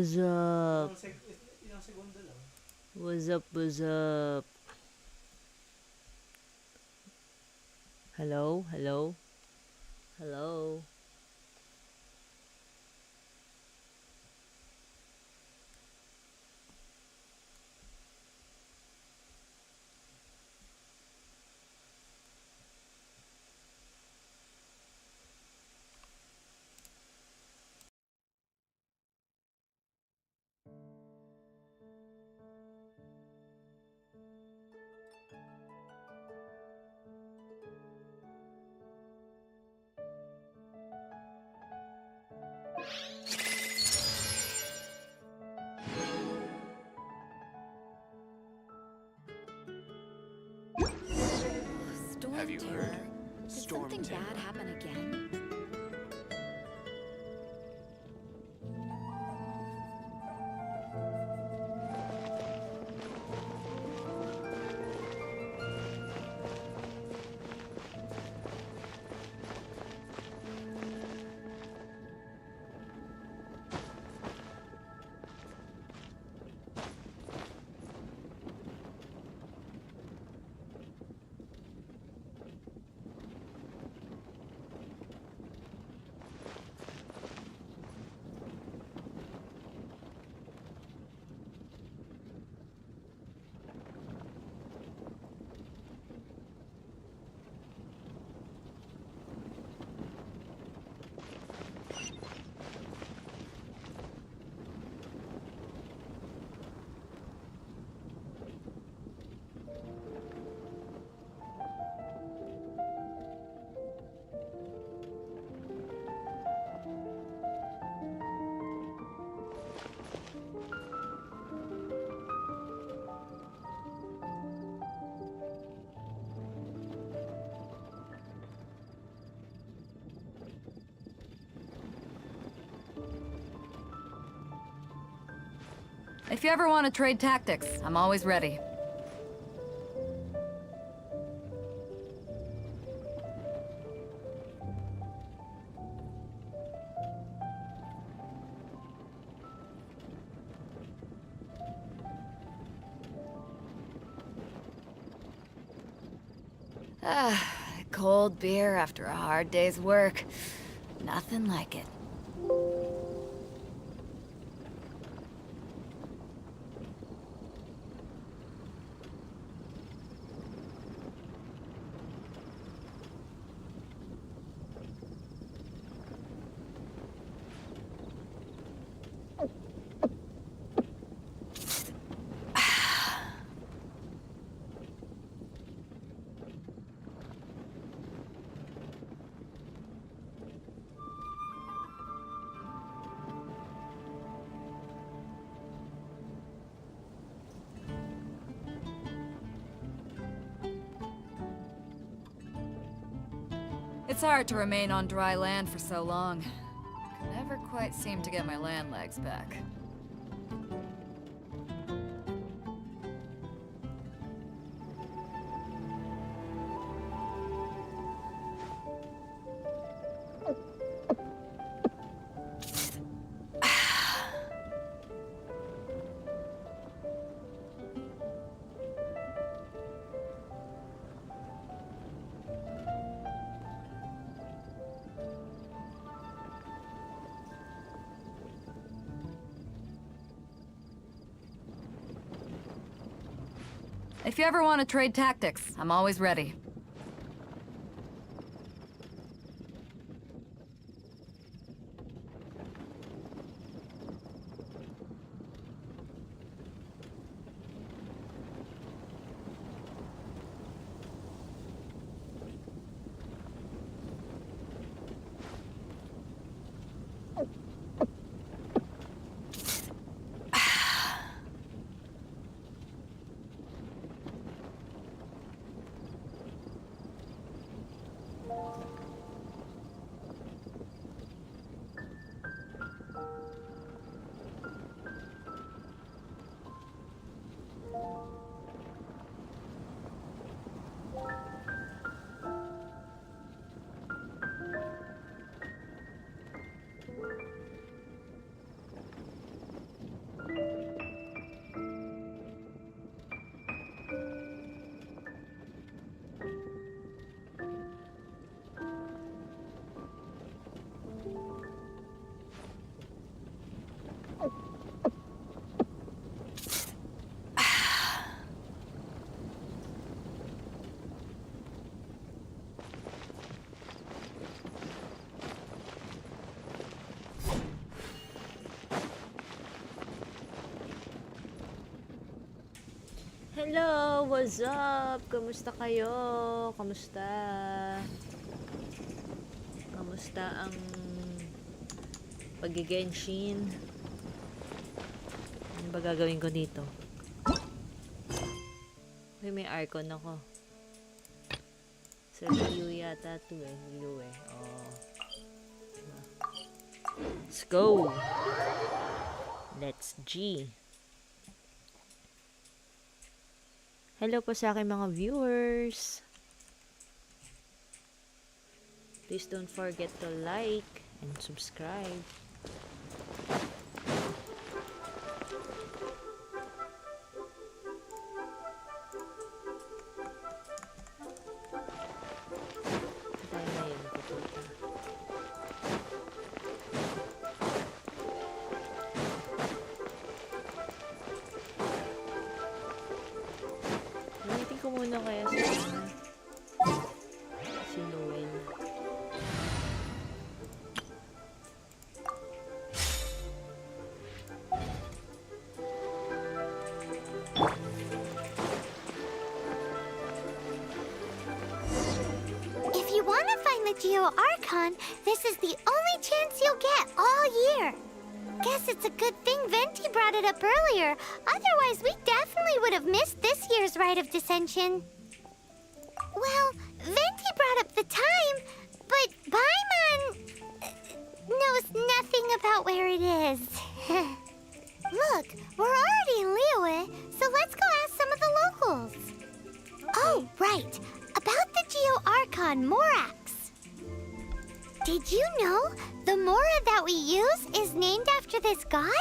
What's up? Ilang segundo lang. What's up? What's up? Hello? Hello? Hello? Storm Have you terror. heard? Did Storm something terror. bad happen again? If you ever want to trade tactics, I'm always ready. Cold beer after a hard day's work. Nothing like it. It's hard to remain on dry land for so long. Can never quite seem to get my land legs back. If you ever want to trade tactics, I'm always ready. Hello, what's up? Kamusta kayo? Kamusta? Kamusta ang pag-Genshin? Ano ba gagawin ko dito? Uy, may Archon ako. Sa Liu yata to eh. Liu eh. Oh. Let's go! Let's G. Hello po sa aking mga viewers. Please don't forget to like and subscribe. Tayo na yun pupunta. Gamitin ko muna kaya si Noel. If you want to find the Geo Archon, this is the only chance you'll get all year. Guess it's a good thing Venti brought it up earlier. Otherwise, we definitely would have missed this year's Rite of Dissension. Well, Venti brought up the time, but Paimon knows nothing about where it is. Look, we're already in Liyue, so let's go ask some of the locals. Oh, right. About the Geo Archon Morax. Did you know the Mora that we use is named after this god?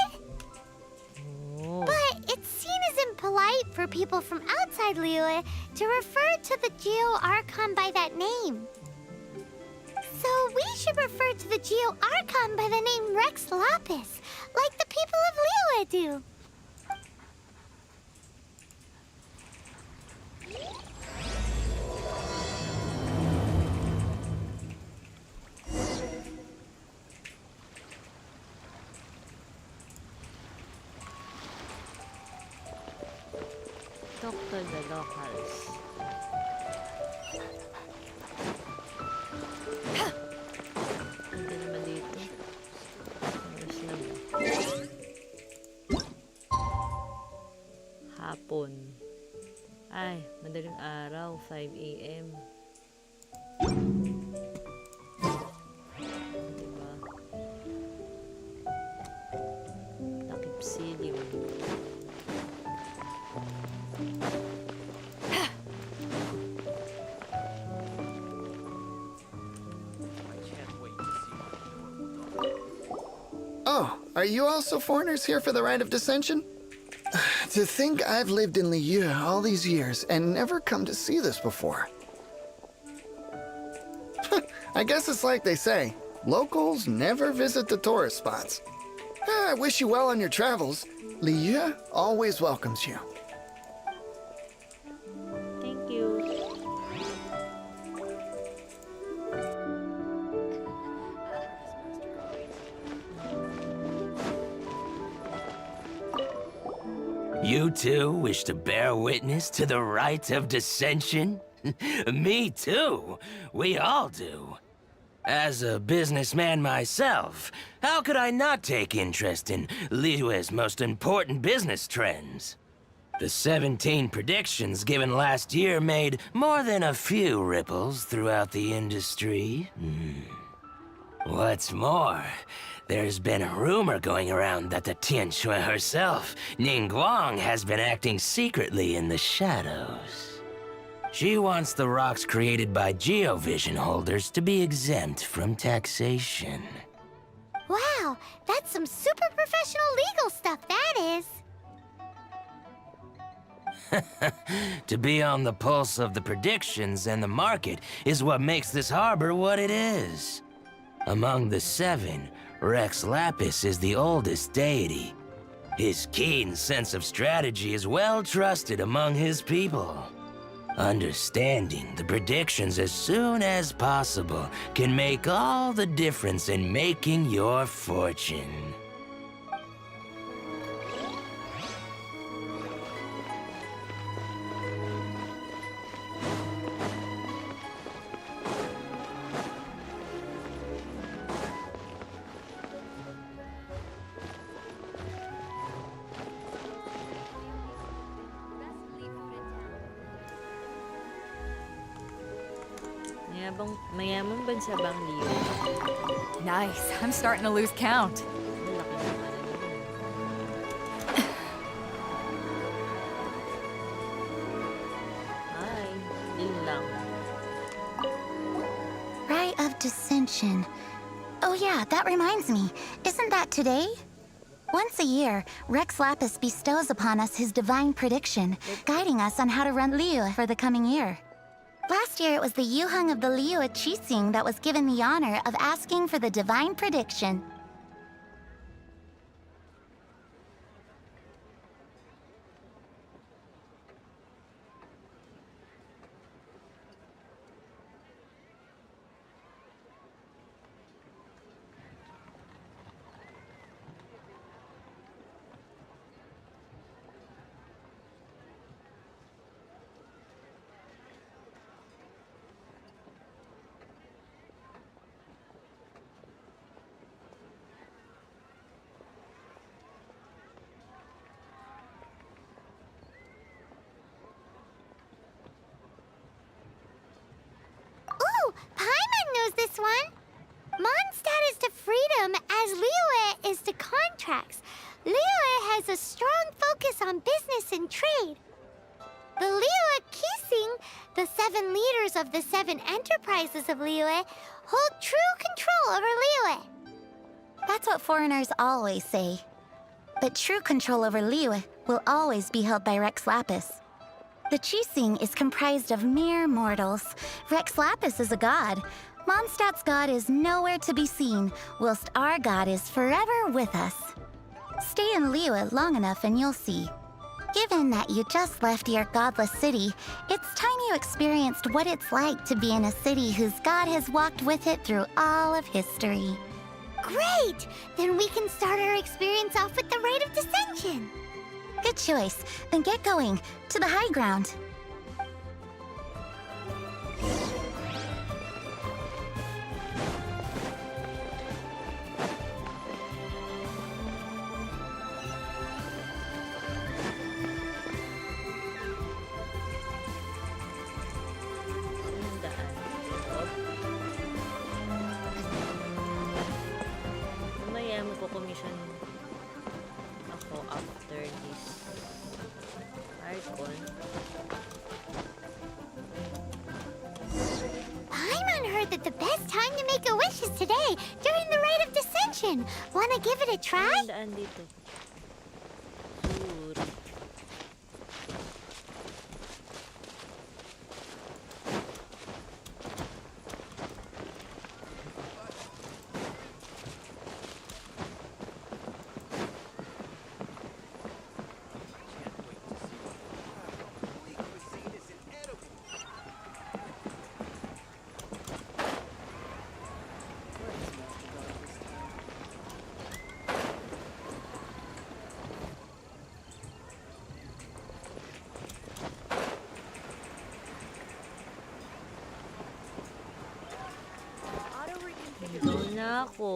Oh. But it's seen as impolite for people from outside Liyue to refer to the Geo Archon by that name. So we should refer to the Geo Archon by the name Rex Lapis, like the people of Liyue do. Talk to the locals. Hindi naman dito. Oras na ba? Hapon. Ay, madaling araw. 5 AM. Diba? Takip silim. Oh, are you also foreigners here for the Rite of Dissension? To think I've lived in Liyue all these years and never come to see this before. I guess it's like they say, locals never visit the tourist spots. I wish you well on your travels. Liyue always welcomes you. Thank you. You too wish to bear witness to the rite of dissension? Me too. We all do. As a businessman myself, how could I not take interest in Liyue's most important business trends? The 17 predictions given last year made more than a few ripples throughout the industry. What's more, there's been a rumor going around that the Tianshui herself, Ningguang, has been acting secretly in the shadows. She wants the rocks created by Geovision holders to be exempt from taxation. Wow, that's some super professional legal stuff, that is. To be on the pulse of the predictions and the market is what makes this harbor what it is. Among the 7, Rex Lapis is the oldest deity. His keen sense of strategy is well trusted among his people. Understanding the predictions as soon as possible can make all the difference in making your fortune. Mayamang bansa bang Leo? Nice. I'm starting to lose count. Malaki ng ano yun. Ay, yun lang. Rite of Dissension. Oh yeah, that reminds me. Isn't that today? Once a year, Rex Lapis bestows upon us his divine prediction, guiding us on how to run Liyue for the coming year. Last year, it was the Yuheng of the Liyue Qixing that was given the honor of asking for the divine prediction. Ooh, Paimon knows this one. Mondstadt is to freedom as Liyue is to contracts. Liyue has a strong focus on business and trade. The Liyue Qixing, the 7 leaders of the 7 enterprises of Liyue, hold true control over Liyue. That's what foreigners always say. But true control over Liyue will always be held by Rex Lapis. The Qixing is comprised of mere mortals. Rex Lapis is a god. Mondstadt's god is nowhere to be seen, whilst our god is forever with us. Stay in Liyue long enough and you'll see. Given that you just left your godless city, it's time you experienced what it's like to be in a city whose god has walked with it through all of history. Great! Then we can start our experience off with the Rite of Dissension. Good choice. Then get going. To the high ground. Anong daan? Mamaya magko-commission ako after this Archon. Paimon heard that the best time to make a wish is today, during the Rite of Dissension. Wanna give it a try? Anong daan dito? Suri. Doon na ako.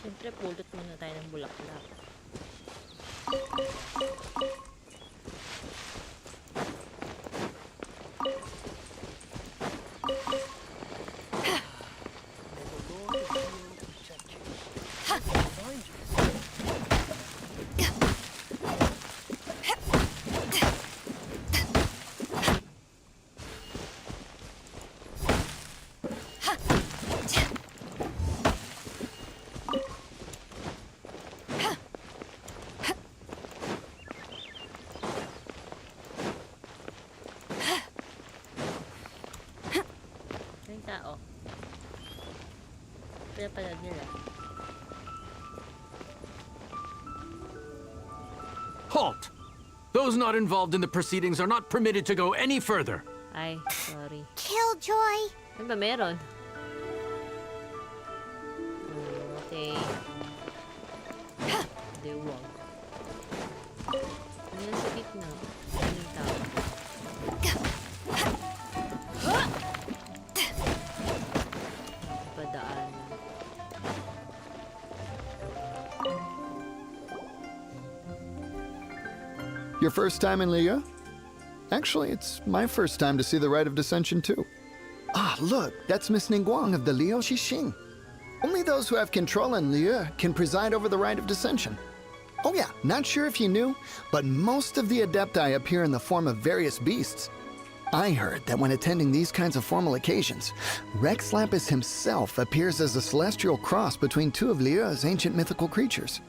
Siyempre, pulot muna tayo ng bulaklak. pala nila. Halt! Those not involved in the proceedings are not permitted to go any further. Ay, sorry. Killjoy. Ano ba meron? Okay. Dewang. Ano yan sa gitna? Ano yung tao? Padaan. Your first time in Liyue? Actually, it's my first time to see the Rite of Dissension, too. Ah, look, that's Miss Ningguang of the Liu Xixing. Only those who have control in Liyue can preside over the Rite of Dissension. Oh yeah, not sure if you knew, but most of the Adepti appear in the form of various beasts. I heard that when attending these kinds of formal occasions, Rex Lapis himself appears as a celestial cross between two of Liyue's ancient mythical creatures.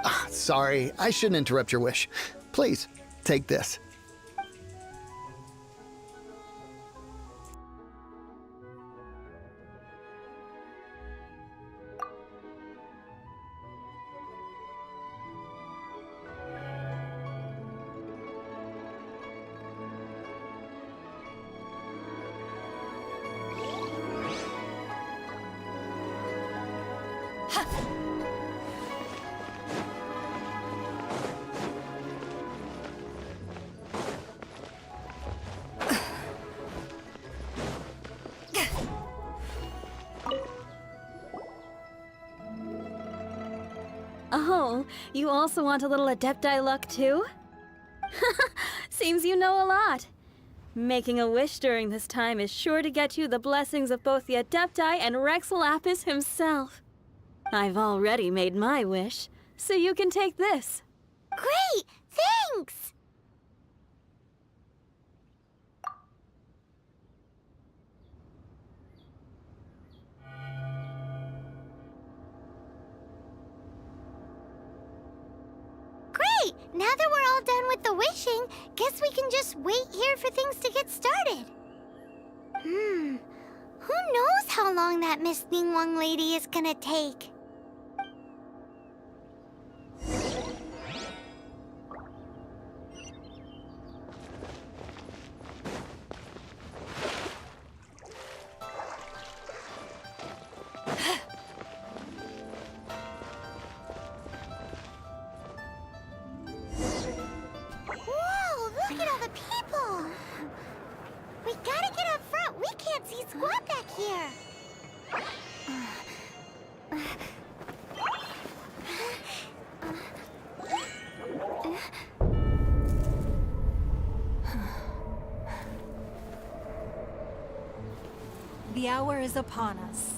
Ah, sorry, I shouldn't interrupt your wish. Please, take this. Oh, you also want a little Adepti luck too? Seems you know a lot. Making a wish during this time is sure to get you the blessings of both the Adepti and Rex Lapis himself. I've already made my wish, so you can take this. Great! Thanks! Great! Now that we're all done with the wishing, guess we can just wait here for things to get started. Who knows how long that Miss Ningguang lady is gonna take? Whoa, look at all the people! We gotta get up front. We can't see squat back here. The hour is upon us.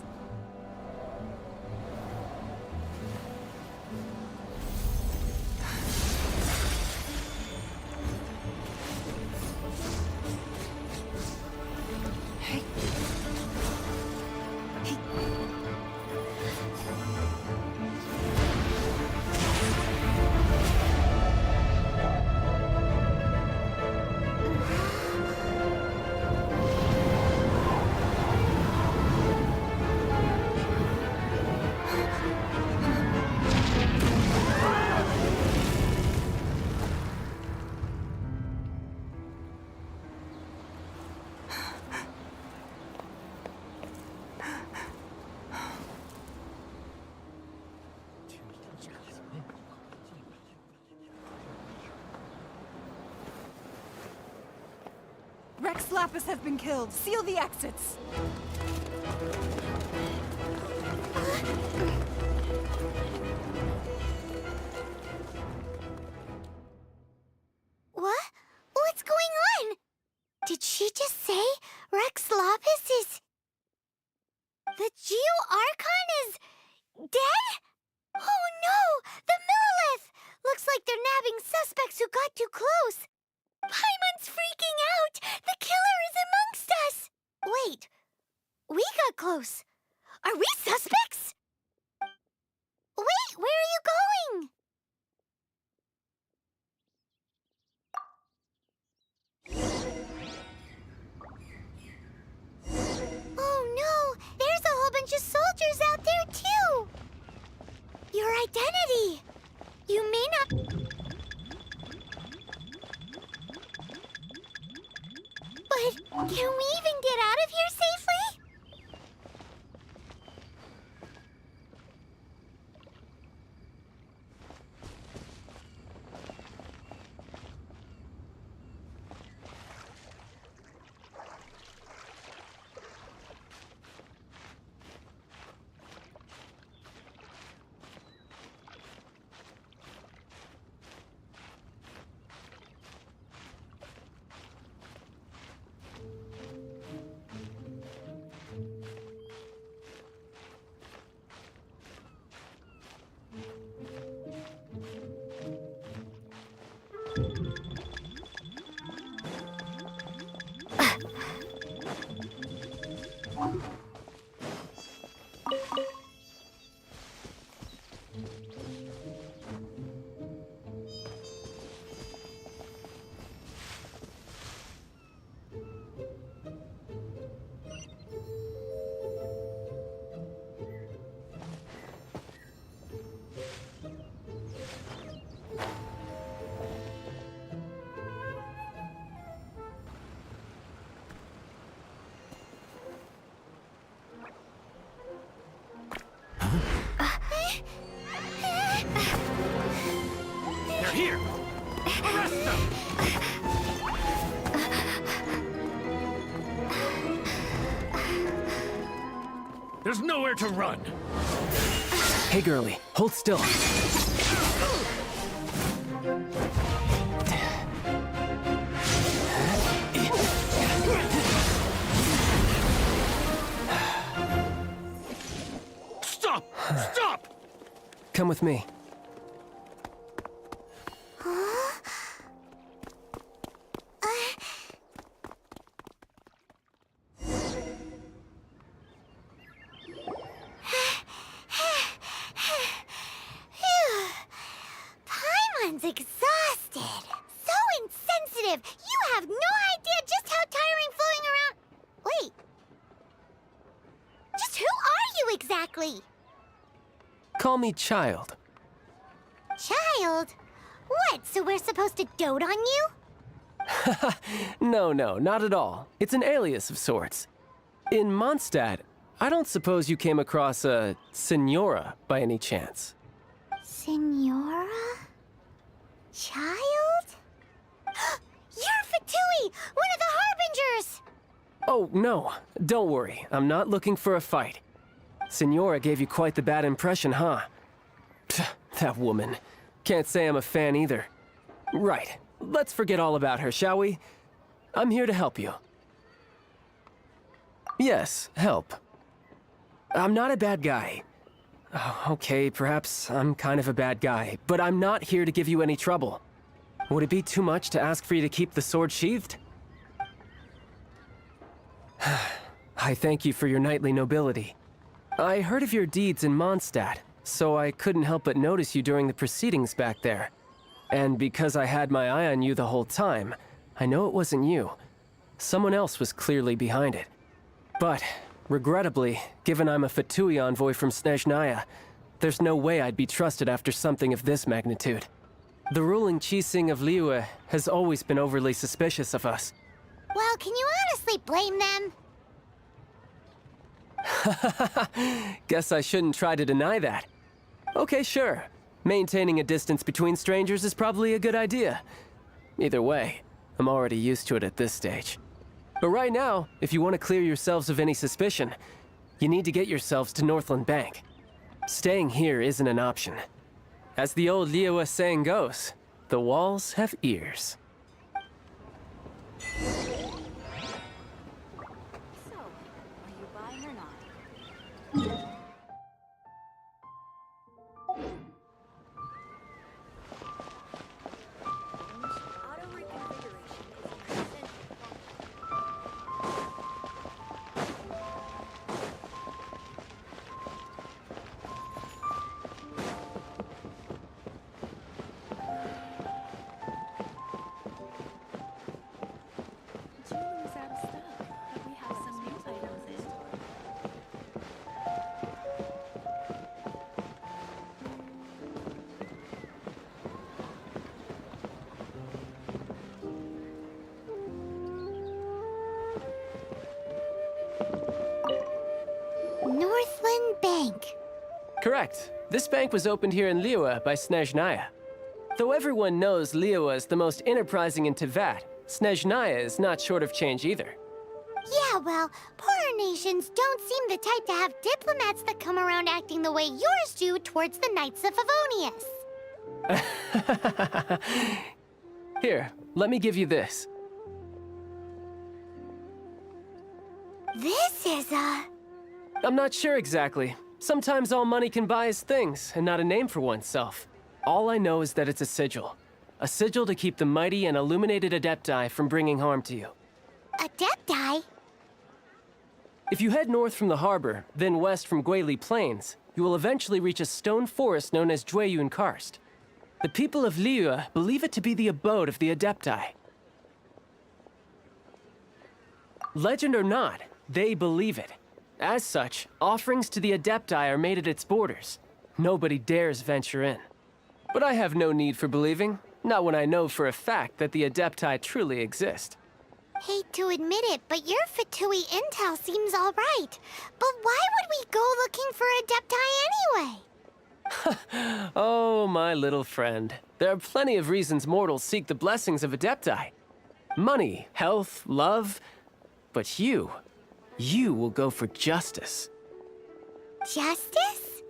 Rex Lapis has been killed. Seal the exits. What? What's going on? Did she just say Rex Lapis is... The Geo-Archon is... dead? Oh no! The Millilith! Looks like they're nabbing suspects who got too close. Paimon's freaking out! The killer is amongst us! Wait, we got close. Are we suspects? Wait, where are you going? Oh no, there's a whole bunch of soldiers out there too! identity! You may not... But can we even get out of here safely? They're here! Arrest them! There's nowhere to run! Hey, girlie, hold still. Stop! Stop! Come with me. Paimon's exhausted. So insensitive. You have no idea just how tiring floating around... Wait. Just who are you exactly? Call me Child. Child? What, so we're supposed to dote on you? No, not at all. It's an alias of sorts. In Mondstadt, I don't suppose you came across a Senora by any chance. Senora? Child? You're Fatui, one of the Harbingers! Oh, no. Don't worry. I'm not looking for a fight. Senora gave you quite the bad impression, huh? Pfft, that woman. Can't say I'm a fan either. Right. Let's forget all about her, shall we? I'm here to help you. Yes, help. I'm not a bad guy. Oh, okay, perhaps I'm kind of a bad guy, but I'm not here to give you any trouble. Would it be too much to ask for you to keep the sword sheathed? I thank you for your knightly nobility. I heard of your deeds in Mondstadt, so I couldn't help but notice you during the proceedings back there. And because I had my eye on you the whole time, I know it wasn't you. Someone else was clearly behind it. But, regrettably, given I'm a Fatui envoy from Snezhnaya, there's no way I'd be trusted after something of this magnitude. The ruling Chising of Liyue has always been overly suspicious of us. Well, can you honestly blame them? Guess I shouldn't try to deny that. Okay, sure. Maintaining a distance between strangers is probably a good idea. Either way, I'm already used to it at this stage. But right now, if you want to clear yourselves of any suspicion, you need to get yourselves to Northland Bank. Staying here isn't an option. As the old Liyue saying goes, the walls have ears. So, are you buying or not? Auto reconfiguration is essential. correct. This bank was opened here in Liyue by Snezhnaya. Though everyone knows Liyue is the most enterprising in Teyvat, Snezhnaya is not short of change either. Yeah, well, poorer nations don't seem the type to have diplomats that come around acting the way yours do towards the Knights of Favonius. Here, let me give you this. This is I'm not sure exactly. Sometimes all money can buy is things, and not a name for oneself. All I know is that it's a sigil. A sigil to keep the mighty and illuminated Adepti from bringing harm to you. Adepti? If you head north from the harbor, then west from Guili Plains, you will eventually reach a stone forest known as Jueyun Karst. The people of Liyue believe it to be the abode of the Adepti. Legend or not, they believe it. As such, offerings to the Adepti are made at its borders. Nobody dares venture in. But I have no need for believing, not when I know for a fact that the Adepti truly exist. Hate to admit it, but your Fatui intel seems all right. But why would we go looking for Adepti anyway? Oh, my little friend. There are plenty of reasons mortals seek the blessings of Adepti. Money, health, love. But you will go for justice. Justice?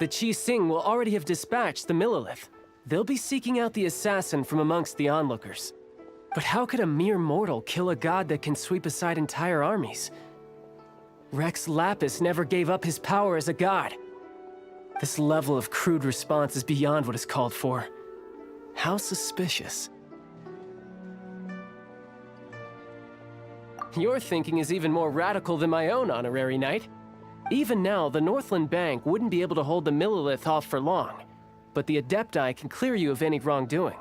The Qi Sing will already have dispatched the Millilith. They'll be seeking out the assassin from amongst the onlookers. But how could a mere mortal kill a god that can sweep aside entire armies? Rex Lapis never gave up his power as a god. This level of crude response is beyond what is called for. How suspicious. Your thinking is even more radical than my own, Honorary Knight. Even now, the Northland Bank wouldn't be able to hold the Millilith off for long, but the Adepti can clear you of any wrongdoing.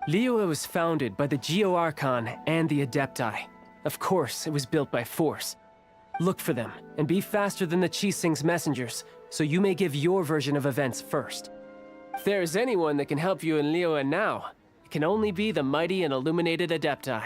Liyue was founded by the Geo-Archon and the Adepti. Of course, it was built by force. Look for them, and be faster than the Qi Sing's messengers, so you may give your version of events first. If there is anyone that can help you in Liyue now, it can only be the mighty and illuminated Adepti.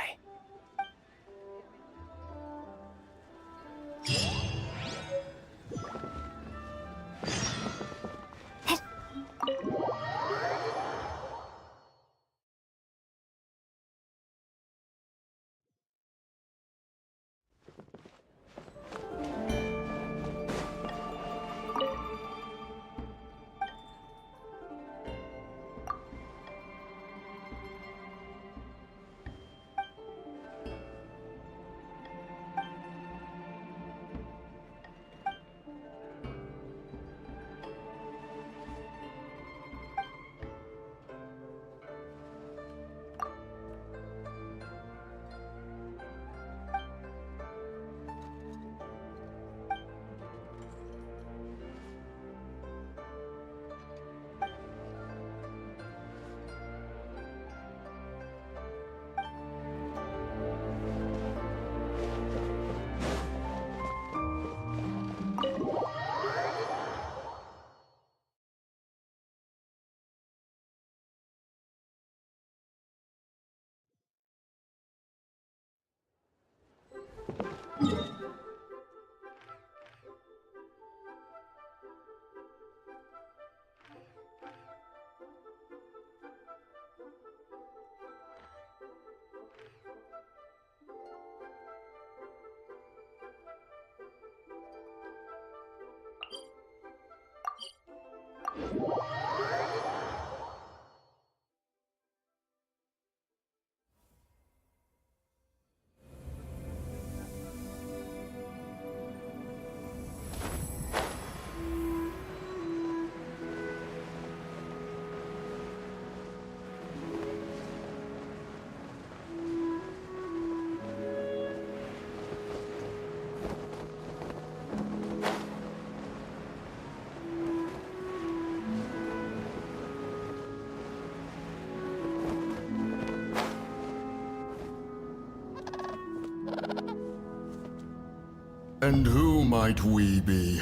And who might we be?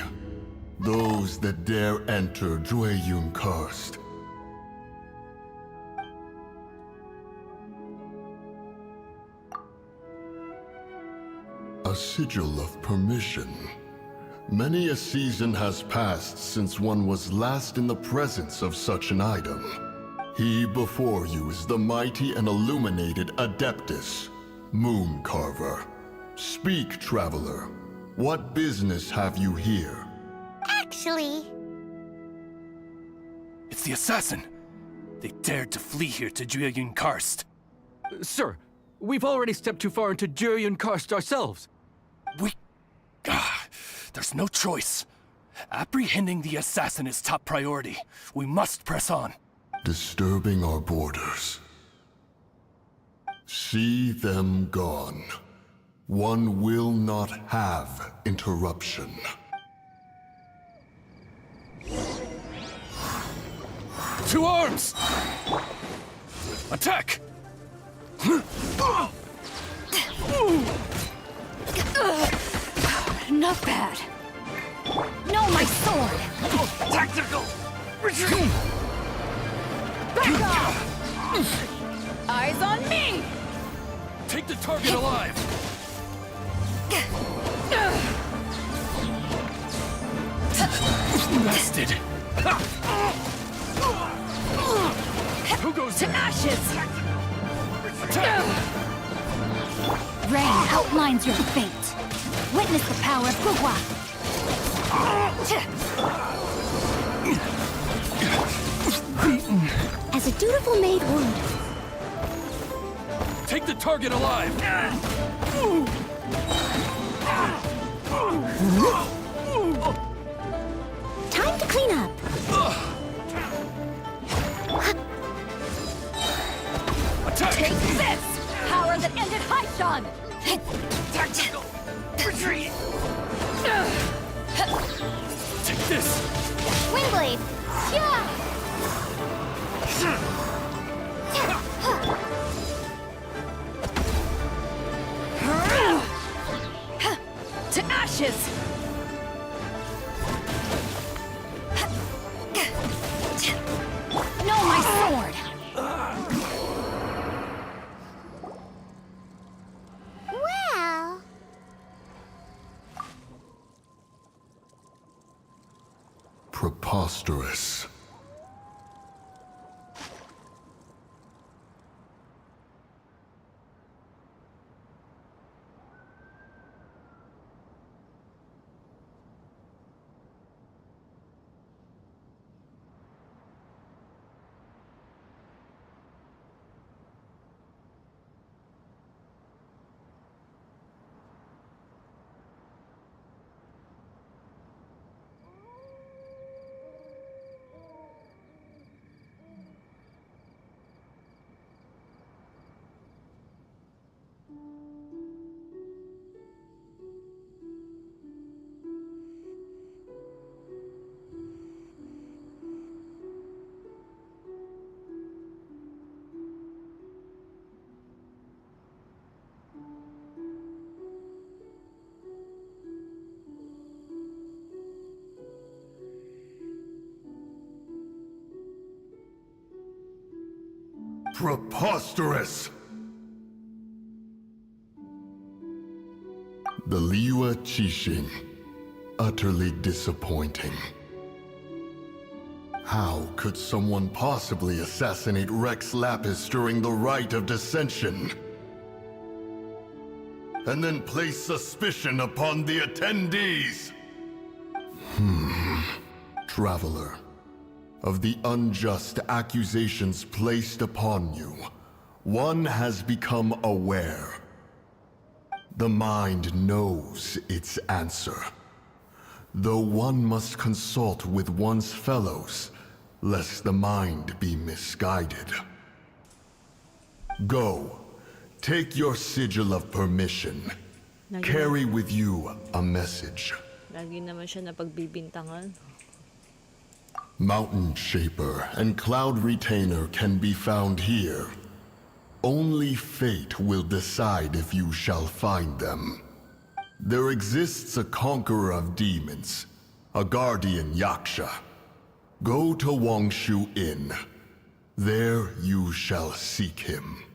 Those that dare enter Jueyun Karst. A sigil of permission. Many a season has passed since one was last in the presence of such an item. He before you is the mighty and illuminated Adeptus, Moon Carver. Speak, traveler. What business have you here? Actually, It's the assassin! They dared to flee here to Jueyun Karst. Sir, we've already stepped too far into Jueyun Karst ourselves. There's no choice. Apprehending the assassin is top priority. We must press on. Disturbing our borders. See them gone. One will not have interruption. To arms! Attack! Not bad. No, my sword! Tactical! Retreat! Back off! Eyes on me! Take the target alive! Bested! Who goes To ashes! Attack! Rain outlines your fate. Witness the power of Gugwa. As a dutiful maid would. Take the target alive! Time to clean up. Attack! Take this! Power that ended Archon! Tactical! Retreat! Take this! Windblade. Yeah. To ashes! No, my sword! Well, Preposterous. Preposterous! The Liua Qixing. Utterly disappointing. How could someone possibly assassinate Rex Lapis during the rite of dissension? And then place suspicion upon the attendees? Traveler, of the unjust accusations placed upon you, one has become aware. The mind knows its answer, though one must consult with one's fellows, lest the mind be misguided. Go, take your sigil of permission. Carry with you a message. Lagi naman siya napagbibintangan. Mountain Shaper and Cloud Retainer can be found here. Only fate will decide if you shall find them. There exists a conqueror of demons, a guardian Yaksha. Go to Wangshu Inn. There you shall seek him.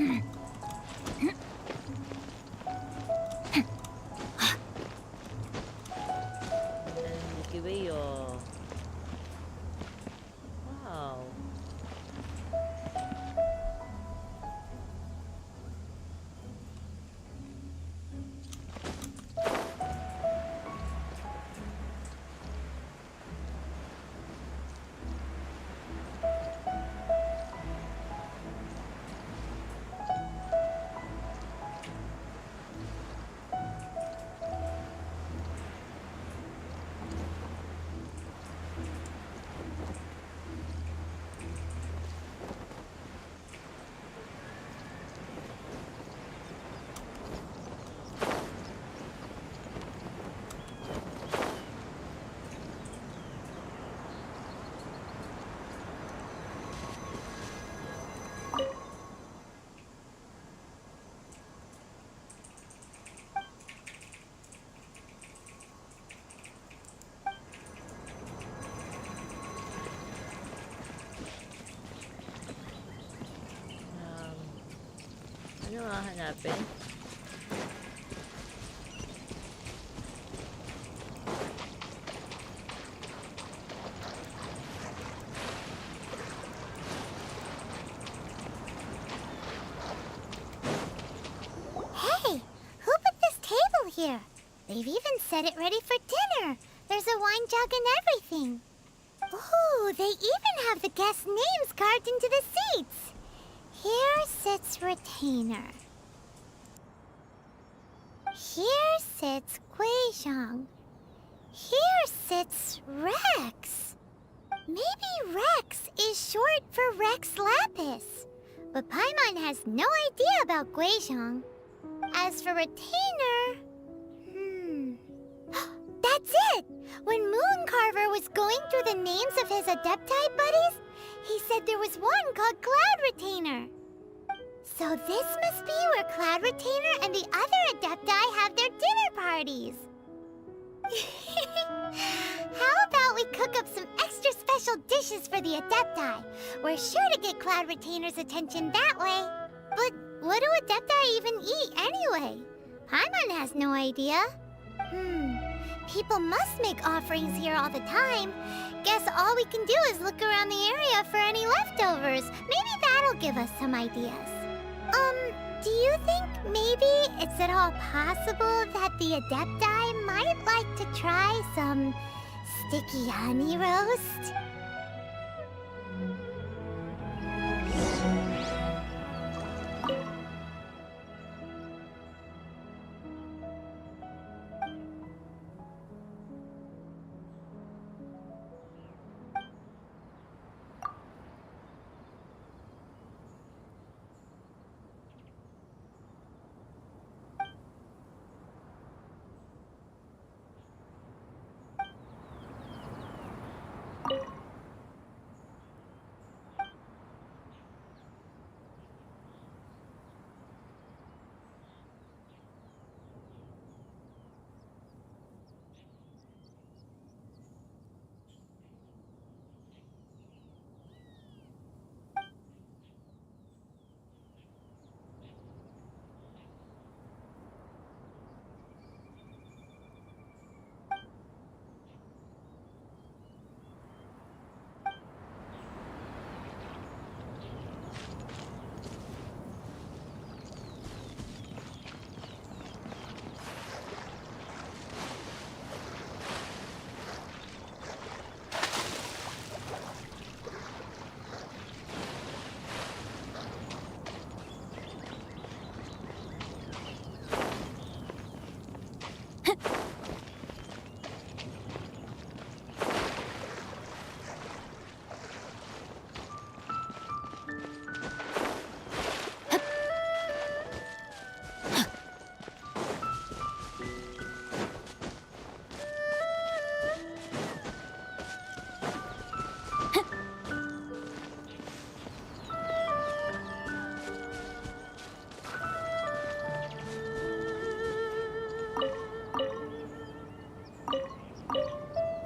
Milky Way, oh. Wow. Ano nga hanapin? Hey, who put this table here? They've even set it ready for dinner. There's a wine jug and everything. Ooh, they even have the guests' names carved into the seats. Here sits Retainer. Here sits Guizhong. Here sits Rex. Maybe Rex is short for Rex Lapis. But Paimon has no idea about Guizhong. As for Retainer... That's it! When Mooncarver was going through the names of his Adepti buddies, he said there was one called Cloud Retainer. So this must be where Cloud Retainer and the other Adepti have their dinner parties. How about we cook up some extra special dishes for the Adepti? We're sure to get Cloud Retainer's attention that way. But what do Adepti even eat anyway? Paimon has no idea. People must make offerings here all the time. Guess all we can do is look around the area for any leftovers. Maybe that'll give us some ideas. Do you think maybe it's at all possible that the Adepti might like to try some sticky honey roast?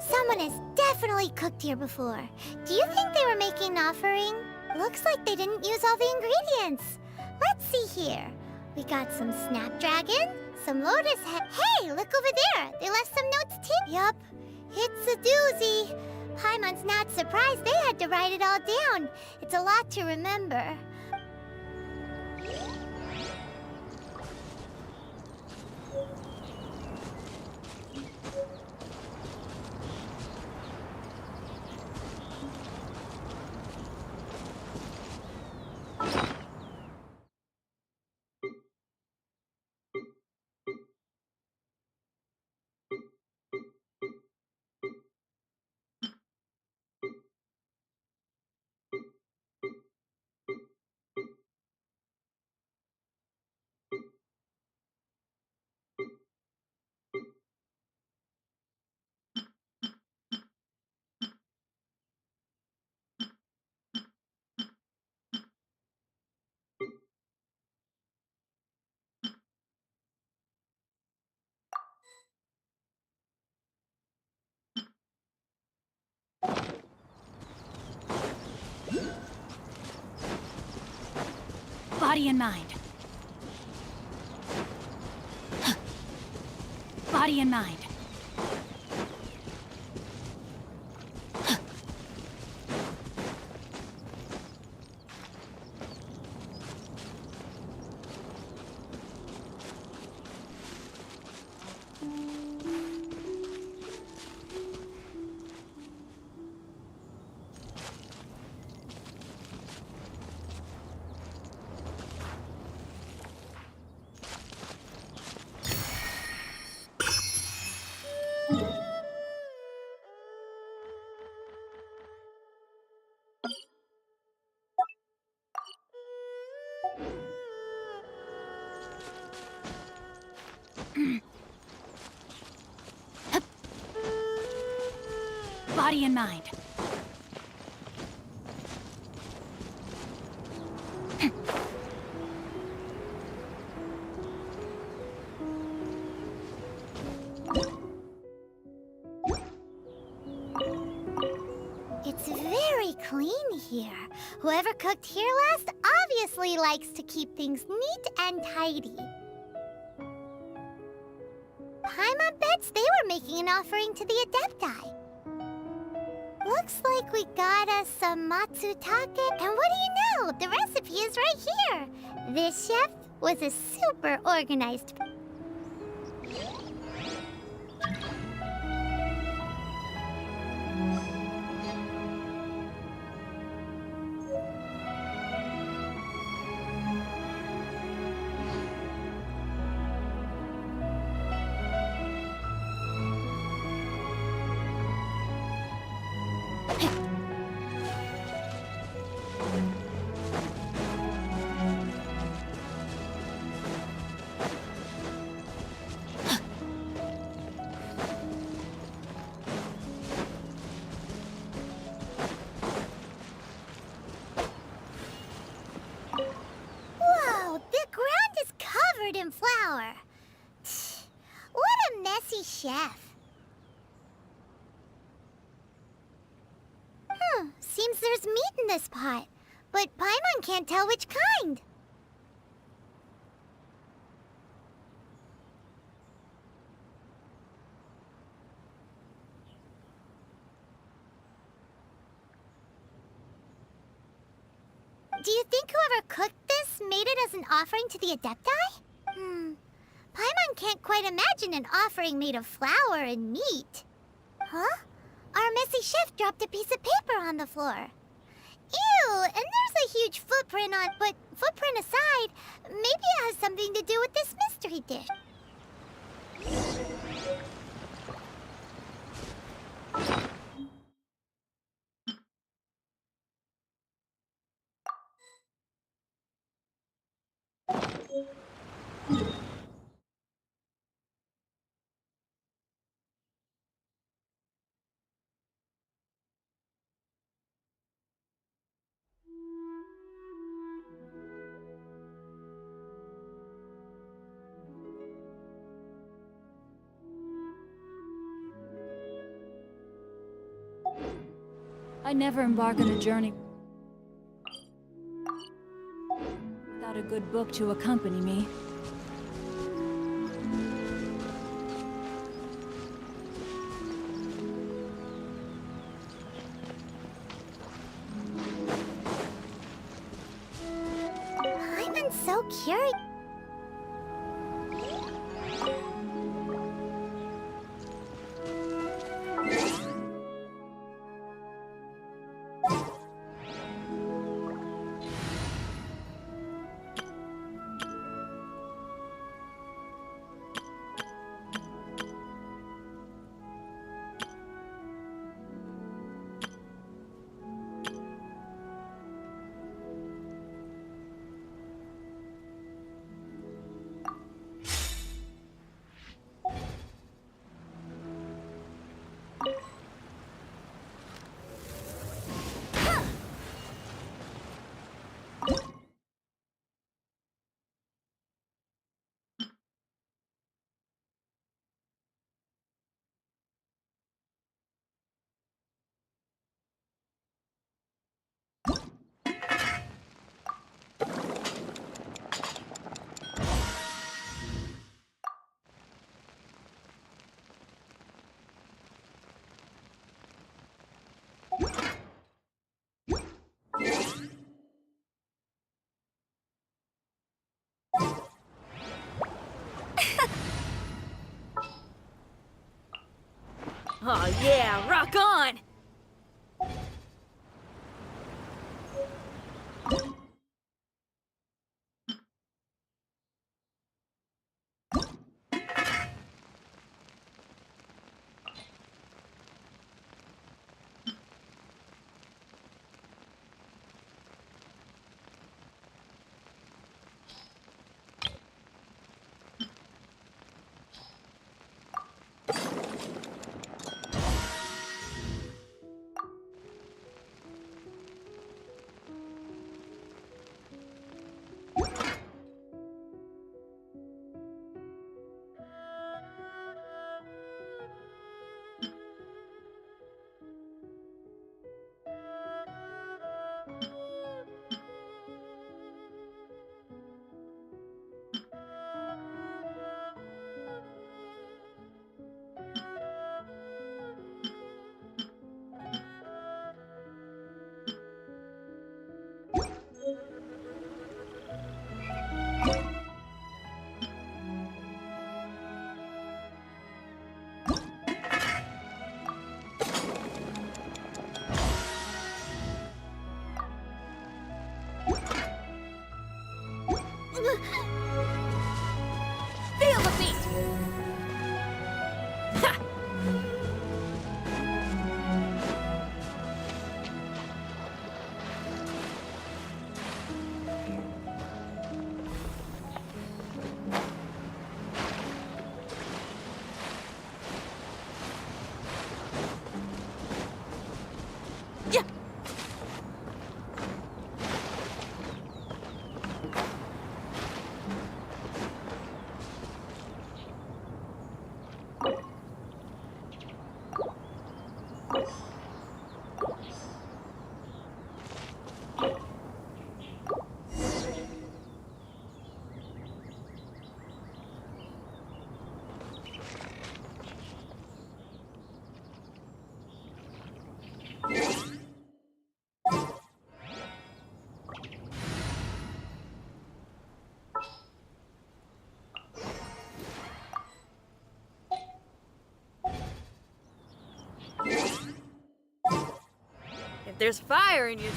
Someone has definitely cooked here before. Do you think they were making an offering? Looks like they didn't use all the ingredients. Let's see here. We got some snapdragon, some lotus head. Hey, look over there. They left some notes too. Yup, it's a doozy. Paimon's not surprised they had to write it all down. It's a lot to remember. Body and mind. Body and mind. Body and mind. It's very clean here. Whoever cooked here last obviously likes to keep things neat and tidy. Paimon bets they were making an offering to the Adepti. Looks like we got us some matsutake, and what do you know? The recipe is right here. This chef was a super organized. Whoa, the ground is covered in flour. What a messy chef. Seems there's meat in this pot, but Paimon can't tell which kind. Do you think whoever cooked this made it as an offering to the Adepti? Paimon can't quite imagine an offering made of flour and meat. Huh? Our messy chef dropped a piece of paper on the floor. Ew, and there's a huge footprint on... But footprint aside, maybe it has something to do with this mystery dish. I never embark on a journey Without a good book to accompany me. I've been so curious. Oh yeah, rock on! Feel the beat! Ha! Yeah! If there's fire in you...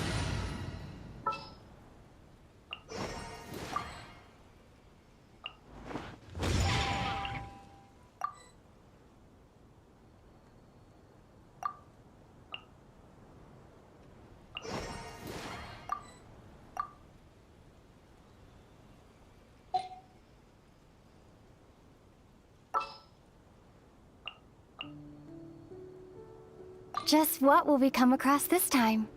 Just what will we come across this time?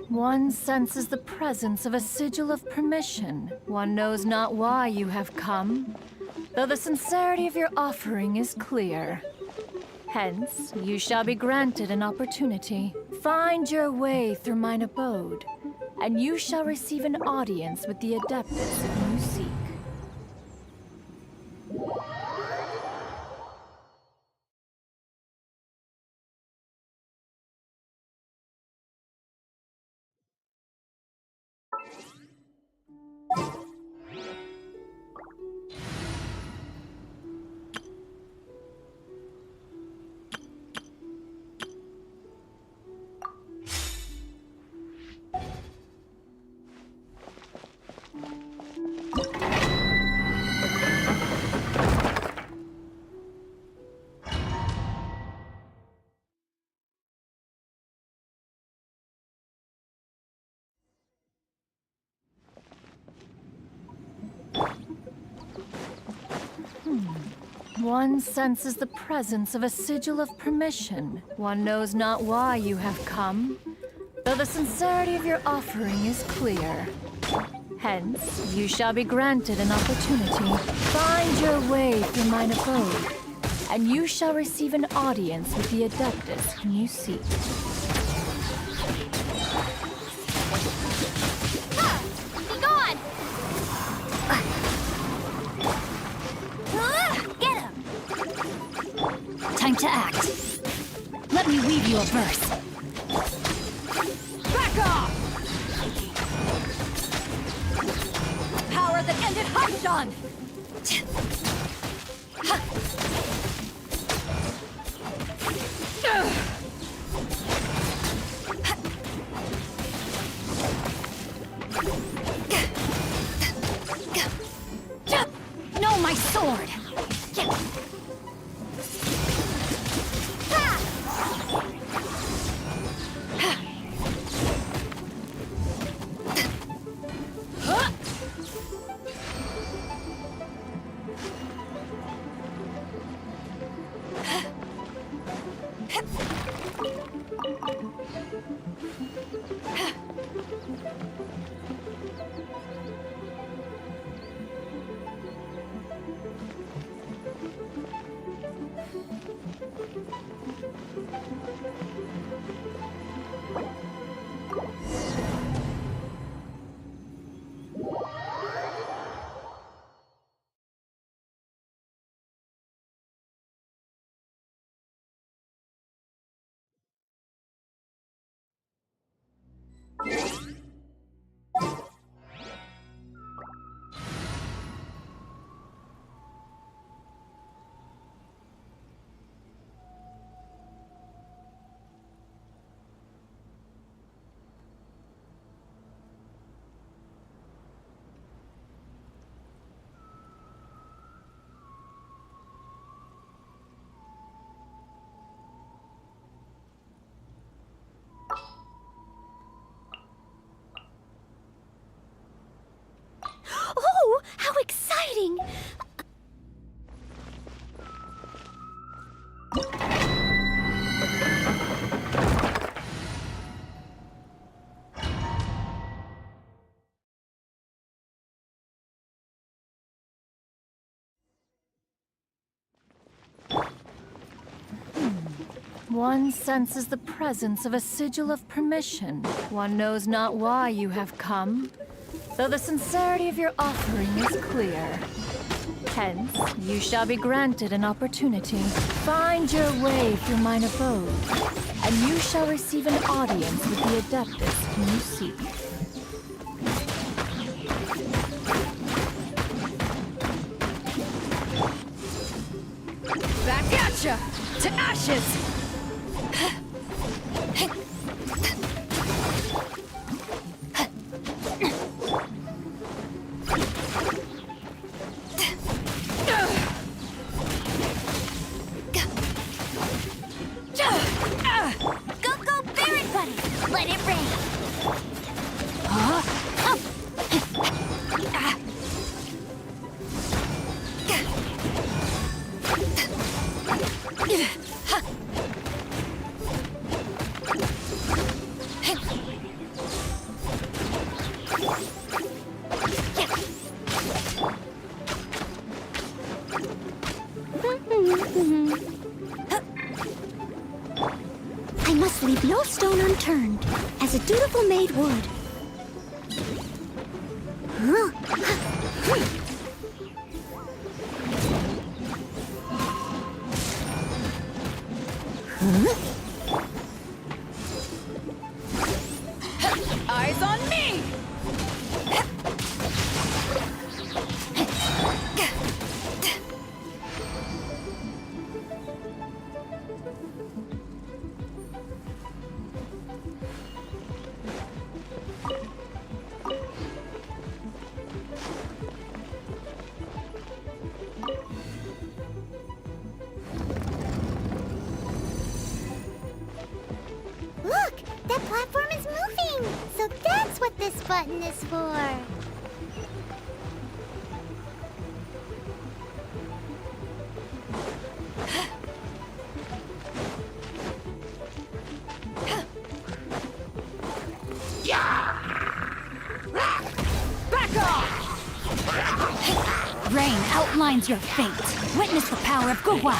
One senses the presence of a sigil of permission. One knows not why you have come, though the sincerity of your offering is clear. Hence, you shall be granted an opportunity. Find your way through mine abode, and you shall receive an audience with the Adeptus whom you seek. One senses the presence of a sigil of permission. One knows not why you have come, though the sincerity of your offering is clear. Hence, you shall be granted an opportunity. Find your way through mine abode, and you shall receive an audience with the Adeptus whom you seek. Be gone! Get him! Time to act. Let me weave you a verse. Back off! Power that ended Archon! No, my sword! Oh, how exciting! One senses the presence of a sigil of permission. One knows not why you have come, though the sincerity of your offering is clear. Hence, you shall be granted an opportunity. Find your way through mine abode, and you shall receive an audience with the Adeptus whom you seek. Back at ya! To ashes! Go, Barret Buddy! Let it rain! I must leave no stone unturned, as a dutiful maid would. Eyes on me! Look! That platform is moving! So that's what this button is for! Back off! Rain outlines your fate. Witness the power of Gugwa.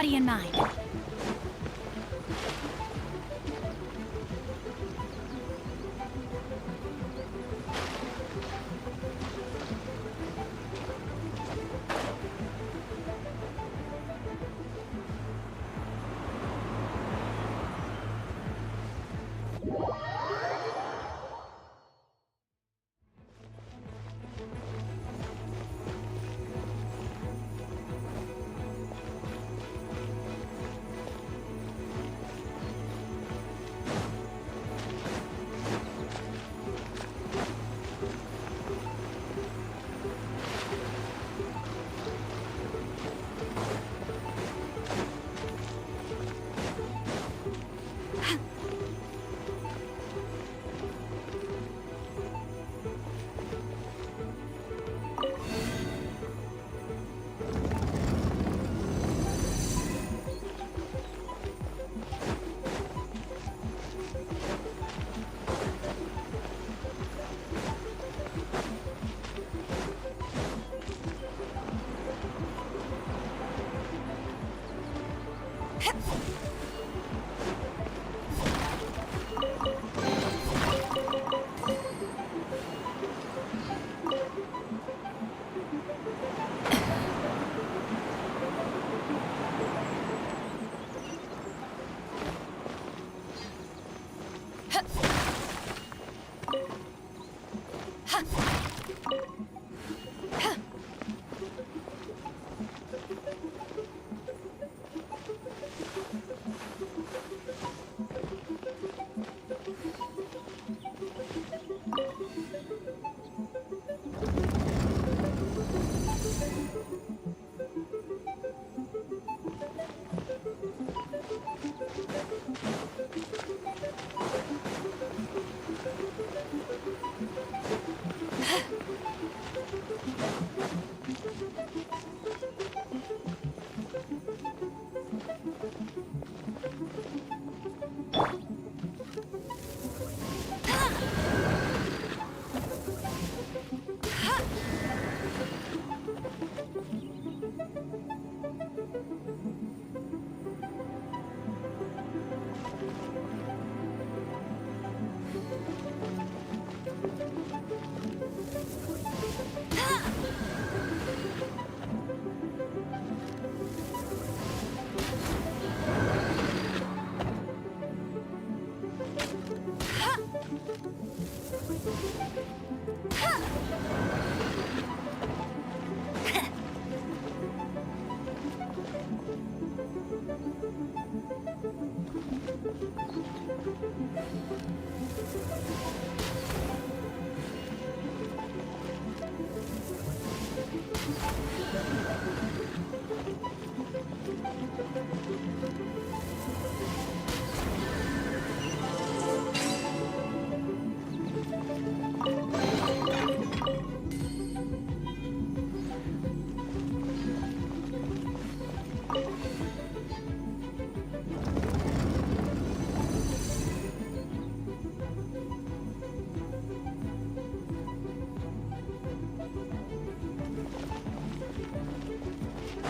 body and mind.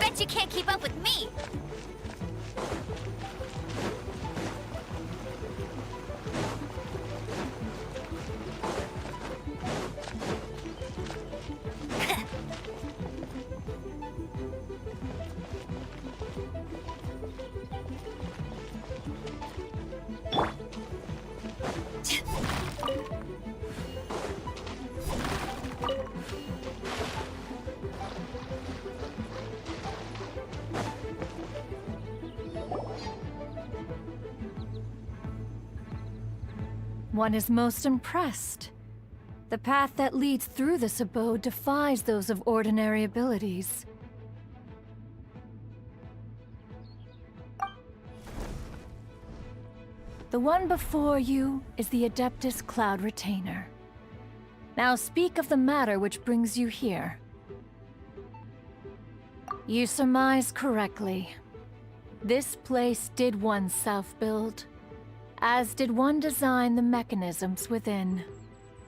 Bet you can't keep up with me! One is most impressed. The path that leads through this abode defies those of ordinary abilities. The one before you is the Adeptus Cloud Retainer. Now speak of the matter which brings you here. You surmise correctly. This place did one self-build, as did one design the mechanisms within.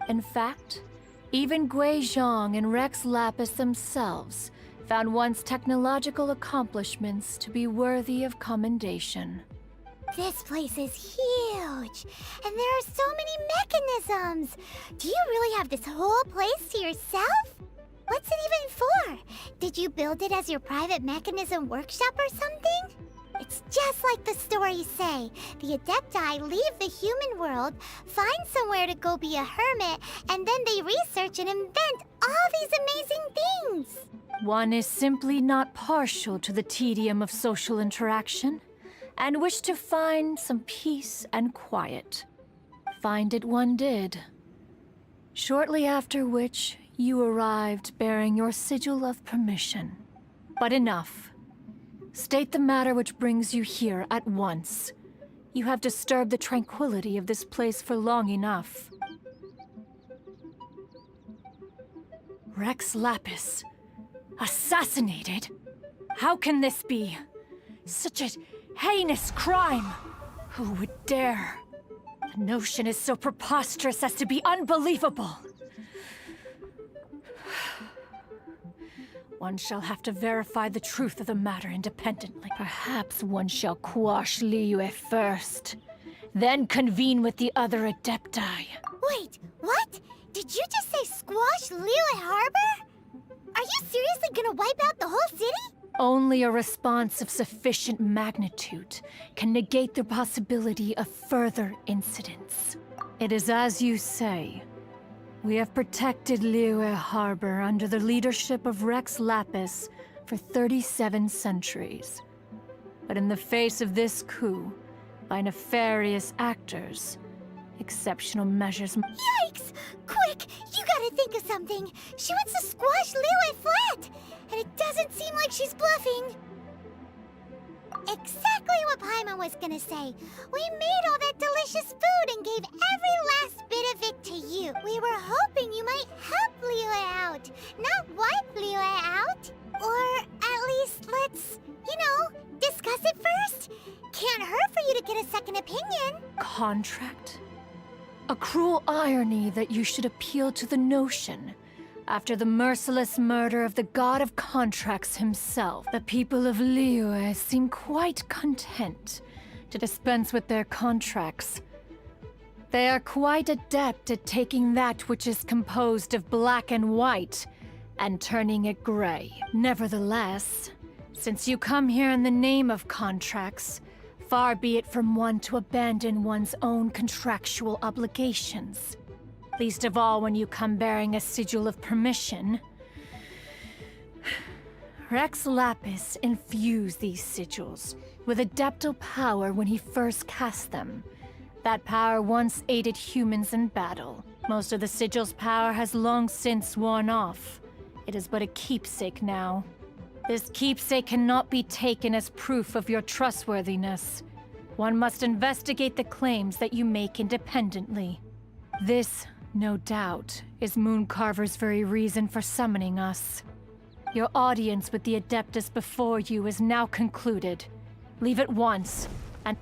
In fact, even Gui Zhang and Rex Lapis themselves found one's technological accomplishments to be worthy of commendation. This place is huge, and there are so many mechanisms. Do you really have this whole place to yourself? What's it even for? Did you build it as your private mechanism workshop or something? It's just like the stories say. The Adepti leave the human world, find somewhere to go be a hermit, and then they research and invent all these amazing things. One is simply not partial to the tedium of social interaction, and wished to find some peace and quiet. Find it one did. Shortly after which, you arrived bearing your sigil of permission. But enough. State the matter which brings you here at once. You have disturbed the tranquility of this place for long enough. Rex Lapis. Assassinated? How can this be? Such a heinous crime! Who would dare? The notion is so preposterous as to be unbelievable. One shall have to verify the truth of the matter independently. Perhaps one shall quash Liyue first, then convene with the other Adepti. Wait, what? Did you just say squash Liyue Harbor? Are you seriously gonna wipe out the whole city? Only a response of sufficient magnitude can negate the possibility of further incidents. It is as you say. We have protected Liyue Harbor under the leadership of Rex Lapis for 37 centuries. But in the face of this coup, by nefarious actors, exceptional measures... Yikes! Quick, you gotta think of something. She wants to squash Liyue flat, and it doesn't seem like she's bluffing. Exactly what Paimon was gonna say. We made all that delicious food and gave every last bit of it to you. We were hoping you might help Liyue out, not wipe Liyue out. Or at least let's, discuss it first. Can't hurt for you to get a second opinion. Contract? A cruel irony that you should appeal to the notion. After the merciless murder of the god of contracts himself, the people of Liyue seem quite content to dispense with their contracts. They are quite adept at taking that which is composed of black and white and turning it gray. Nevertheless, since you come here in the name of contracts, far be it from one to abandon one's own contractual obligations. Least of all when you come bearing a sigil of permission. Rex Lapis infused these sigils with adeptal power when he first cast them. That power once aided humans in battle. Most of the sigil's power has long since worn off. It is but a keepsake now. This keepsake cannot be taken as proof of your trustworthiness. One must investigate the claims that you make independently. This, no doubt, is Mooncarver's very reason for summoning us. Your audience with the Adeptus before you is now concluded. Leave at once, and...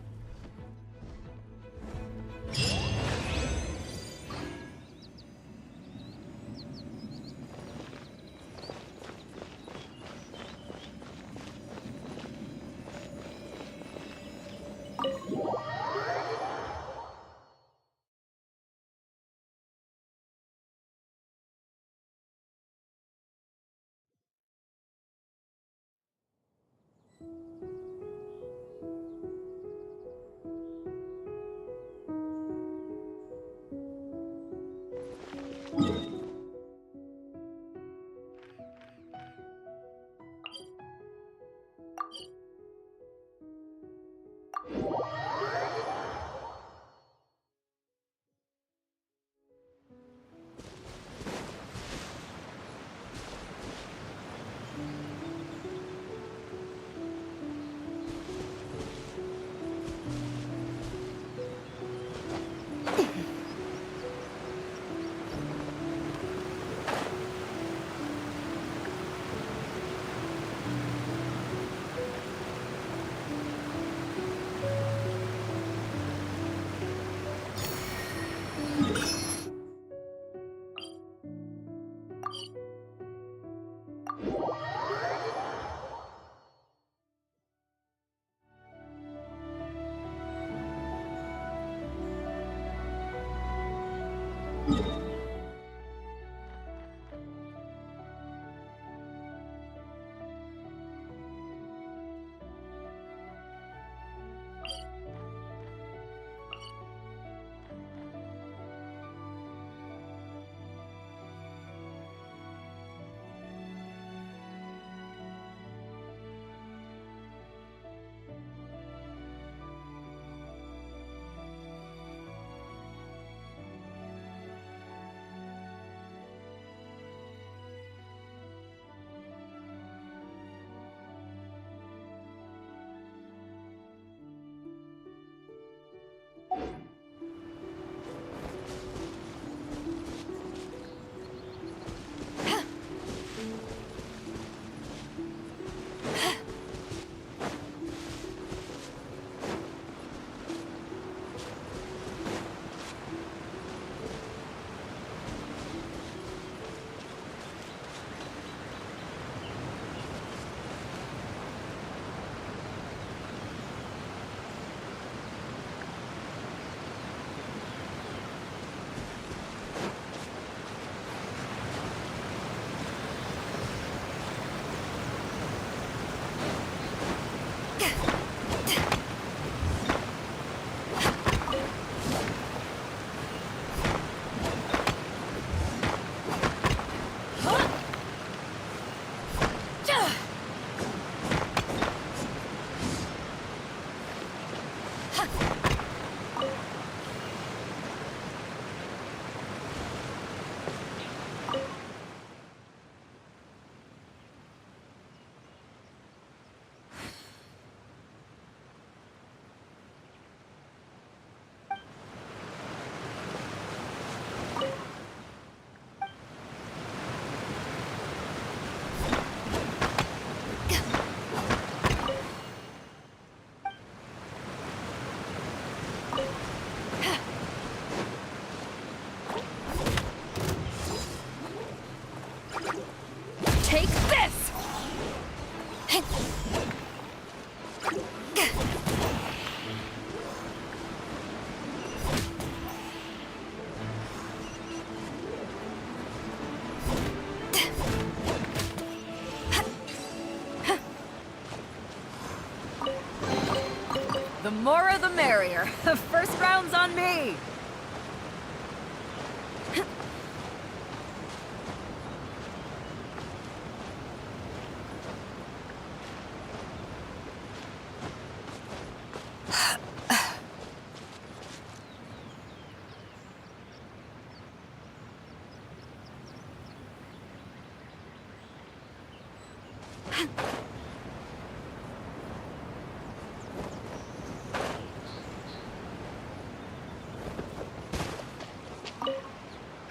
Take this! The more the merrier. First round's on me!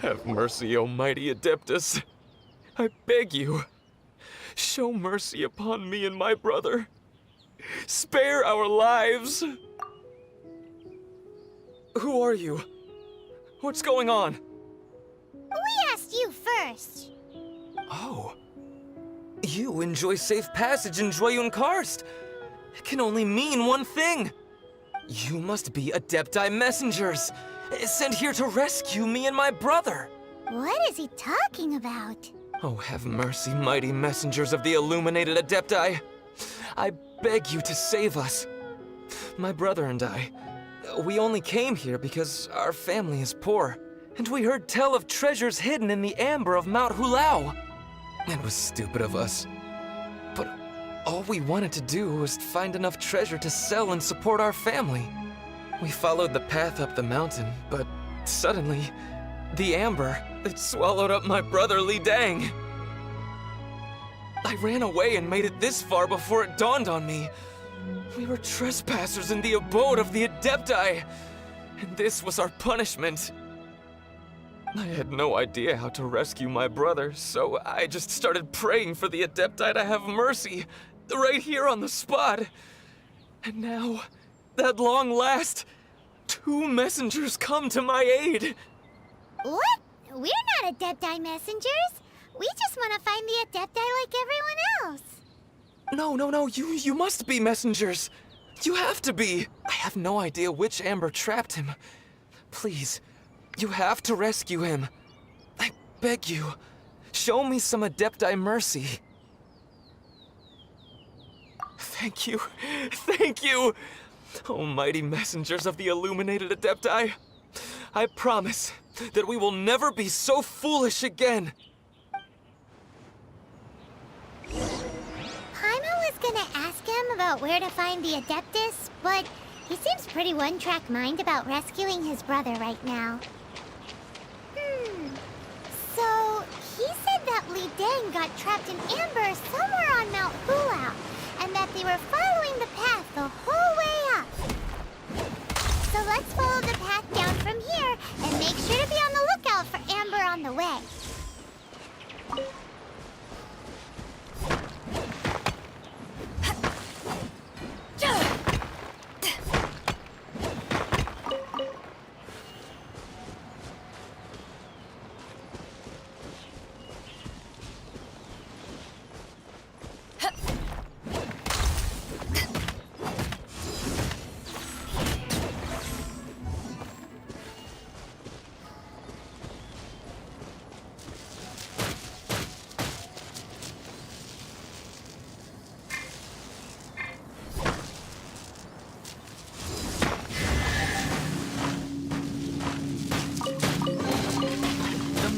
Have mercy, O mighty Adeptus. I beg you, show mercy upon me and my brother. Spare our lives. Who are you? What's going on? We asked you first. Oh. You enjoy safe passage in Joyun Karst. It can only mean one thing. You must be Adepti messengers, sent here to rescue me and my brother. What is he talking about? Oh, have mercy, mighty messengers of the illuminated Adepti. I beg you to save us. My brother and I, we only came here because our family is poor, and we heard tell of treasures hidden in the amber of Mount Hulao. It was stupid of us. But all we wanted to do was find enough treasure to sell and support our family. We followed the path up the mountain, but suddenly, the amber, it swallowed up my brother Li Dang. I ran away and made it this far before it dawned on me. We were trespassers in the abode of the Adepti, and this was our punishment. I had no idea how to rescue my brother, so I just started praying for the Adepti to have mercy, right here on the spot. And now, at long last, 2 messengers come to my aid. What? We're not Adepti messengers. We just want to find the Adepti like everyone else. No, you must be messengers. You have to be. I have no idea which amber trapped him. Please, you have to rescue him. I beg you, show me some Adepti mercy. Thank you, thank you! Oh, mighty messengers of the illuminated Adepti. I promise that we will never be so foolish again. Paimon was gonna ask him about where to find the Adeptus, but he seems pretty one-track mind about rescuing his brother right now. So, he said that Li Dang got trapped in amber somewhere on Mount Hulao, and that they were following the path the whole way up. So let's follow the path down from here, and make sure to be on the lookout for amber on the way.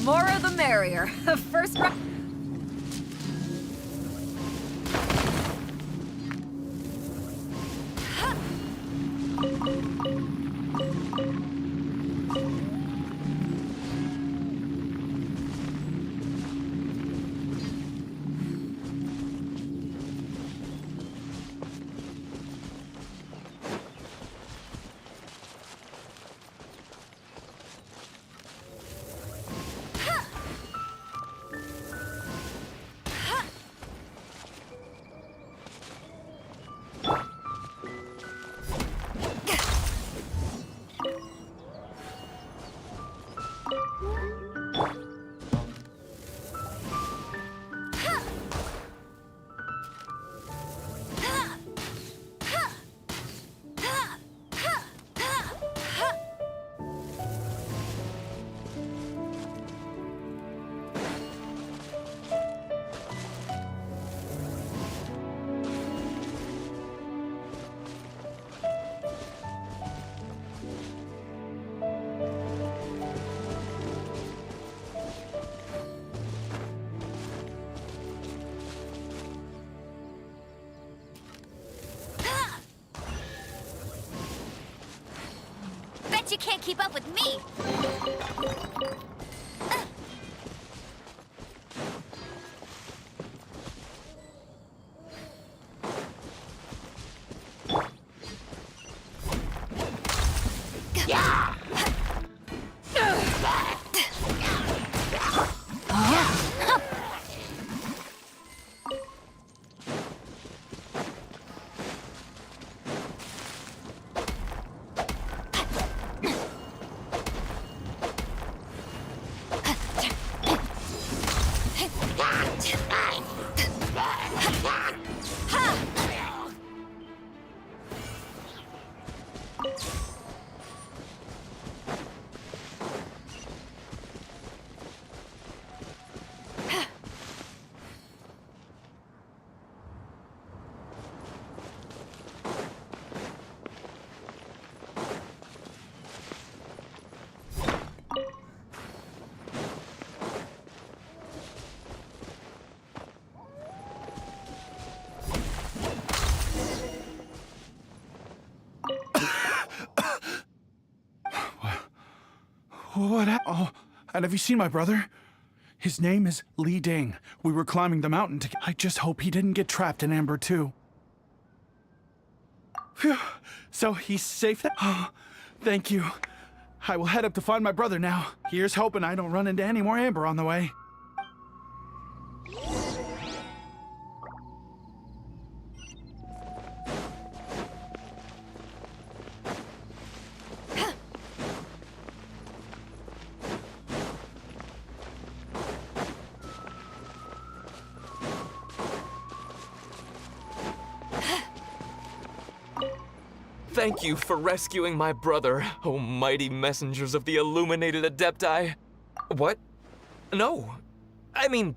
More the merrier. First round. you can't keep up with me! Oh, and have you seen my brother? His name is Li Ding. We were climbing the mountain together. I just hope he didn't get trapped in Amber too. Phew. So he's safe there? Oh, thank you. I will head up to find my brother now. Here's hoping I don't run into any more Amber on the way. Thank you for rescuing my brother, oh mighty messengers of the illuminated Adepti. What? No. I mean,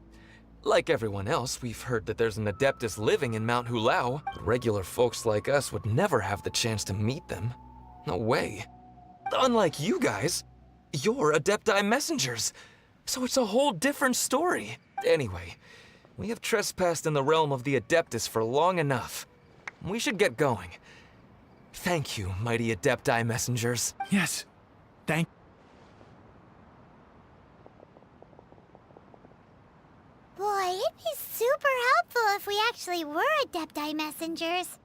like everyone else, we've heard that there's an Adeptus living in Mount Hulao. Regular folks like us would never have the chance to meet them. No way. Unlike you guys, you're Adepti messengers. So it's a whole different story. Anyway, we have trespassed in the realm of the Adeptus for long enough. We should get going. Thank you, mighty Adepti messengers. Yes, thank. Boy, it'd be super helpful if we actually were Adepti messengers.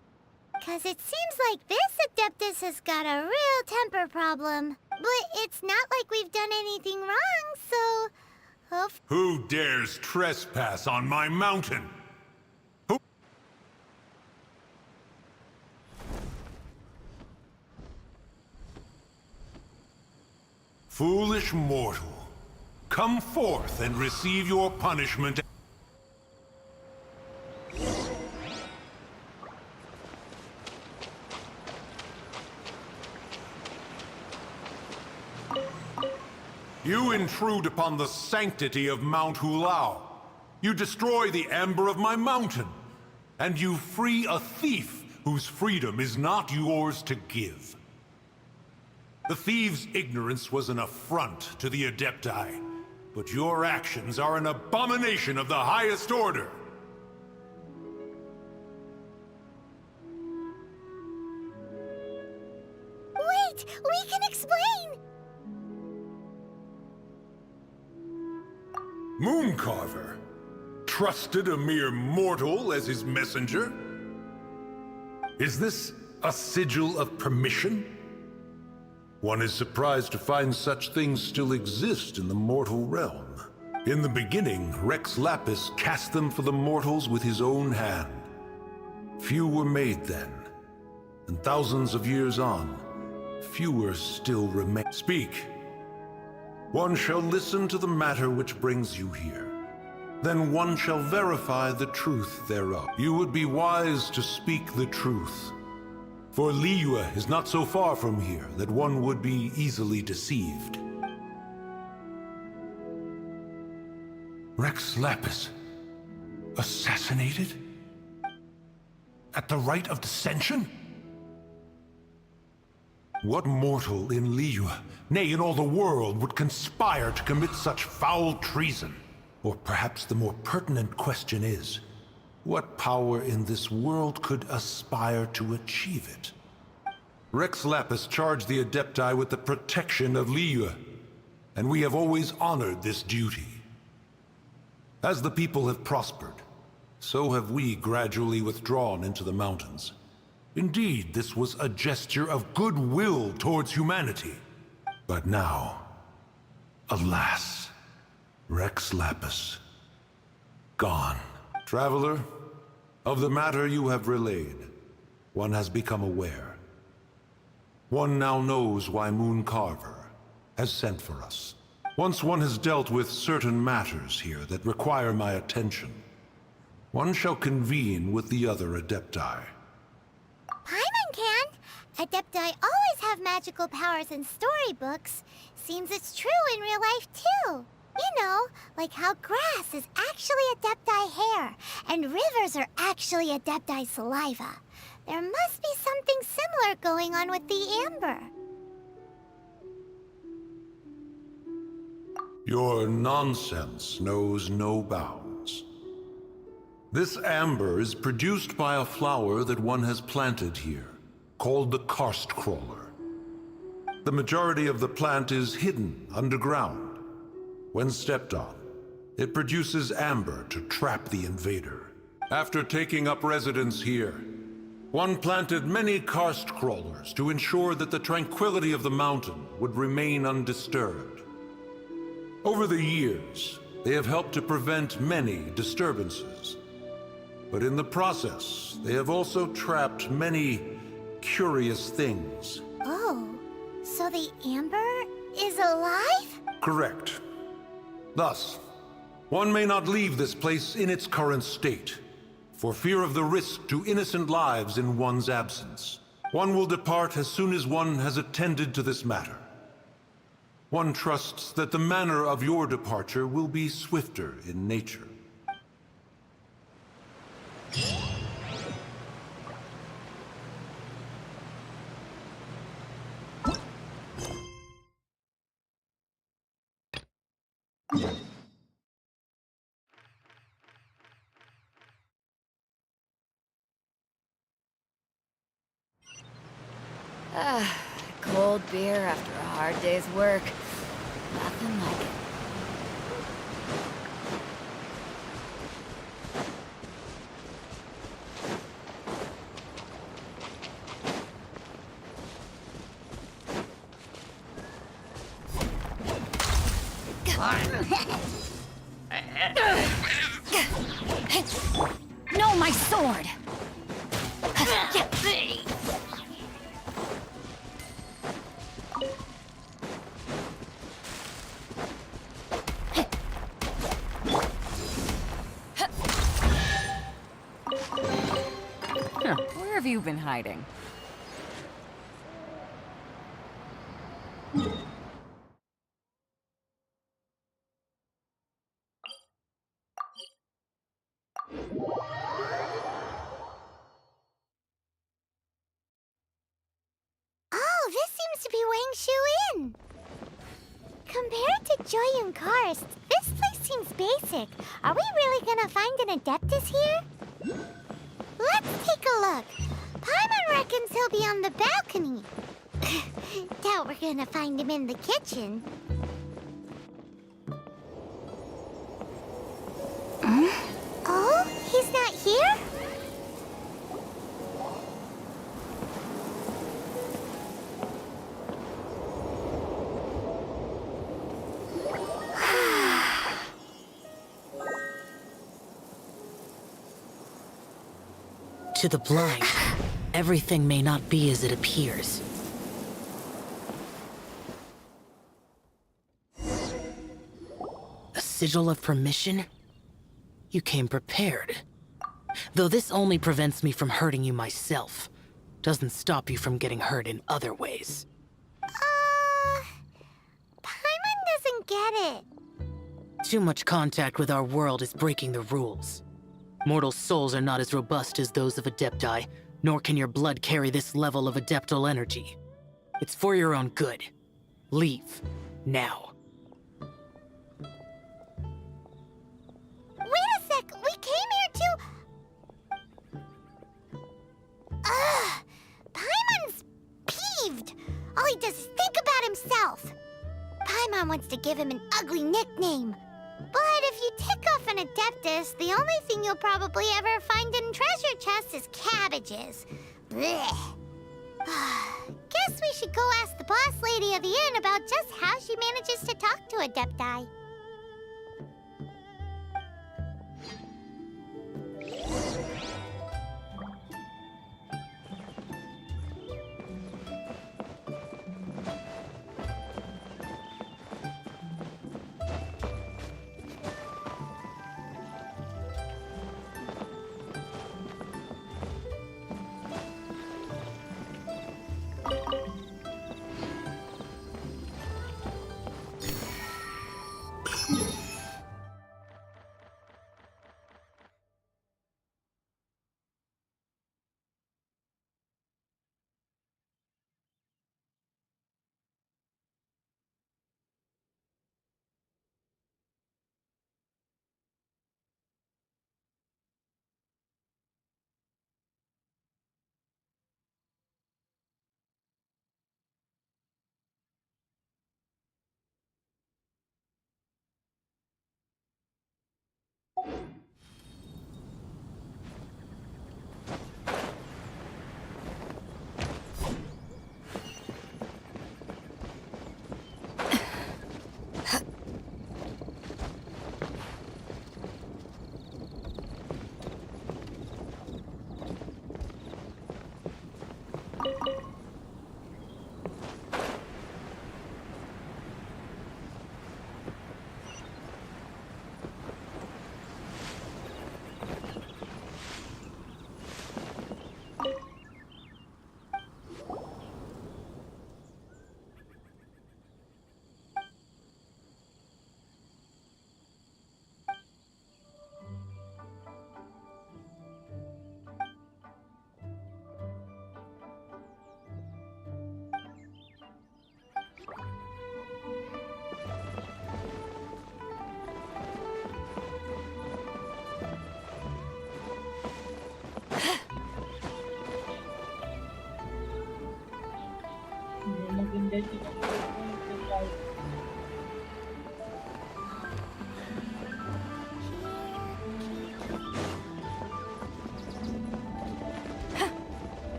'Cause it seems like this Adeptus has got a real temper problem. But it's not like we've done anything wrong, so... Who dares trespass on my mountain? Foolish mortal, come forth and receive your punishment. You intrude upon the sanctity of Mount Hulao. You destroy the amber of my mountain. And you free a thief whose freedom is not yours to give. The thief's ignorance was an affront to the Adepti, but your actions are an abomination of the highest order. Wait! We can explain! Mooncarver trusted a mere mortal as his messenger? Is this a sigil of permission? One is surprised to find such things still exist in the mortal realm. In the beginning, Rex Lapis cast them for the mortals with his own hand. Few were made then, and thousands of years on, fewer still remain. Speak. One shall listen to the matter which brings you here. Then one shall verify the truth thereof. You would be wise to speak the truth. For Liyue is not so far from here that one would be easily deceived. Rex Lapis, assassinated? At the rite of dissension? What mortal in Liyue, nay, in all the world, would conspire to commit such foul treason? Or perhaps the more pertinent question is, what power in this world could aspire to achieve it? Rex Lapis charged the Adepti with the protection of Liyue, and we have always honored this duty. As the people have prospered, so have we gradually withdrawn into the mountains. Indeed, this was a gesture of goodwill towards humanity. But now, alas, Rex Lapis, gone. Traveler, of the matter you have relayed, one has become aware. One now knows why Moon Carver has sent for us. Once one has dealt with certain matters here that require my attention, one shall convene with the other Adepti. Paimon can! Adepti always have magical powers in storybooks. Seems it's true in real life, too. You know, like how grass is actually Adepti hair, and rivers are actually Adepti saliva. There must be something similar going on with the amber. Your nonsense knows no bounds. This amber is produced by a flower that one has planted here, called the karst crawler. The majority of the plant is hidden underground. When stepped on, it produces amber to trap the invader. After taking up residence here, one planted many karst crawlers to ensure that the tranquility of the mountain would remain undisturbed. Over the years, they have helped to prevent many disturbances. But in the process, they have also trapped many curious things. Oh, so the amber is alive? Correct. Thus, one may not leave this place in its current state, for fear of the risk to innocent lives in one's absence. One will depart as soon as one has attended to this matter. One trusts that the manner of your departure will be swifter in nature. Cold beer after a hard day's work. Nothing like it. No, my sword! Where have you been hiding? Oh, this seems to be Wangshu Inn. Compared to Joy and Karst, this place seems basic. Are we really gonna find an Adeptus here? Let's take a look. Paimon reckons he'll be on the balcony. Doubt we're gonna find him in the kitchen. Oh, he's not here? To the blind, everything may not be as it appears. A sigil of permission? You came prepared. Though this only prevents me from hurting you myself, doesn't stop you from getting hurt in other ways. Paimon doesn't get it. Too much contact with our world is breaking the rules. Mortal souls are not as robust as those of Adepti, nor can your blood carry this level of adeptal energy. It's for your own good. Leave. Now. Wait a sec, we came here to... Paimon's Archon wants to give him an ugly nickname. But if you tick off an Adeptus, the only thing you'll probably ever find in treasure chests is cabbages. Blech. Guess we should go ask the boss lady of the inn about just how she manages to talk to Adepti.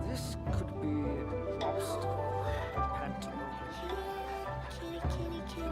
This could be an obstacle. Pantaloon. Kitty, kitty, kitty.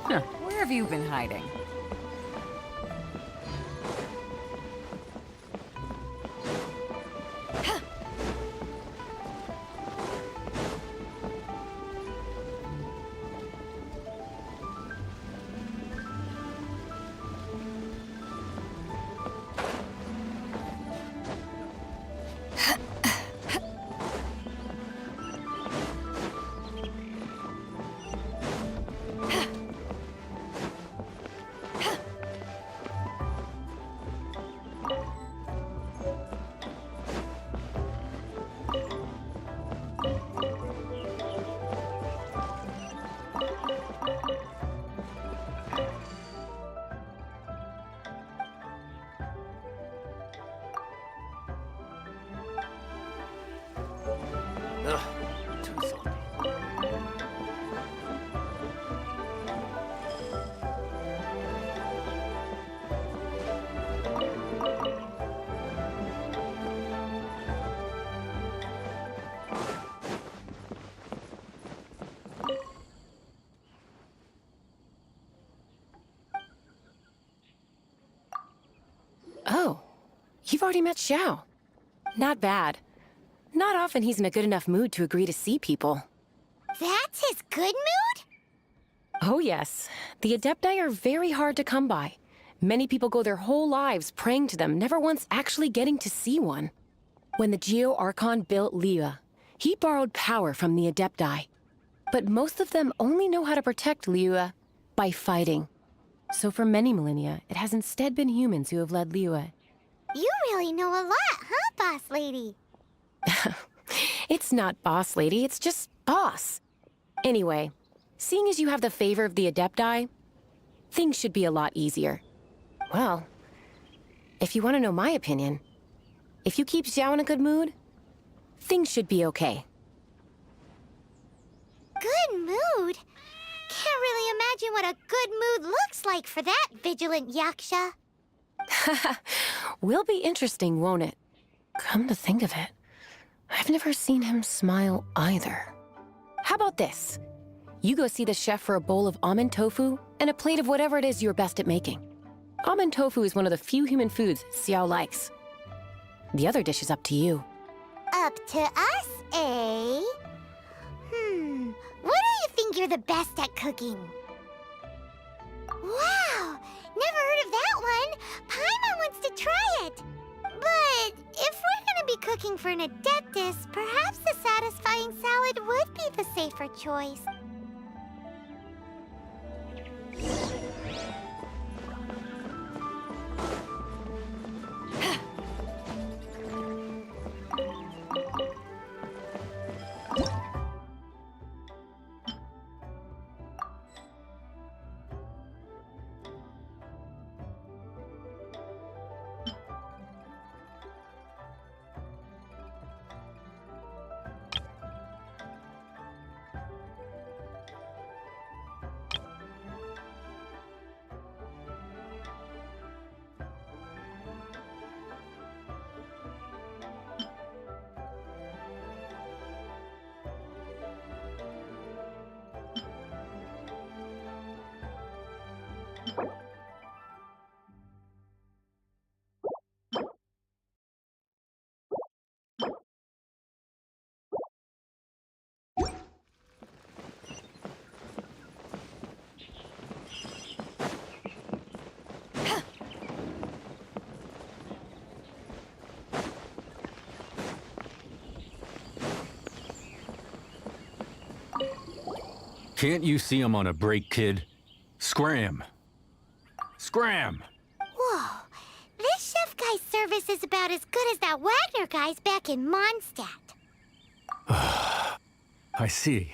Where have you been hiding? Oh, you've already met Xiao. Not bad. Not often he's in a good enough mood to agree to see people. That's his good mood? Oh yes, the Adepti are very hard to come by. Many people go their whole lives praying to them, never once actually getting to see one. When the Geo Archon built Liyue, he borrowed power from the Adepti. But most of them only know how to protect Liyue by fighting. So for many millennia, it has instead been humans who have led Liyue. You really know a lot, huh, boss lady? It's not boss lady, it's just boss. Anyway, seeing as you have the favor of the Adepti, things should be a lot easier. Well, if you want to know my opinion, if you keep Xiao in a good mood, things should be okay. Good mood? Can't really imagine what a good mood looks like for that vigilant yaksha. Will be interesting, won't it? Come to think of it, I've never seen him smile either. How about this? You go see the chef for a bowl of almond tofu and a plate of whatever it is you're best at making. Almond tofu is one of the few human foods Xiao likes. The other dish is up to you. Up to us, eh? What do you think you're the best at cooking? Wow! Never heard of that one! Paimon wants to try it! But if we're gonna be cooking for an Adeptus, perhaps the satisfying salad would be the safer choice. Can't you see I'm on a break, kid? Scram! Scram! Whoa, this chef guy's service is about as good as that Wagner guy's back in Mondstadt. I see.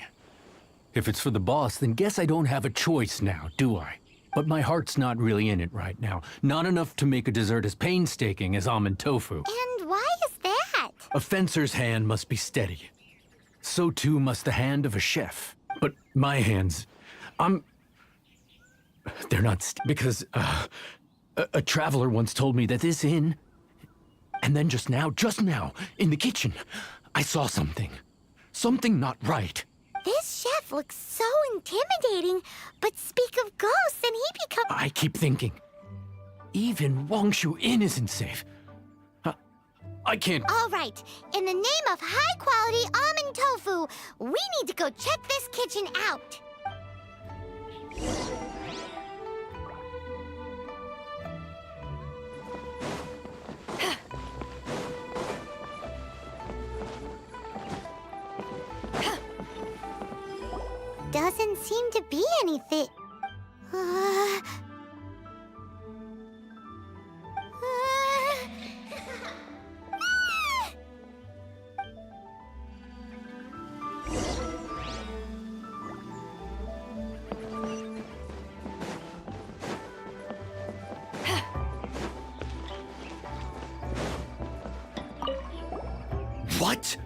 If it's for the boss, then guess I don't have a choice now, do I? But my heart's not really in it right now. Not enough to make a dessert as painstaking as almond tofu. And why is that? A fencer's hand must be steady. So too must the hand of a chef. But my hands, they're not because a traveler once told me that this inn, and then just now, in the kitchen, I saw something. Something not right. This chef looks so intimidating, but speak of ghosts and he becomes... I keep thinking, even Wangshu Inn isn't safe. I can't... All right, in the name of high-quality almond tofu, we need to go check this kitchen out. Doesn't seem to be anything. What?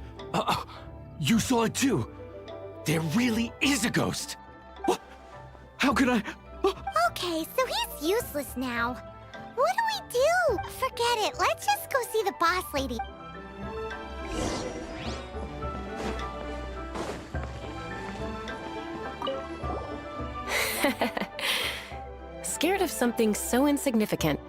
You saw it too? There really is a ghost! What? How could I? Okay, so he's useless now. What do we do? Forget it. Let's just go see the boss lady. Scared of something so insignificant.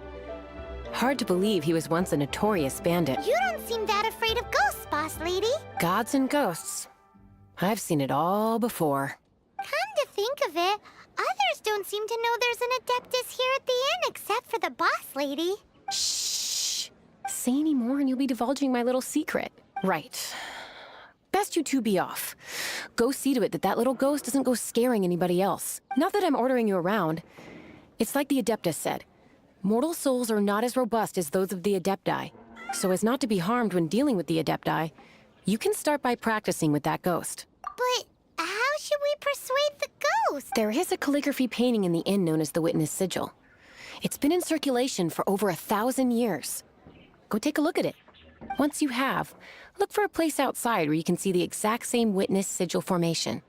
Hard to believe he was once a notorious bandit. You don't seem that afraid of ghosts, boss lady. Gods and ghosts. I've seen it all before. Come to think of it, others don't seem to know there's an Adeptus here at the inn except for the boss lady. Shh. Say any more and you'll be divulging my little secret. Right. Best you two be off. Go see to it that that little ghost doesn't go scaring anybody else. Not that I'm ordering you around. It's like the Adeptus said. Mortal souls are not as robust as those of the Adepti. So as not to be harmed when dealing with the Adepti, you can start by practicing with that ghost. But how should we persuade the ghost? There is a calligraphy painting in the inn known as the Witness Sigil. It's been in circulation for over 1,000 years. Go take a look at it. Once you have, look for a place outside where you can see the exact same Witness Sigil formation.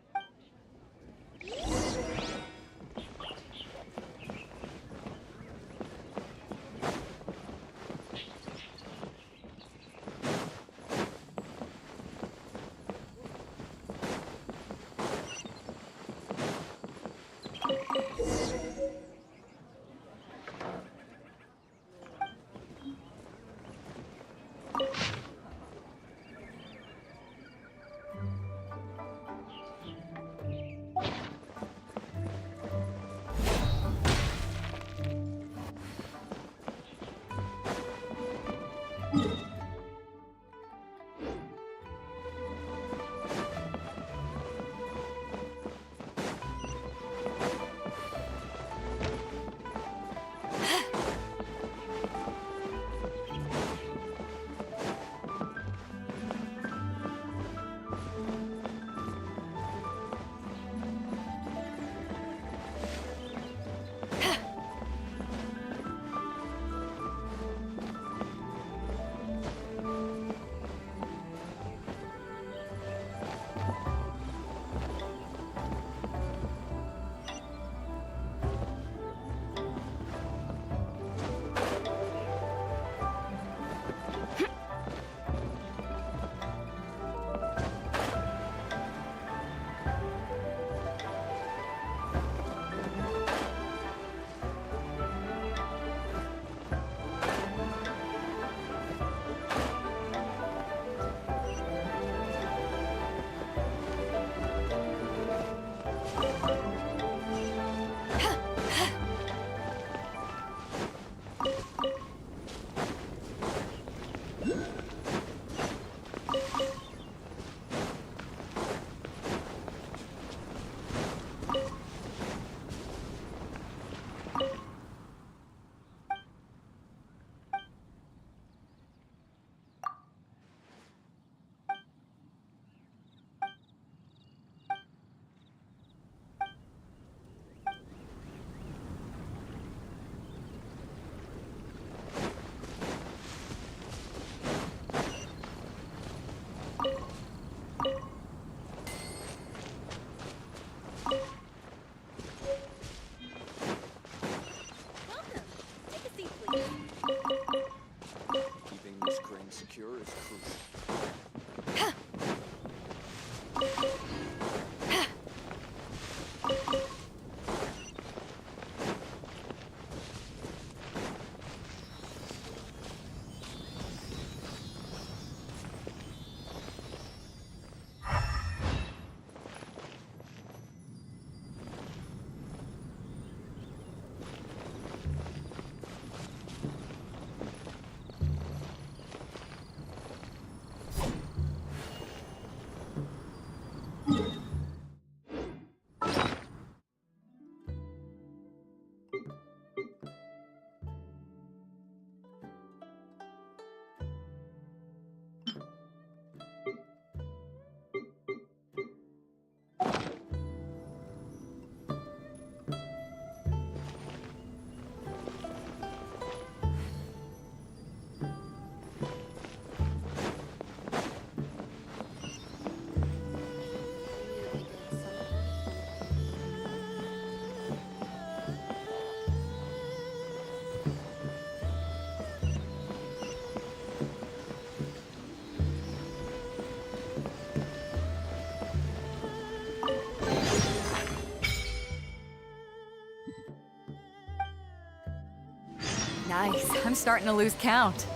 Nice. I'm starting to lose count.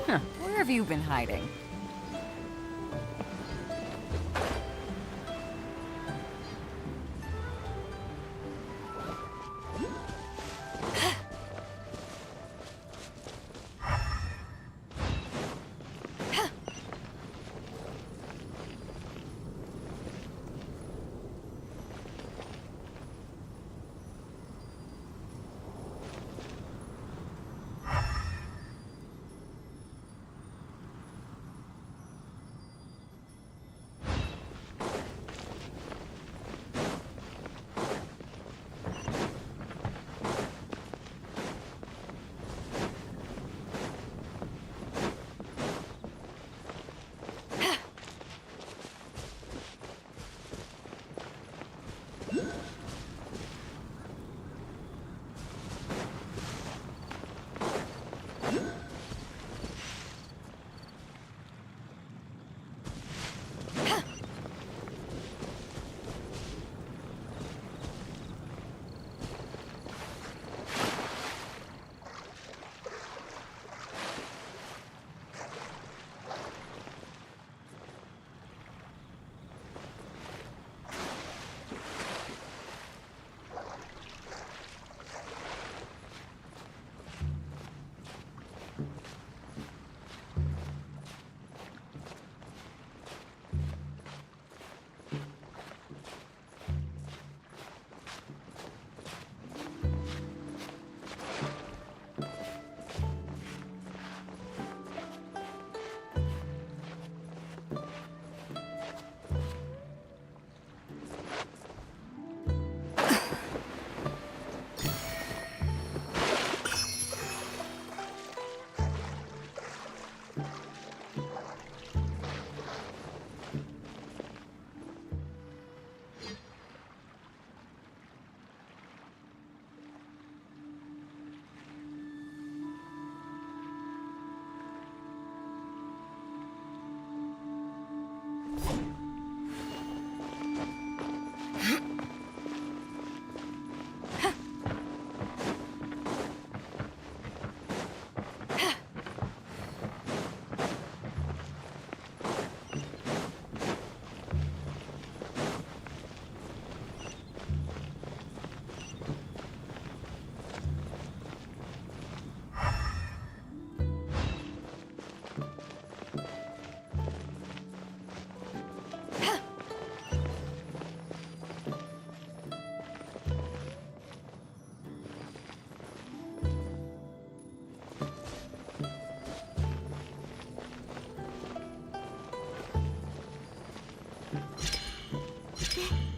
Huh. Where have you been hiding?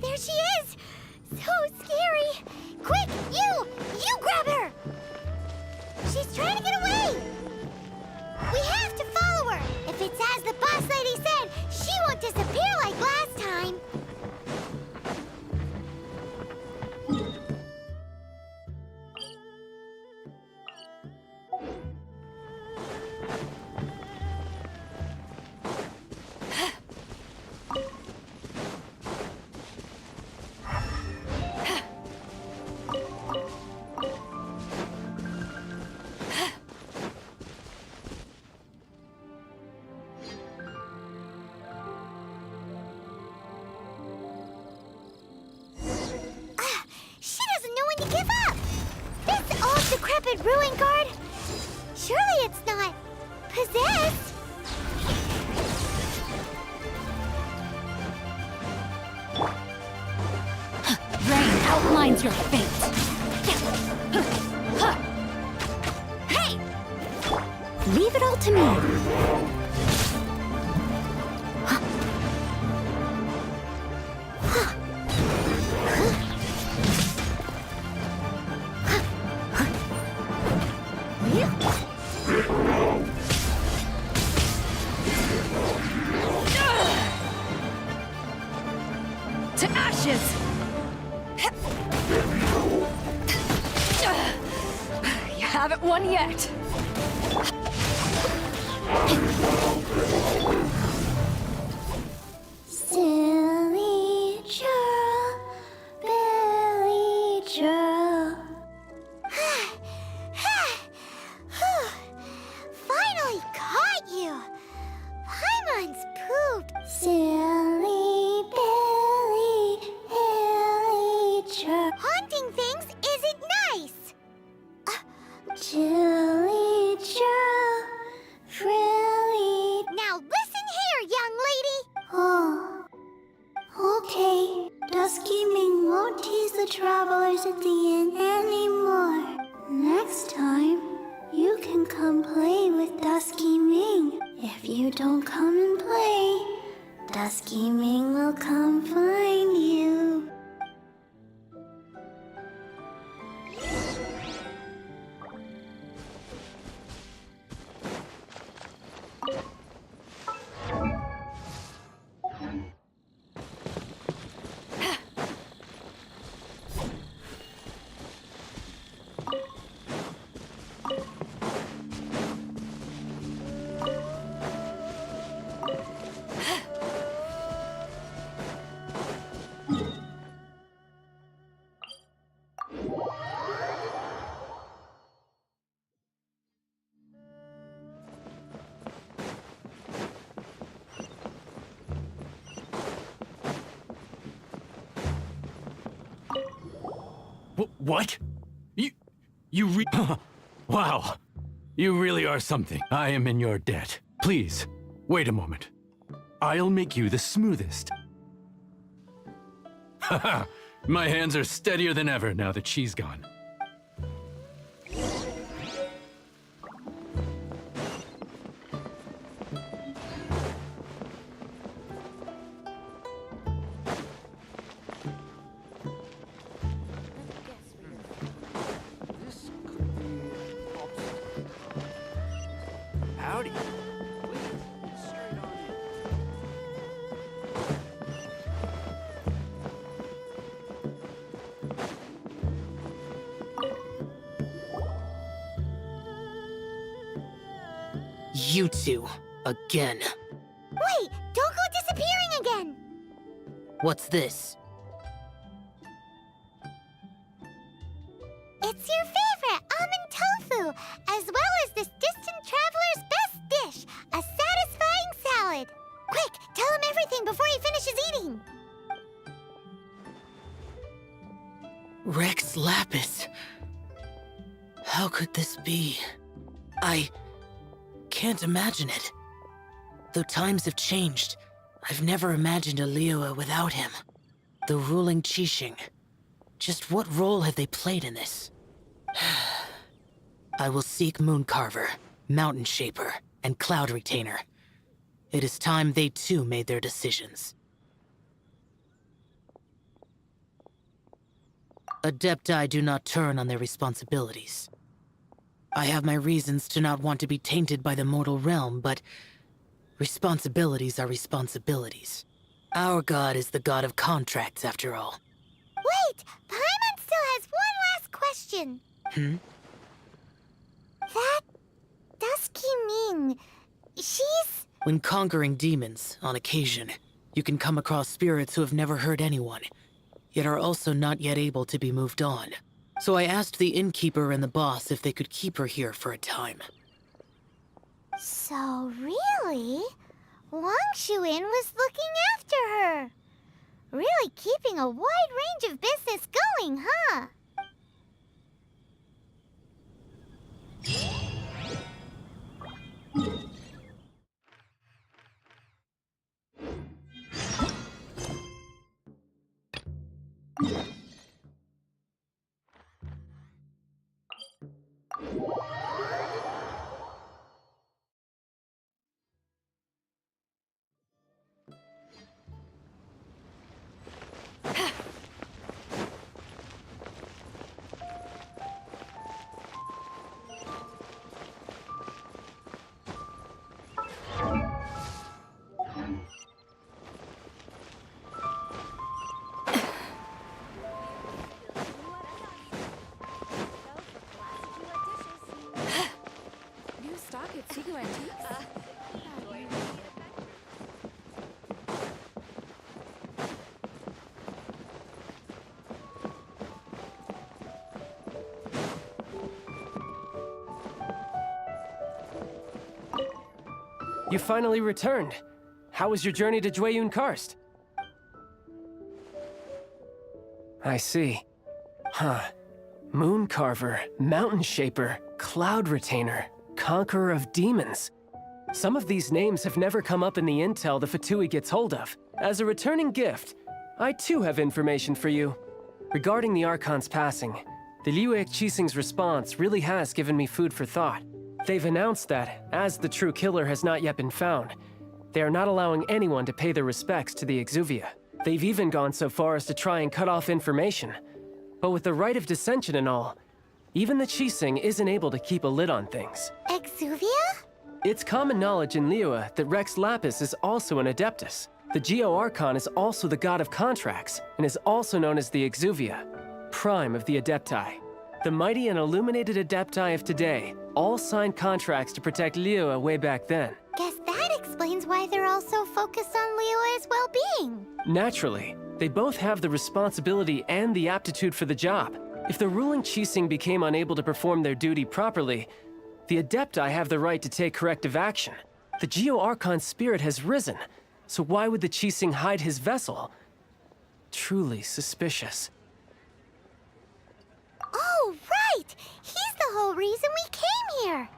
There she is! So scary! Quick, you grab her! She's trying to get away! We have to follow her! If it's as the boss lady said, she won't disappear like last time! Ruin guard? Surely it's not possessed. Rain outlines your fate. Hey! Leave it all to me. To ashes! You haven't won yet! Silly churl, Billy churl. Finally caught you! Paimon's pooped! Silly Billy, Billy churl. Haunting things isn't nice! Chilly churl, frilly. Now listen here, young lady! Oh, okay. Dusky Ming won't tease the travelers at the inn anymore. Next time, you can come play with Dusky Ming. If you don't come and play, Dusky Ming will come find you. What? Wow. You really are something. I am in your debt. Please, wait a moment. I'll make you the smoothest. Haha, my hands are steadier than ever now that she's gone. Howdy. Please, straight on in. You two, again. Wait, don't go disappearing again! What's this? It's your favorite almond tofu, as well as this distant traveler's best dish, a satisfying salad. Quick, tell him everything before he finishes eating. Rex Lapis. How could this be? I can't imagine it. Though times have changed, I've never imagined a Liyue without him. The ruling Qixing. Just what role have they played in this? I will seek Mooncarver, Mountain Shaper, and Cloud Retainer. It is time they too made their decisions. Adepti do not turn on their responsibilities. I have my reasons to not want to be tainted by the mortal realm, but responsibilities are responsibilities. Our god is the god of contracts, after all. Wait, Paimon still has one last question. That Dusky Ming, she's... When conquering demons, on occasion, you can come across spirits who have never hurt anyone, yet are also not yet able to be moved on. So I asked the innkeeper and the boss if they could keep her here for a time. So really, Wangshu Inn was looking after her. Really keeping a wide range of business going, huh? You finally returned. How was your journey to Jueyun Karst? I see. Huh. Moon Carver, Mountain Shaper, Cloud Retainer, Conqueror of Demons. Some of these names have never come up in the intel the Fatui gets hold of. As a returning gift, I too have information for you. Regarding the Archon's passing, the Liu Qixing's response really has given me food for thought. They've announced that, as the true killer has not yet been found, they are not allowing anyone to pay their respects to the Exuvia. They've even gone so far as to try and cut off information. But with the right of dissension and all, even the Qixing isn't able to keep a lid on things. Exuvia? It's common knowledge in Liyue that Rex Lapis is also an Adeptus. The Geo Archon is also the god of contracts, and is also known as the Exuvia, prime of the Adepti. The mighty and illuminated Adepti of today all signed contracts to protect Liyue way back then. Guess that explains why they're all so focused on Liyue's well-being. Naturally, they both have the responsibility and the aptitude for the job. If the ruling Qixing became unable to perform their duty properly, the Adepti have the right to take corrective action. The Geo Archon's spirit has risen, so why would the Qixing hide his vessel? Truly suspicious. Oh, right! He's the whole reason we came here!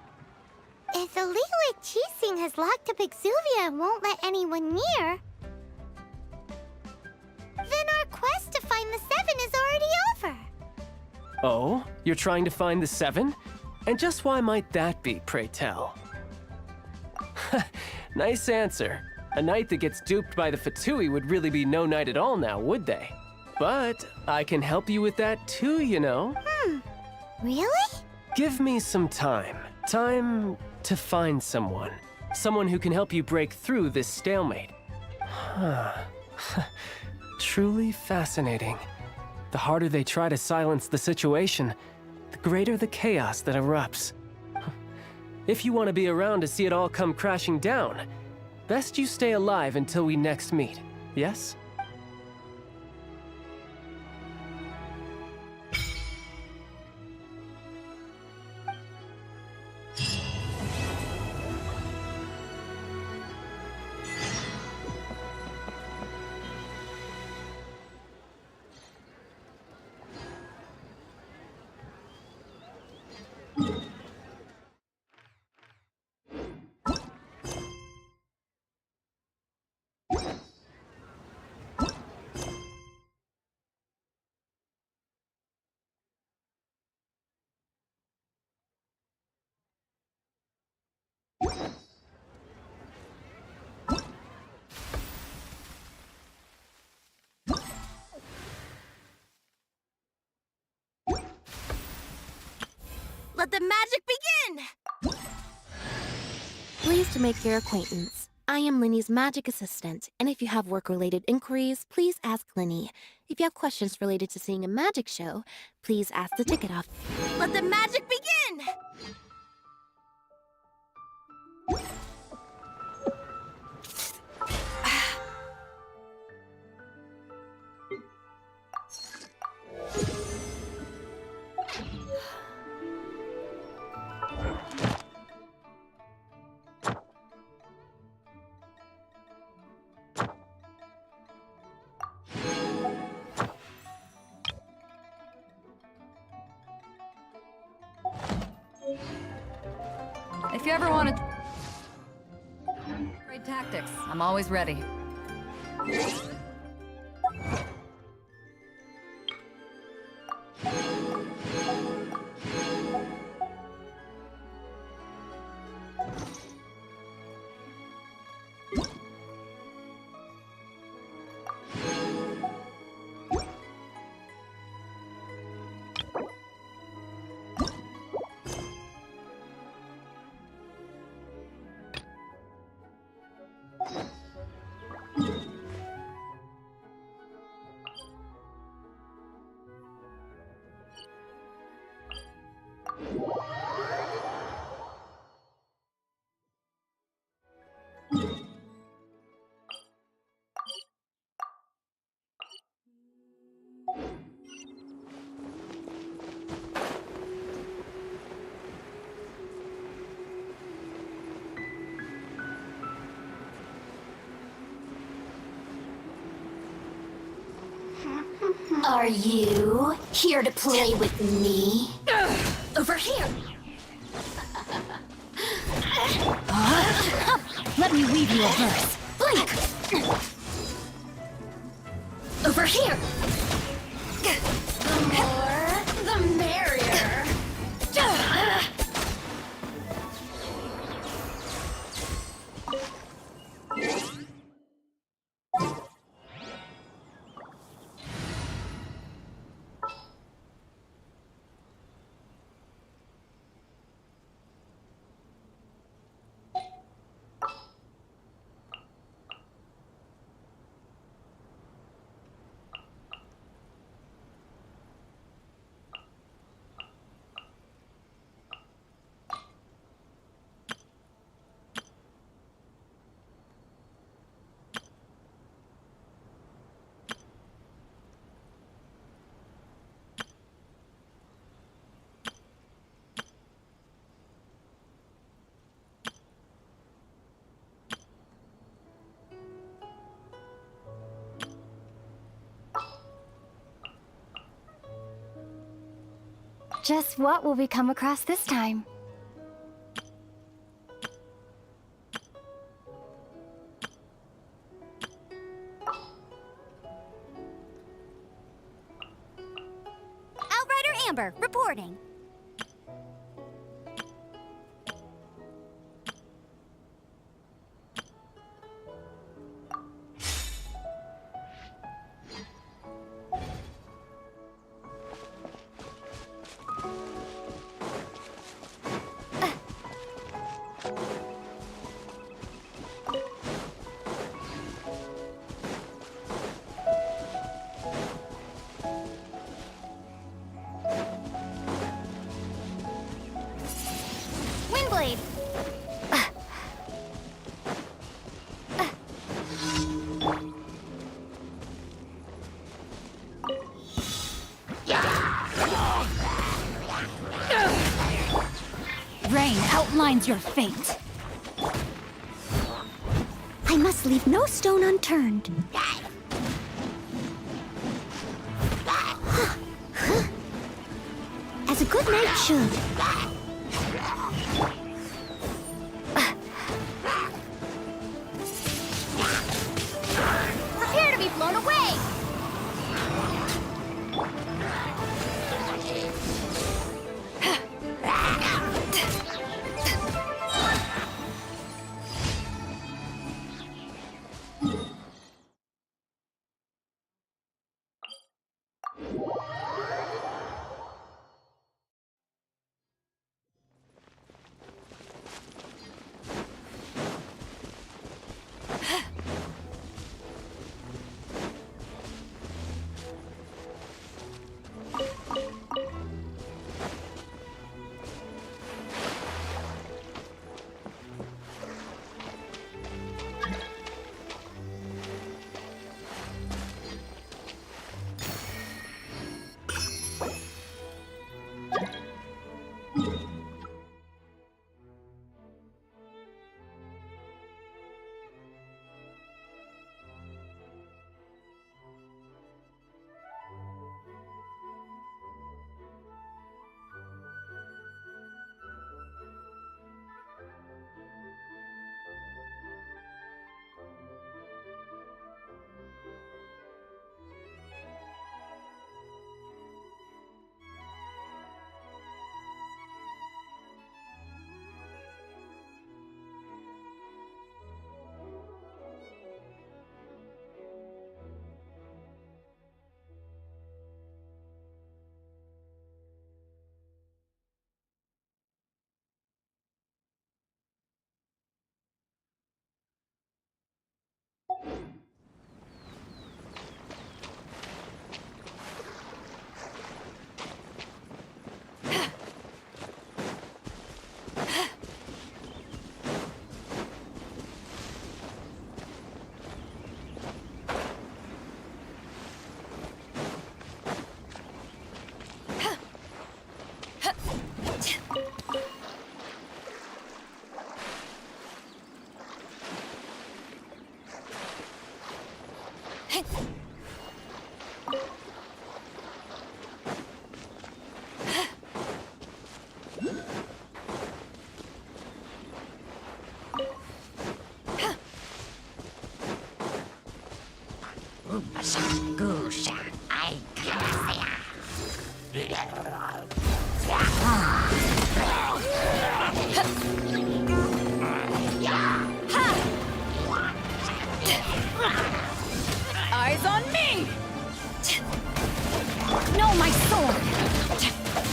If the Liyue Qixing has locked up Exuvia and won't let anyone near, then our quest to find the Seven is already over. Oh? You're trying to find the Seven? And just why might that be, pray tell? Nice answer. A knight that gets duped by the Fatui would really be no knight at all now, would they? But I can help you with that too, you know. Really? Give me some time. Time to find someone. Someone who can help you break through this stalemate. Truly fascinating. The harder they try to silence the situation, the greater the chaos that erupts. If you want to be around to see it all come crashing down, best you stay alive until we next meet, yes? Let the magic begin! Pleased to make your acquaintance. I am Linny's magic assistant, and if you have work-related inquiries, please ask Linny. If you have questions related to seeing a magic show, please ask the ticket office. Let the magic begin! If you ever want to... Great tactics. I'm always ready. Are you here to play with me? Over here! Let me weave you a verse. Blink! Over here! The more, the merrier. Just what will we come across this time? Outrider Amber, reporting. Windblade! Rain outlines your fate. I must leave no stone unturned. As a good knight should. Prepare to be blown away! Eyes on me! Know my sword!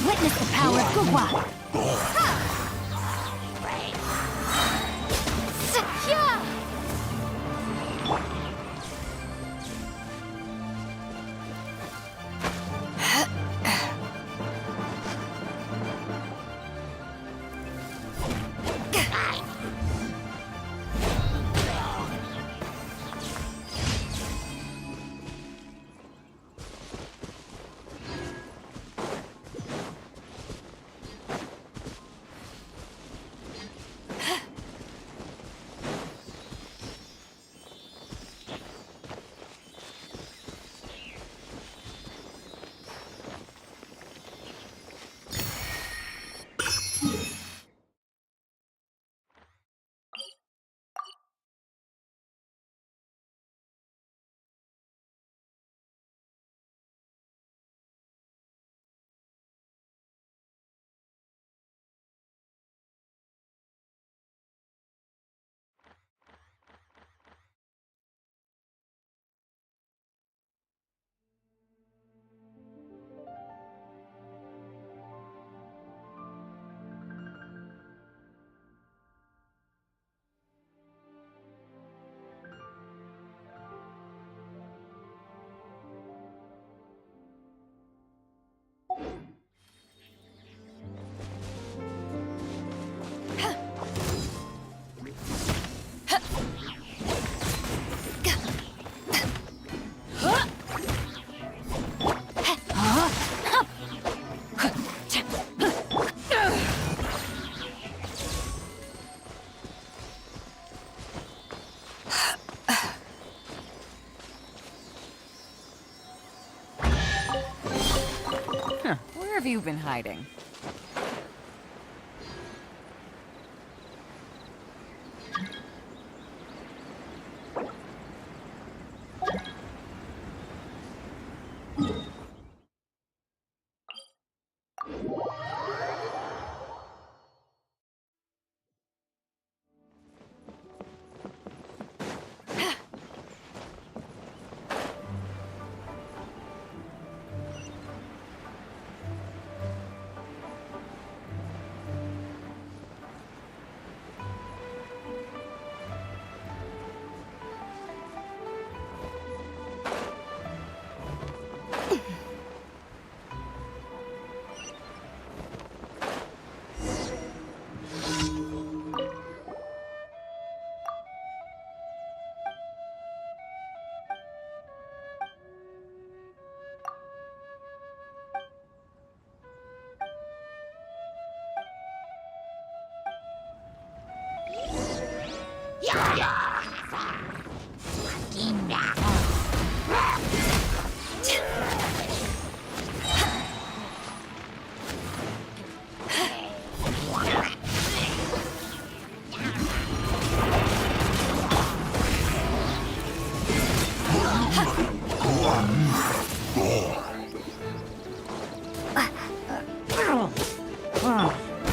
Witness the power of Gugwa! Where have you been hiding?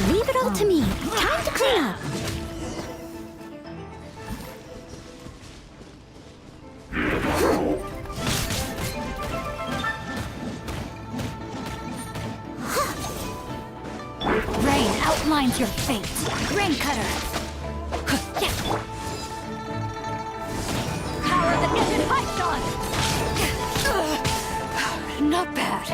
Leave it all to me. Time to clean up. Rain outlines your fate. Rain cutter. Power that isn't hyped on. Not bad.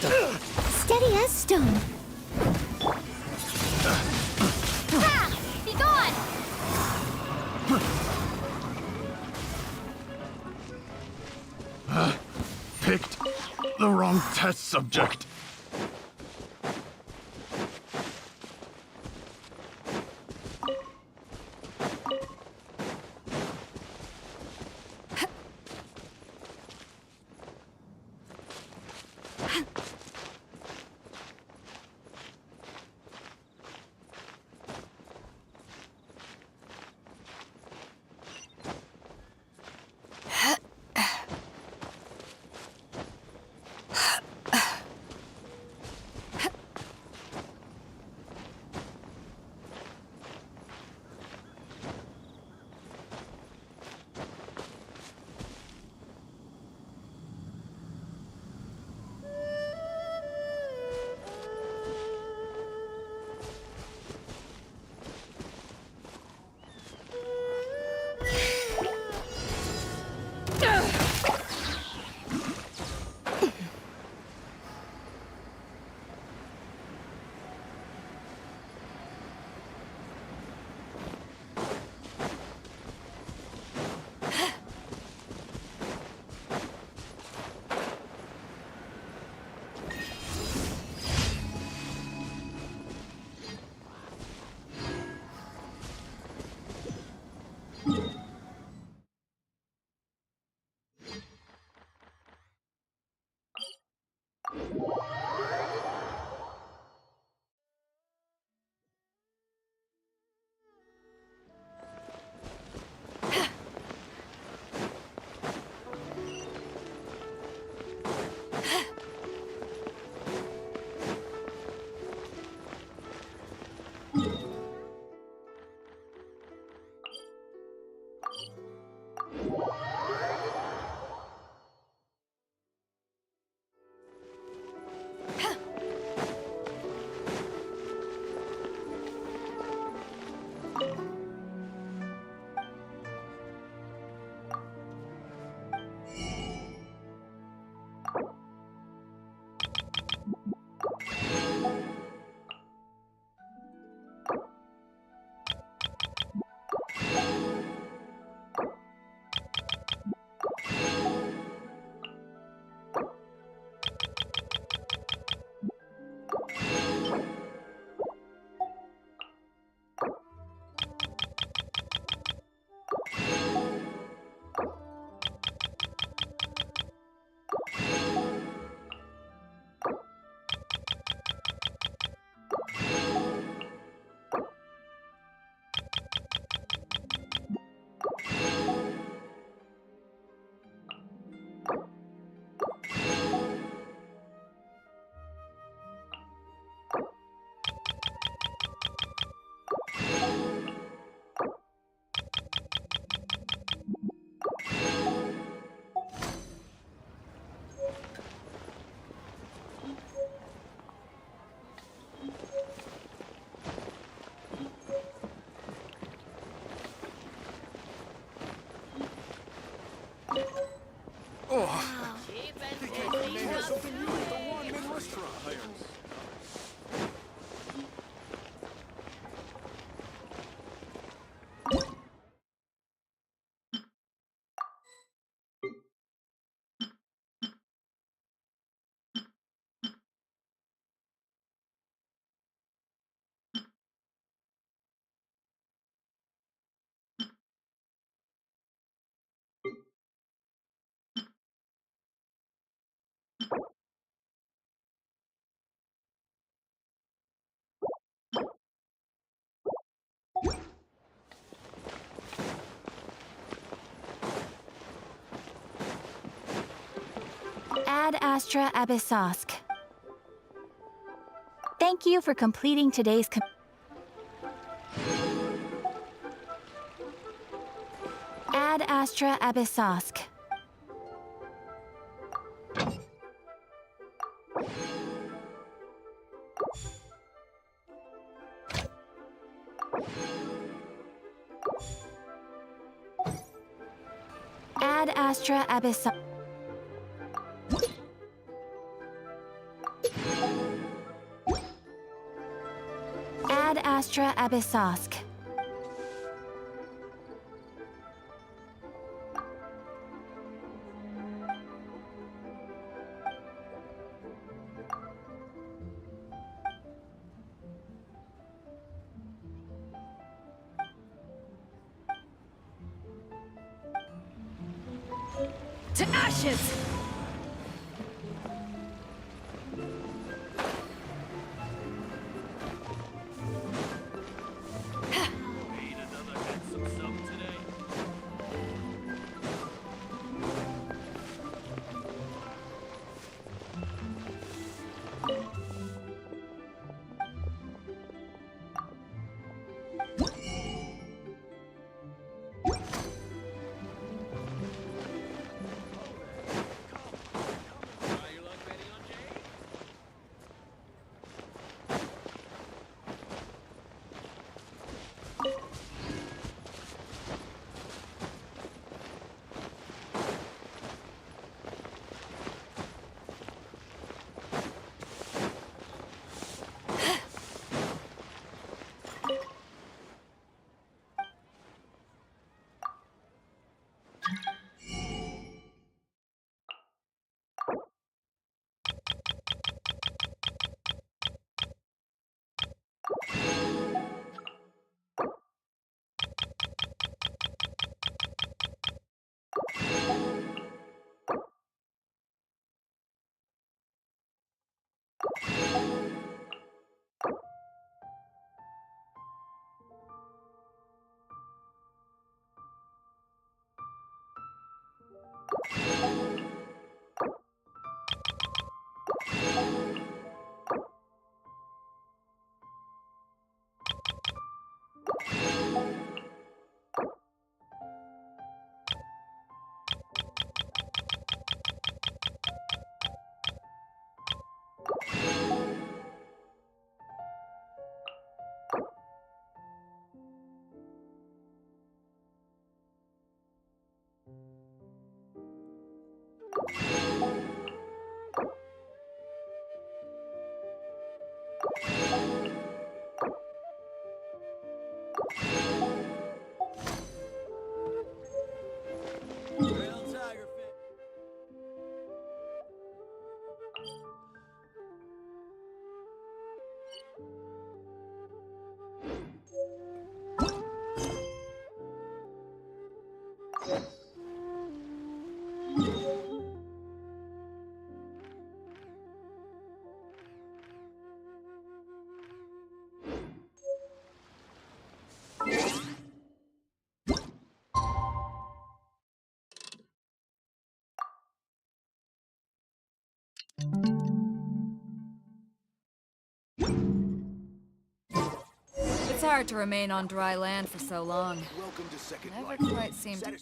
Steady as stone. Ha! Be gone! Picked the wrong test subject. Ad Astra Abyssosk. Thank you for completing today's Ad Astra Abyssosk. Ad Astra Abyssosk. Astra Abyssosk. To ashes! It's hard to remain on dry land for so long. Welcome to Second Never Life. quite seemed to...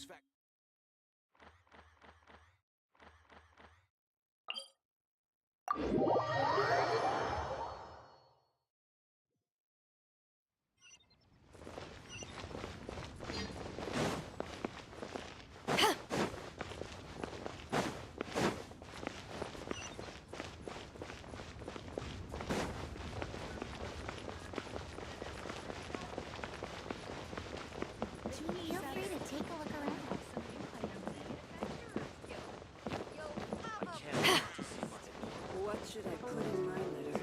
Feel free to take a look around. What should I put in my letter?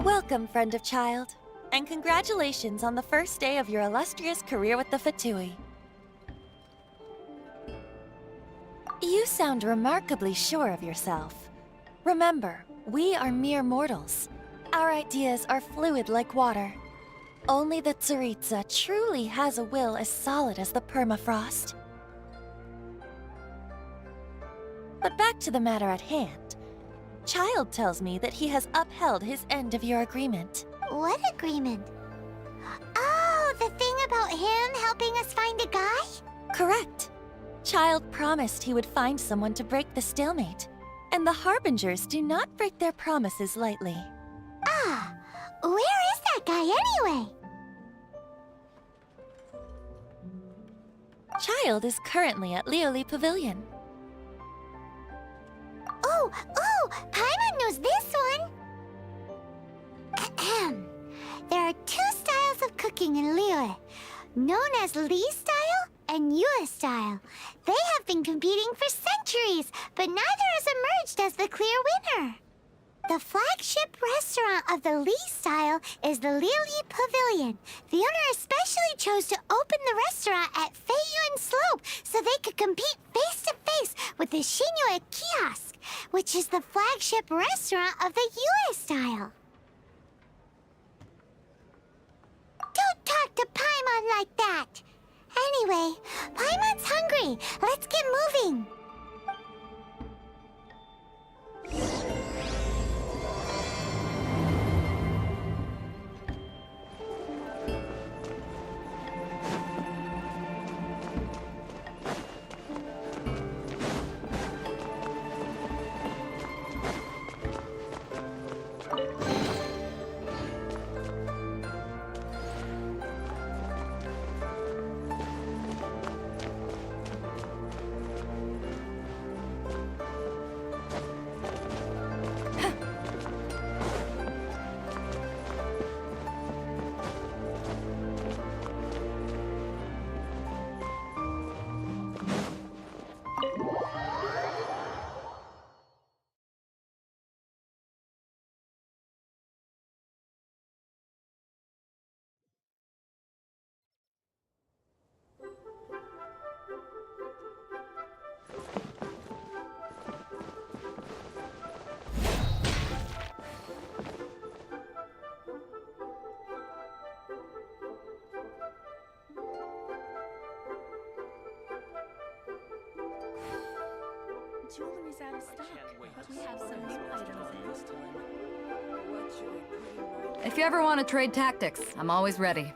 Welcome, friend of child, and congratulations on the first day of your illustrious career with the Fatui. You sound remarkably sure of yourself. Remember, we are mere mortals. Our ideas are fluid like water. Only the Tsaritsa truly has a will as solid as the permafrost. But back to the matter at hand. Child tells me that he has upheld his end of your agreement. What agreement? Oh, the thing about him helping us find a guy? Correct. Child promised he would find someone to break the stalemate, and the Harbingers do not break their promises lightly. Ah, where is that guy anyway? Child is currently at Lioli Pavilion. Oh, Paimon knows this one! Ahem. There are two styles of cooking in Liyue, known as Li style and Yue style. They have been competing for centuries, but neither has emerged as the clear winner. The flagship restaurant of the Li style is the Lioli Pavilion. The owner especially chose to open the restaurant at Feiyuan Slope so they could compete face-to-face with the Xinyue Kiosk, which is the flagship restaurant of the Yue style. Don't talk to Paimon like that! Anyway, Paimon's hungry. Let's get moving. Jewelry's out of stock, but we have some new items in. If you ever want to trade tactics, I'm always ready.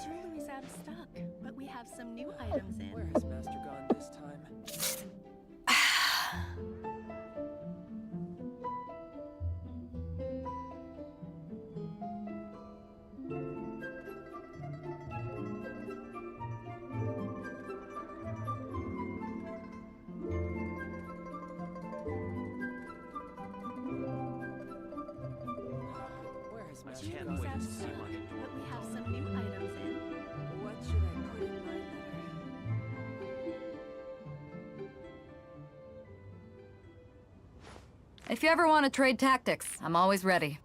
Jewelry's out of stock, but we have some new items in. Where has Master gone this time? Where has Master gone this time? But we have some new items in. What should I put in my letter? If you ever want to trade tactics, I'm always ready.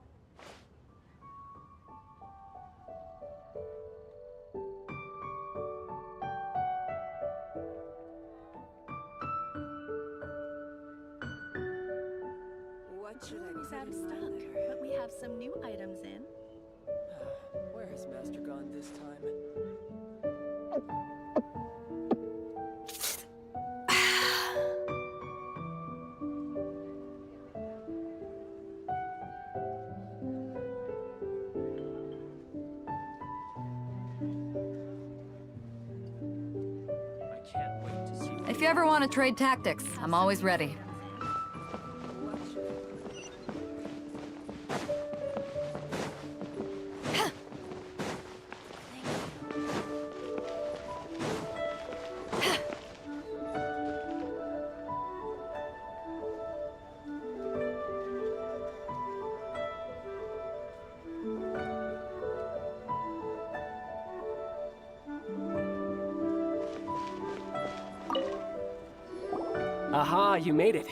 What should Jewelry's out of stock, but we have some new items in. Where has Master gone this time? If you ever want to trade tactics, I'm always ready. Aha, you made it.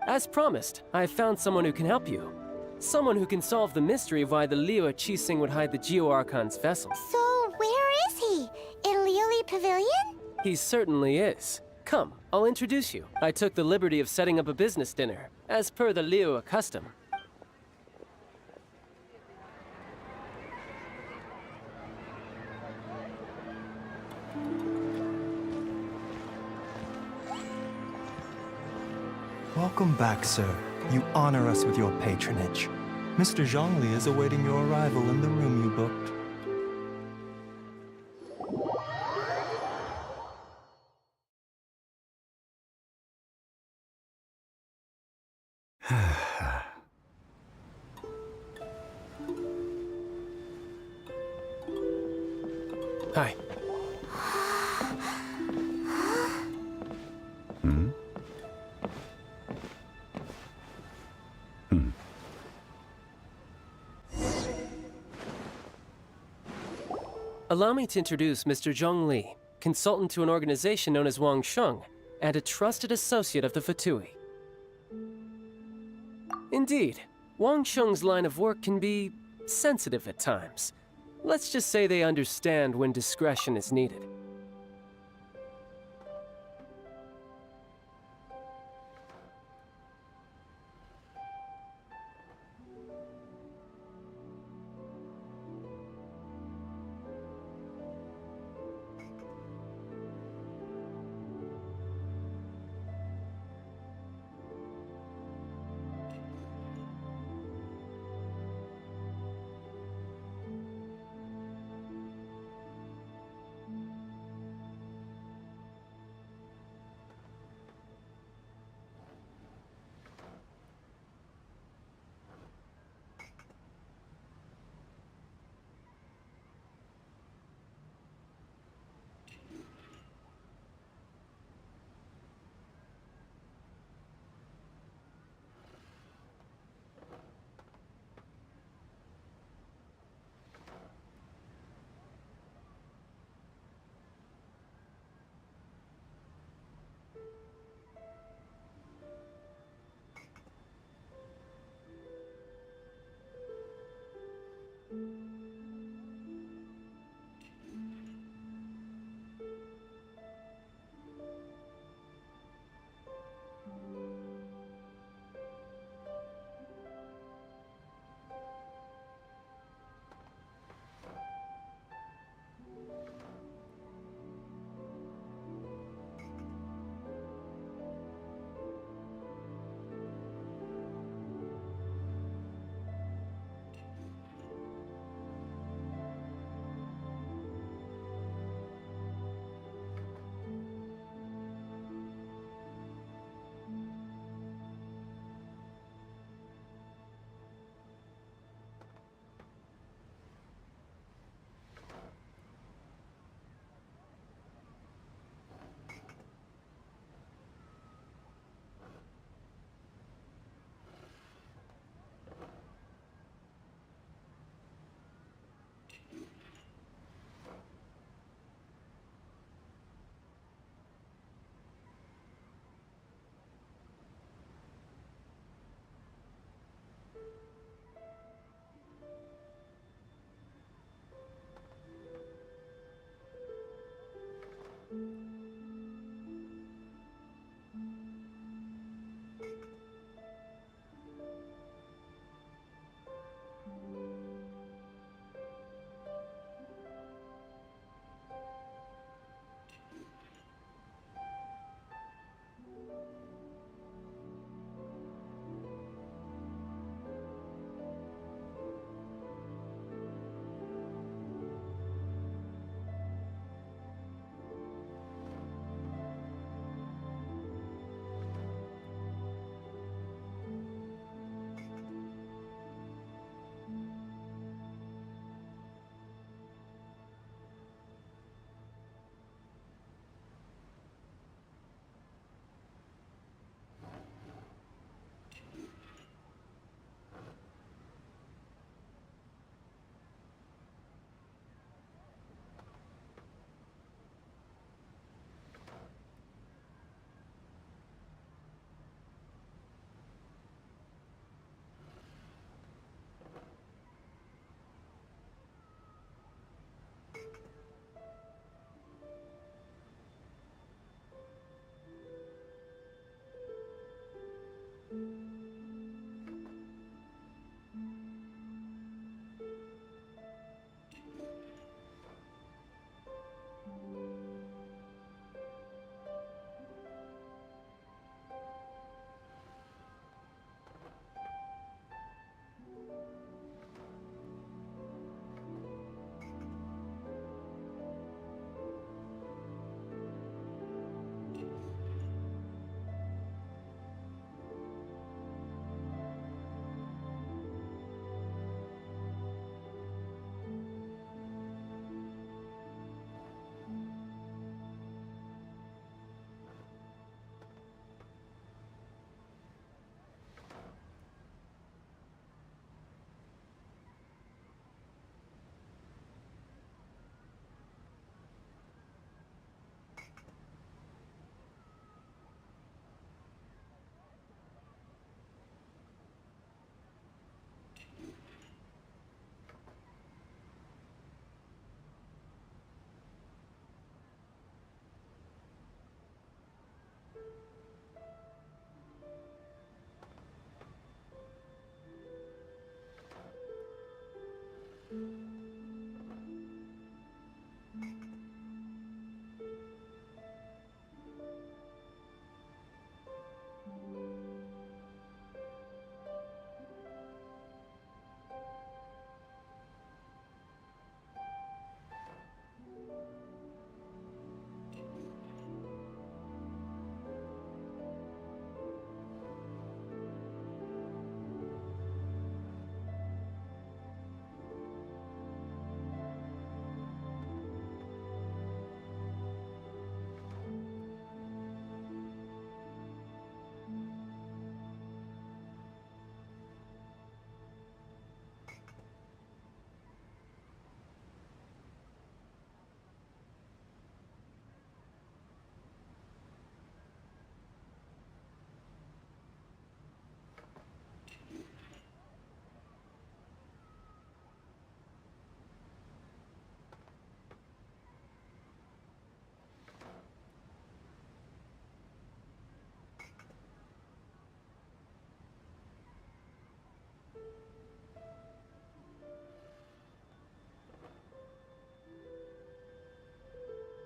As promised, I've found someone who can help you. Someone who can solve the mystery of why the Liyue Qixing would hide the Geo-Archon's vessel. So, where is he? In Lioli Pavilion? He certainly is. Come, I'll introduce you. I took the liberty of setting up a business dinner, as per the Liyue custom. Welcome back, sir. You honor us with your patronage. Mr. Zhongli is awaiting your arrival in the room you booked. Hi. Allow me to introduce Mr. Zhong Li, consultant to an organization known as Wang Sheng, and a trusted associate of the Fatui. Indeed, Wang Sheng's line of work can be sensitive at times. Let's just say they understand when discretion is needed.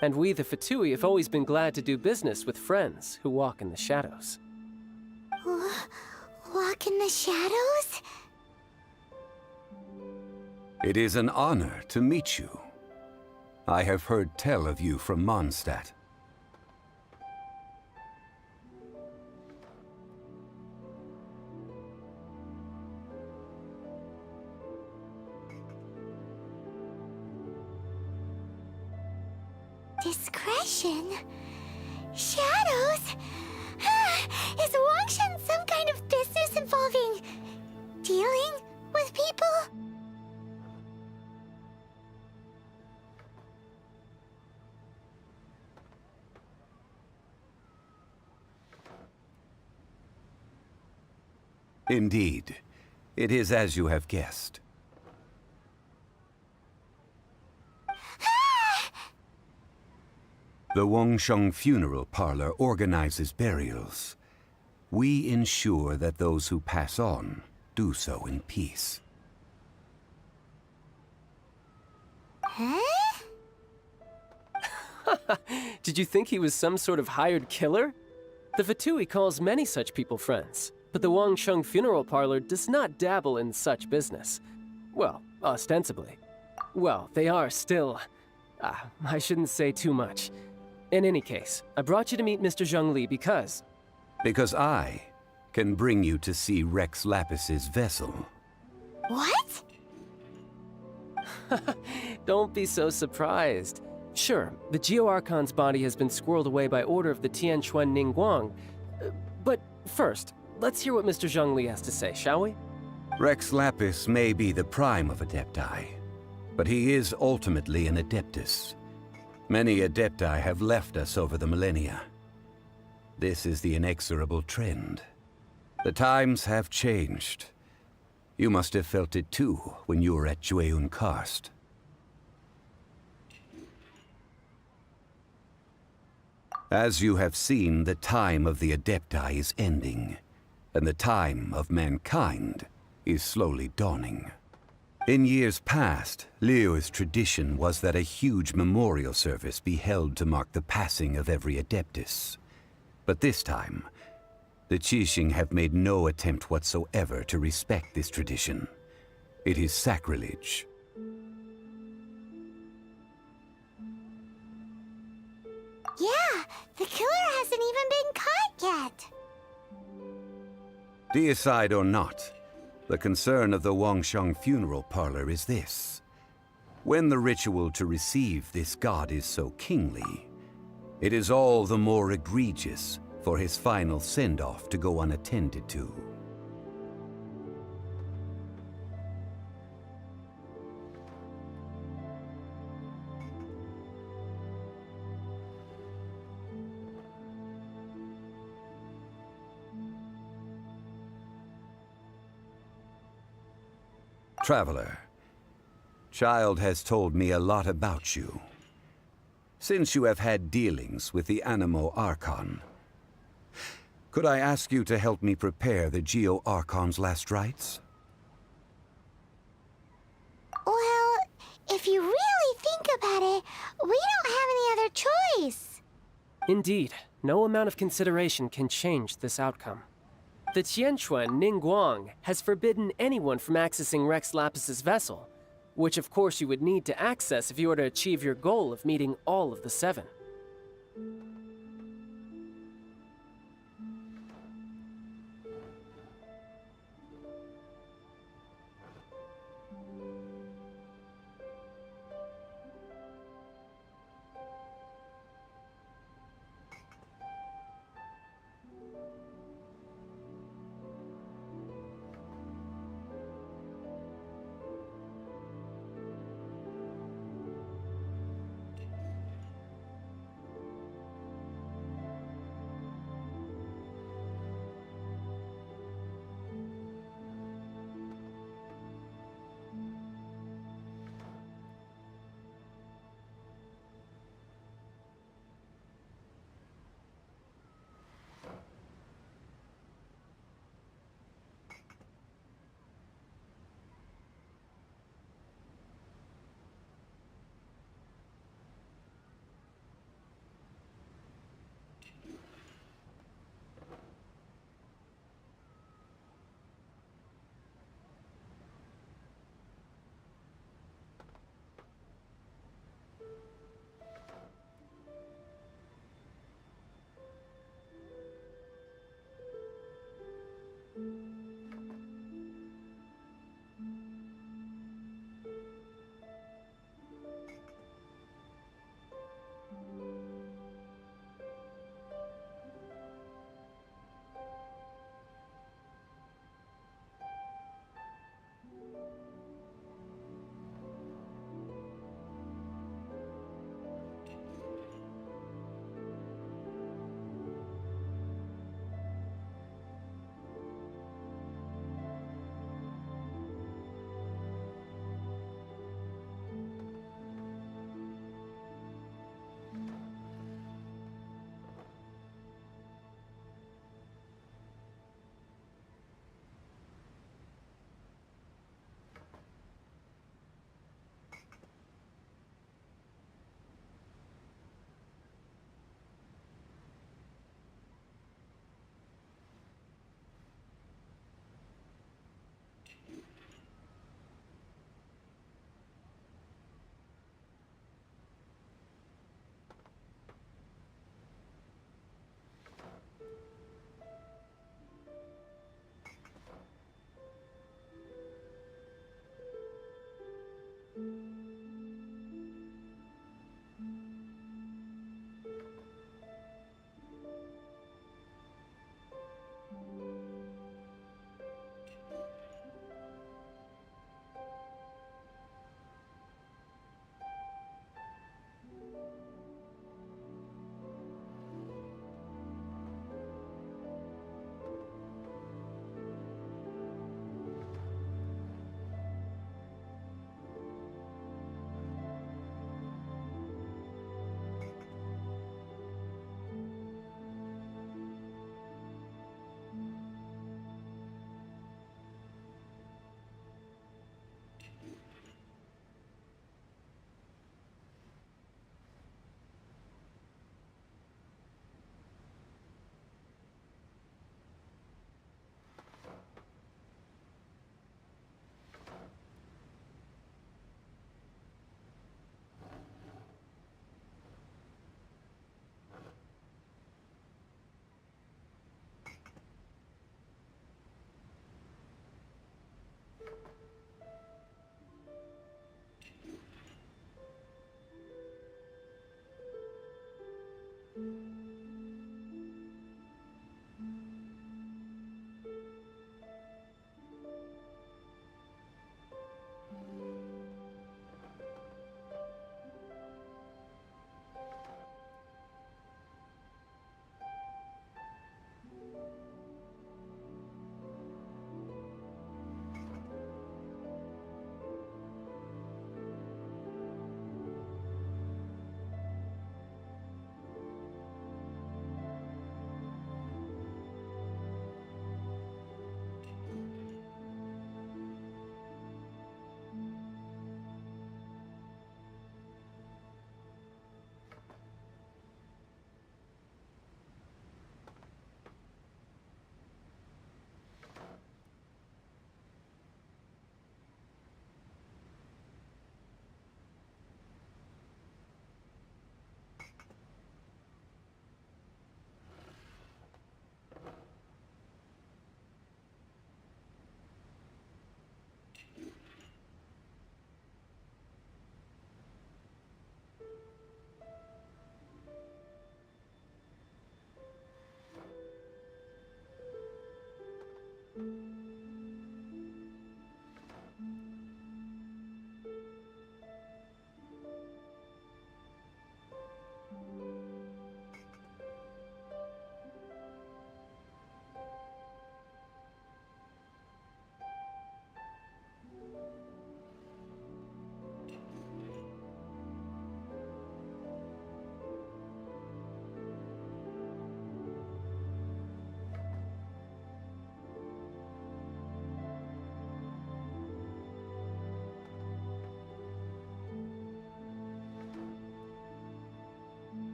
And we, the Fatui, have always been glad to do business with friends who walk in the shadows. Walk in the shadows? It is an honor to meet you. I have heard tell of you from Mondstadt. Discretion? Shadows? Is Wangshan some kind of business involving dealing with people? Indeed, it is as you have guessed. The Wangsheng Funeral Parlor organizes burials. We ensure that those who pass on do so in peace. Huh? Did you think he was some sort of hired killer? The Fatui calls many such people friends, but the Wangsheng Funeral Parlor does not dabble in such business. Well, ostensibly. Well, they are still... I shouldn't say too much. In any case, I brought you to meet Mr. Zhongli because... Because I can bring you to see Rex Lapis's vessel. What? Don't be so surprised. Sure, the Geo-Archon's body has been squirreled away by order of the Tianquan Ningguang. But first, let's hear what Mr. Zhongli has to say, shall we? Rex Lapis may be the prime of Adepti, but he is ultimately an Adeptus. Many Adepti have left us over the millennia. This is the inexorable trend. The times have changed. You must have felt it too when you were at Jueyun Karst. As you have seen, the time of the Adepti is ending, and the time of mankind is slowly dawning. In years past, Liyue's tradition was that a huge memorial service be held to mark the passing of every Adeptus. But this time, the Qixing have made no attempt whatsoever to respect this tradition. It is sacrilege. Yeah, the killer hasn't even been caught yet. Deicide or not, the concern of the Wangsheng Funeral Parlor is this. When the ritual to receive this god is so kingly, it is all the more egregious for his final send-off to go unattended to. Traveler, Child has told me a lot about you. Since you have had dealings with the Animo Archon, could I ask you to help me prepare the Geo Archon's last rites? Well, Indeed, no amount of consideration can change this outcome. The Tianquan Ningguang has forbidden anyone from accessing Rex Lapis's vessel, which of course you would need to access if you were to achieve your goal of meeting all of the 7.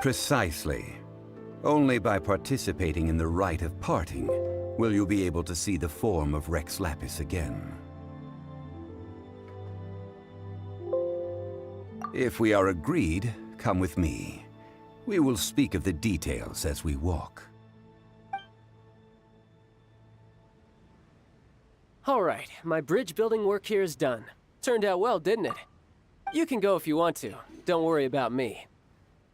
Precisely. Only by participating in the rite of parting will you be able to see the form of Rex Lapis again. If we are agreed, come with me. We will speak of the details as we walk. All right, my bridge building work here is done. Turned out well, didn't it? You can go if you want to. Don't worry about me.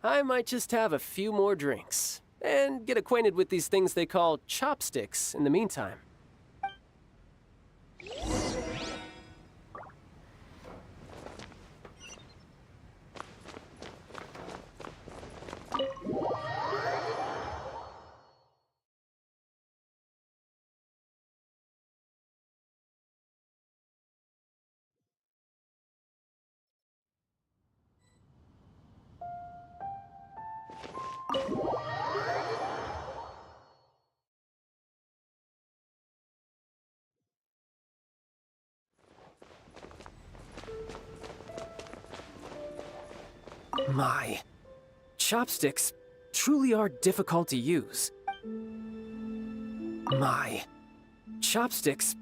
I might just have a few more drinks and get acquainted with these things they call chopsticks in the meantime. My chopsticks truly are difficult to use. My chopsticks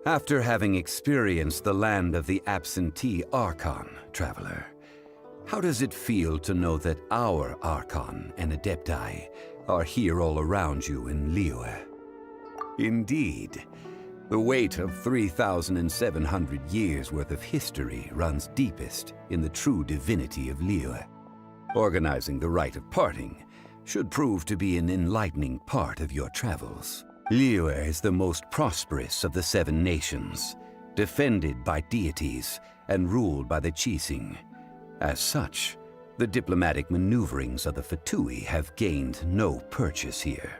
After having experienced the land of the absentee Archon, traveler, how does it feel to know that our Archon and Adepti are here all around you in Liyue? Indeed, the weight of 3,700 years worth of history runs deepest in the true divinity of Liyue. Organizing the rite of parting should prove to be an enlightening part of your travels. Liyue is the most prosperous of the 7 nations, defended by deities and ruled by the Qixing. As such, the diplomatic maneuverings of the Fatui have gained no purchase here.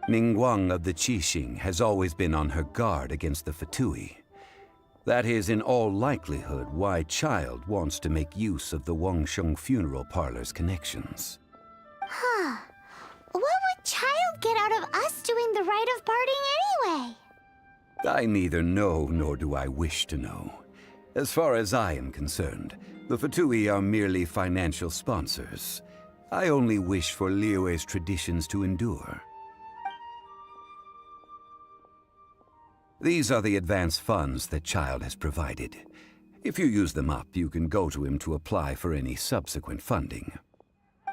Ningguang of the Qixing has always been on her guard against the Fatui. That is in all likelihood why Child wants to make use of the Wangsheng funeral parlor's connections. Huh. What would Child get out of us doing the rite of parting anyway? I neither know nor do I wish to know. As far as I am concerned, the Fatui are merely financial sponsors. I only wish for Liyue's traditions to endure. These are the advance funds that Child has provided. If you use them up, you can go to him to apply for any subsequent funding.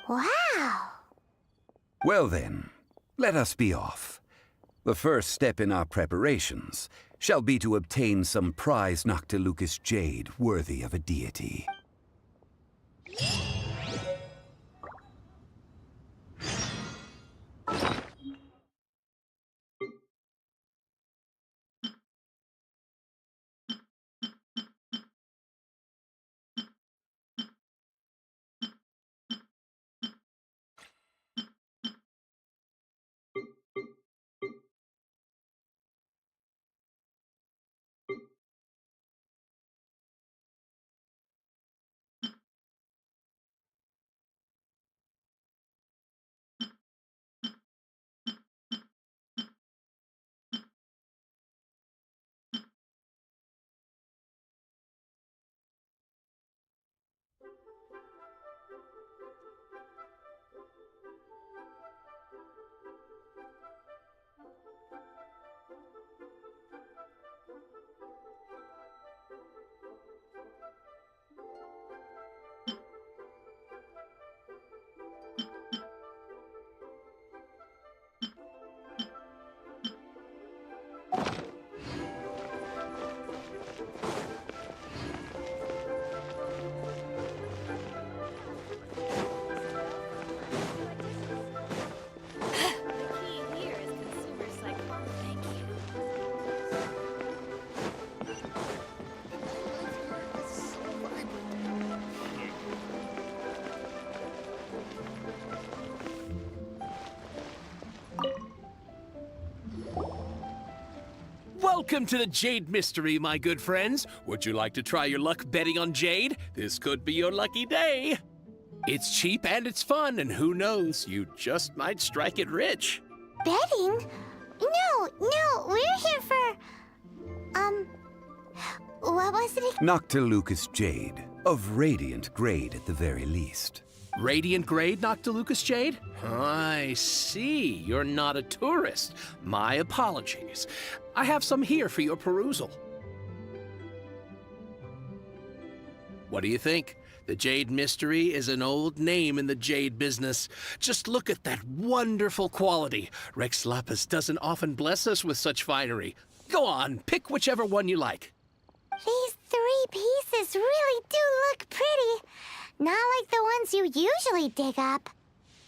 Wow! Well then, let us be off. The first step in our preparations shall be to obtain some prized Noctilucous jade worthy of a deity. Welcome to the Jade Mystery, my good friends. Would you like to try your luck betting on Jade? This could be your lucky day. It's cheap and it's fun, and who knows, you just might strike it rich. Betting? No, we're here for... what was it? Noctilucous Jade, of radiant grade at the very least. Radiant grade, Noctilucous Jade? I see. You're not a tourist. My apologies. I have some here for your perusal. What do you think? The Jade Mystery is an old name in the jade business. Just look at that wonderful quality. Rex Lapis doesn't often bless us with such finery. Go on, pick whichever one you like. These 3 pieces really do look pretty. Not like the ones you usually dig up.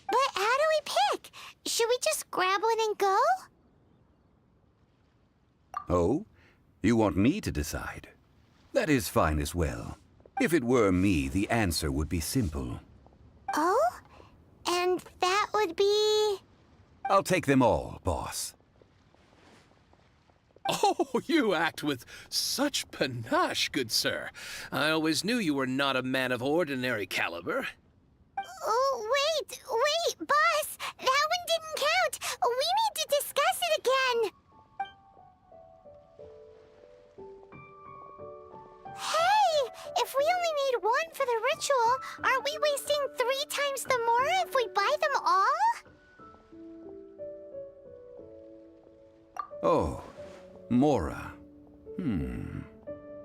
But how do we pick? Should we just grab one and go? Oh? You want me to decide? That is fine as well. If it were me, the answer would be simple. Oh? And that would be... I'll take them all, boss. Oh, you act with such panache, good sir. I always knew you were not a man of ordinary caliber. Oh, wait, boss! That one didn't count! We need to discuss it again! Hey! If we only need 1 for the ritual, aren't we wasting 3 times the Mora if we buy them all? Oh, Mora.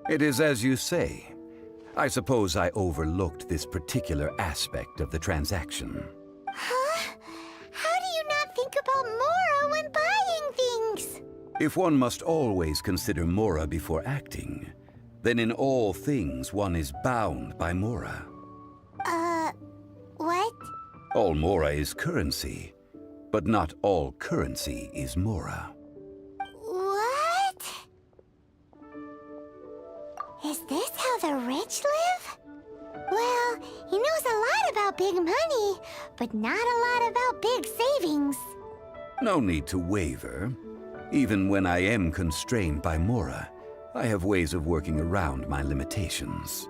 It is as you say. I suppose I overlooked this particular aspect of the transaction. Huh? How do you not think about Mora when buying things? If one must always consider Mora before acting, then in all things one is bound by Mora. What? All Mora is currency, but not all currency is Mora. What? Is this how the rich live? Well, he knows a lot about big money, but not a lot about big savings. No need to waver. Even when I am constrained by Mora, I have ways of working around my limitations.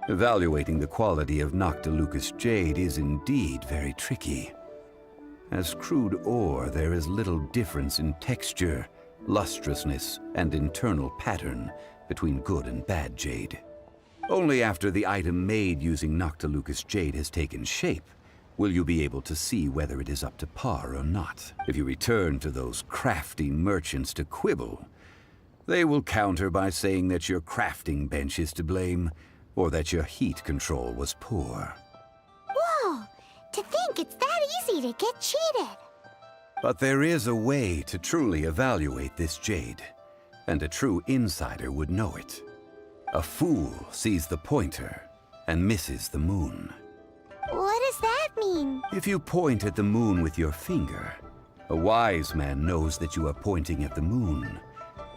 Evaluating the quality of Noctilucous Jade is indeed very tricky. As crude ore, there is little difference in texture, lustrousness, and internal pattern between good and bad jade. Only after the item made using Noctilucous Jade has taken shape will you be able to see whether it is up to par or not. If you return to those crafty merchants to quibble, they will counter by saying that your crafting bench is to blame, or that your heat control was poor. Whoa! To think it's that easy to get cheated! But there is a way to truly evaluate this jade, and a true insider would know it. A fool sees the pointer and misses the moon. What does that mean? If you point at the moon with your finger, a wise man knows that you are pointing at the moon,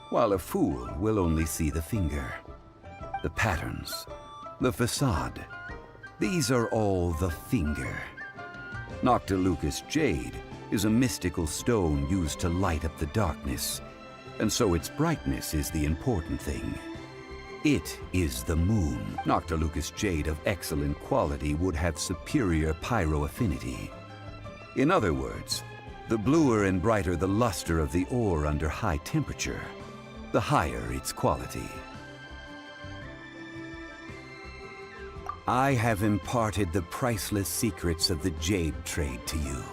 while a fool will only see the finger. The patterns, the facade, these are all the finger. Noctilucous Jade is a mystical stone used to light up the darkness, and so its brightness is the important thing. It is the moon. Noctilucous Jade of excellent quality would have superior pyro-affinity. In other words, the bluer and brighter the luster of the ore under high temperature, the higher its quality. I have imparted the priceless secrets of the jade trade to you.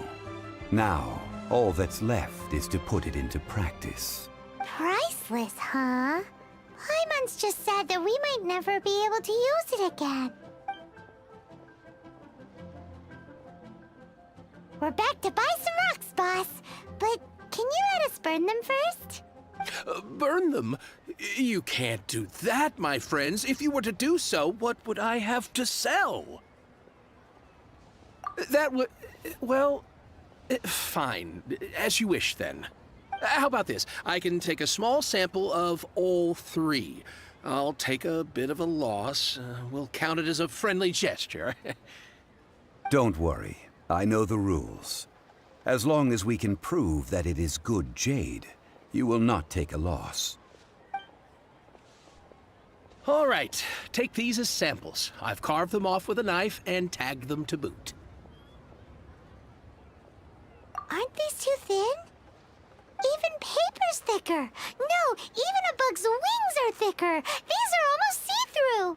Now, all that's left is to put it into practice. Priceless, huh? Paimon's just said that we might never be able to use it again. We're back to buy some rocks, boss. But can you let us burn them first? Burn them? You can't do that, my friends. If you were to do so, what would I have to sell? That would... well... fine. As you wish, then. How about this? I can take a small sample of all 3. I'll take a bit of a loss. We'll count it as a friendly gesture. Don't worry. I know the rules. As long as we can prove that it is good jade, you will not take a loss. All right, take these as samples. I've carved them off with a knife and tagged them to boot. Aren't these too thin? Even paper's thicker. No, even a bug's wings are thicker. These are almost see-through.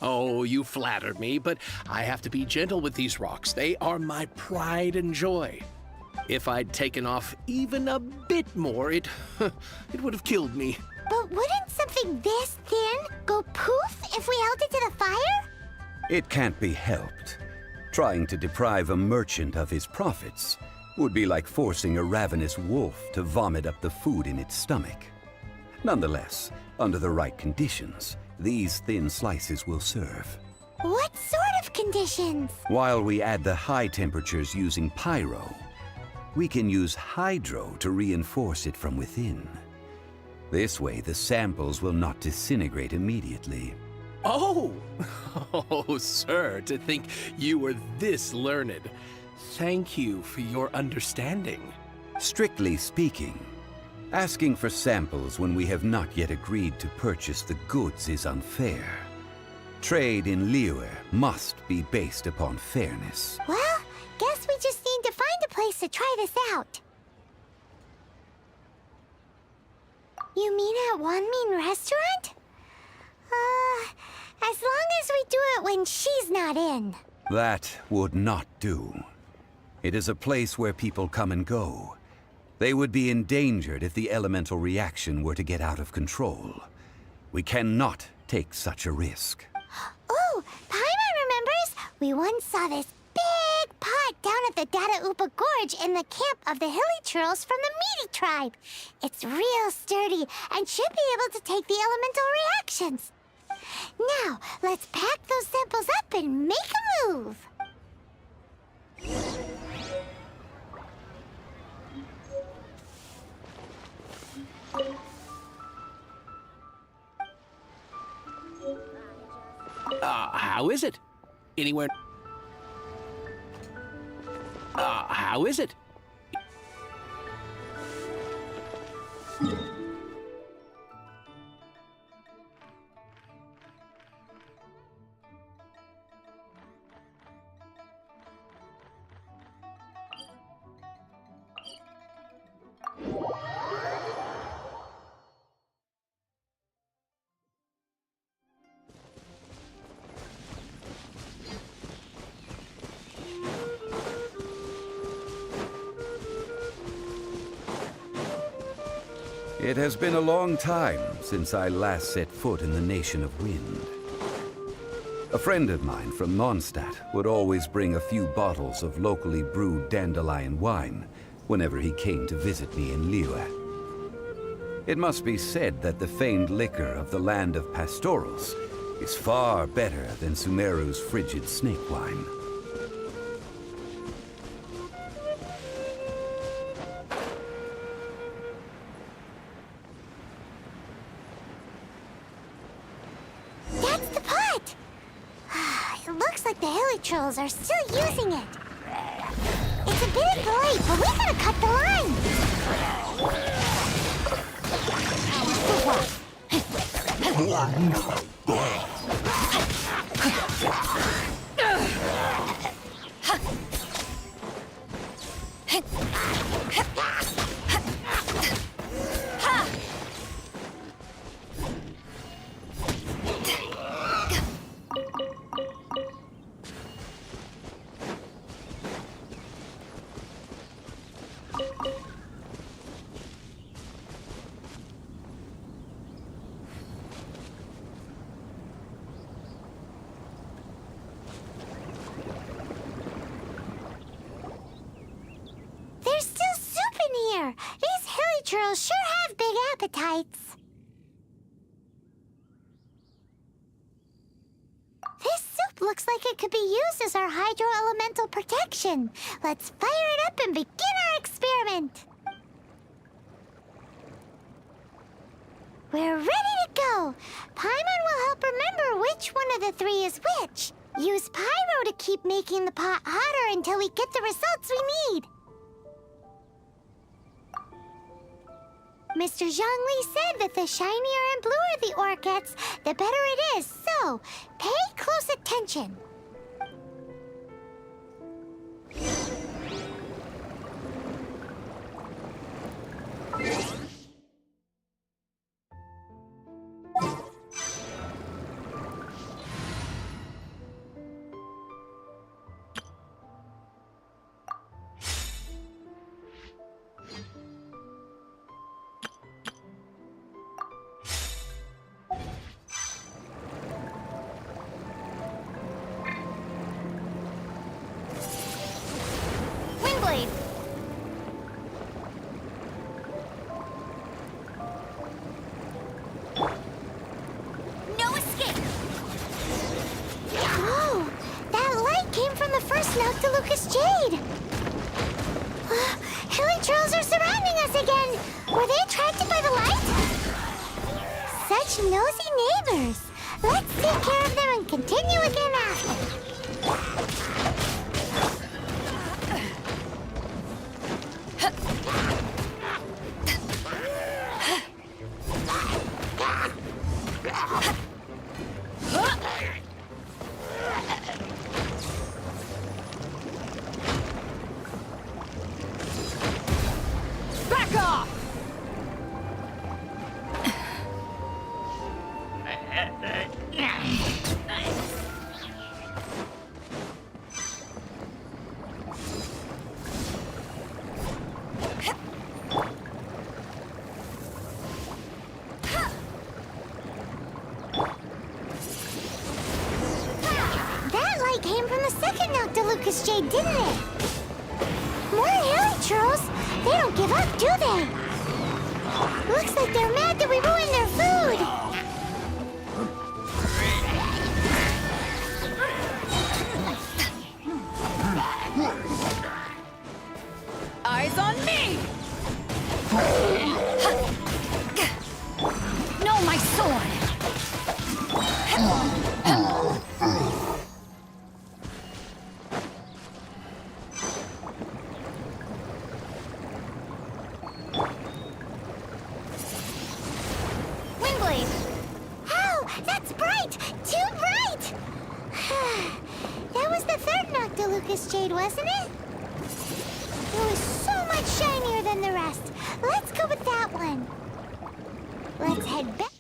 Oh, you flattered me, but I have to be gentle with these rocks. They are my pride and joy. If I'd taken off even a bit more, it would have killed me. But wouldn't something this thin go poof if we held it to the fire? It can't be helped. Trying to deprive a merchant of his profits would be like forcing a ravenous wolf to vomit up the food in its stomach. Nonetheless, under the right conditions, these thin slices will serve. What sort of conditions? While we add the high temperatures using pyro, we can use hydro to reinforce it from within. This way, the samples will not disintegrate immediately. Oh! Oh, sir, to think you were this learned. Thank you for your understanding. Strictly speaking, asking for samples when we have not yet agreed to purchase the goods is unfair. Trade in Liyue must be based upon fairness. Well, guess we just need to find a place to try this out. You mean at Wanmin Restaurant? As long as we do it when she's not in. That would not do. It is a place where people come and go. They would be endangered if the elemental reaction were to get out of control. We cannot take such a risk. Oh, Paimon remembers? We once saw this big pot down at the Data Upa Gorge in the camp of the Hilly Churls from the Meaty tribe. It's real sturdy and should be able to take the elemental reactions. Now, let's pack those samples up and make a move. How is it? Anywhere? How is it? It has been a long time since I last set foot in the Nation of Wind. A friend of mine from Mondstadt would always bring a few bottles of locally brewed dandelion wine whenever he came to visit me in Liyue. It must be said that the famed liquor of the land of pastorals is far better than Sumeru's frigid snake wine. Trolls are still using it. It's a bit late, but we gotta cut the line. There's still soup in here. These hilly churls sure have big appetites. This soup looks like it could be used as our hydro-elemental protection. Let's fire it up and begin our experiment. We're ready to go. Paimon will help remember which one of the three is which. Use pyro to keep making the pot hotter until we get the results we need. Mr. Zhongli said that the shinier and bluer the ore gets, the better it is, so pay close attention. Windblade. No escape! Whoa! That light came from the first Noctilucous Jade! Hilly trolls are surrounding us again! Were they attracted by the light? Such nosy neighbors! Let's take care of them and continue again after. Back off! That light came from the second Noctilucous Jade, didn't it? More hilly trolls! They don't give up, do they? Looks like they're mad that we ruined their food! Eyes on me! No, my sword! Windblade! Ow! That's bright! Too bright! That was the third Noctilucous Jade, wasn't it? It was so much shinier than the rest. Let's go with that one. Let's head back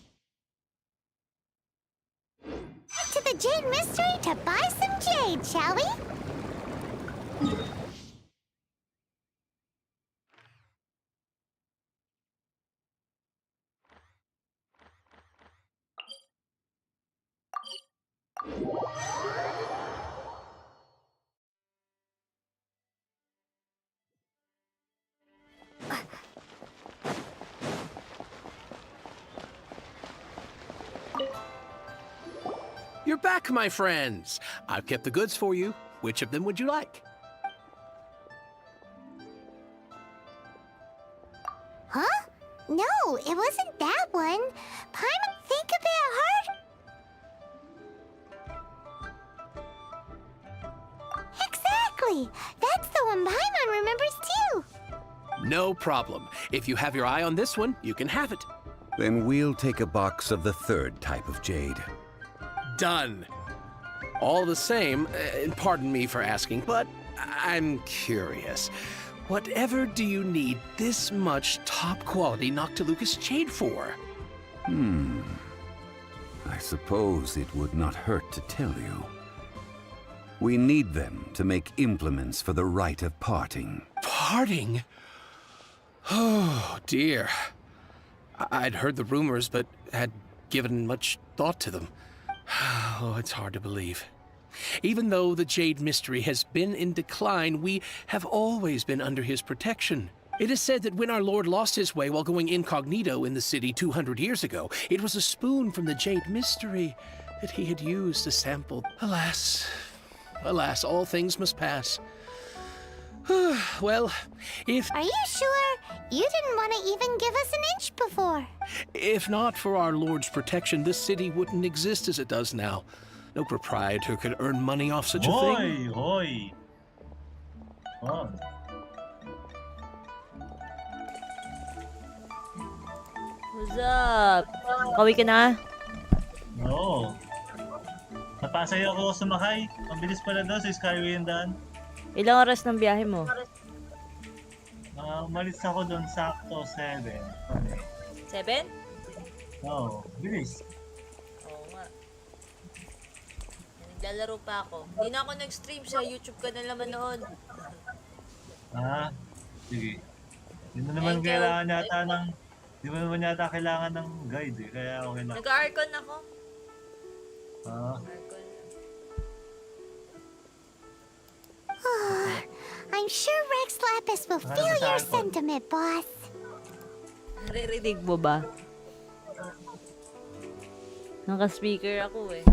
to the Jade Mystery to buy some jade, shall we? You're back, my friends. I've kept the goods for you. Which of them would you like? Huh? No, it wasn't that one. Paimon, think a bit hard. Exactly! That's the one Paimon remembers too. No problem. If you have your eye on this one, you can have it. Then we'll take a box of the third type of jade. Done. All the same, pardon me for asking, but I'm curious. Whatever do you need this much top-quality Noctilucous Jade for? I suppose it would not hurt to tell you. We need them to make implements for the rite of parting. Parting? Oh, dear. I'd heard the rumors, but had given much thought to them. Oh, it's hard to believe. Even though the Jade Mystery has been in decline, we have always been under his protection. It is said that when our Lord lost his way while going incognito in the city 200 years ago, it was a spoon from the Jade Mystery that he had used to sample. Alas, alas, all things must pass. Well, if... Are you sure? You didn't want to even give us an inch before. If not for our Lord's protection, this city wouldn't exist as it does now. No proprietor could earn money off such a thing. Oi, oi. What's up? Kawi ka na? Oo. Napasay ako sumakay. Ang bilis pala doon sa Skyway yung daan. Ilang oras ng biyahe mo? Umalis ako doon sakto 7. 7? Oo, bilis. Oo nga. Naglalaro pa ako. Hindi na ako nag-stream sa YouTube ka na naman noon. Sige. Hindi mo naman yata kailangan ng guide eh, kaya okay lang. Nag-Archon ako. Archon. I'm sure Rex Lapis will feel your sentiment, boss. Naririnig mo ba? Naka-speaker ako eh.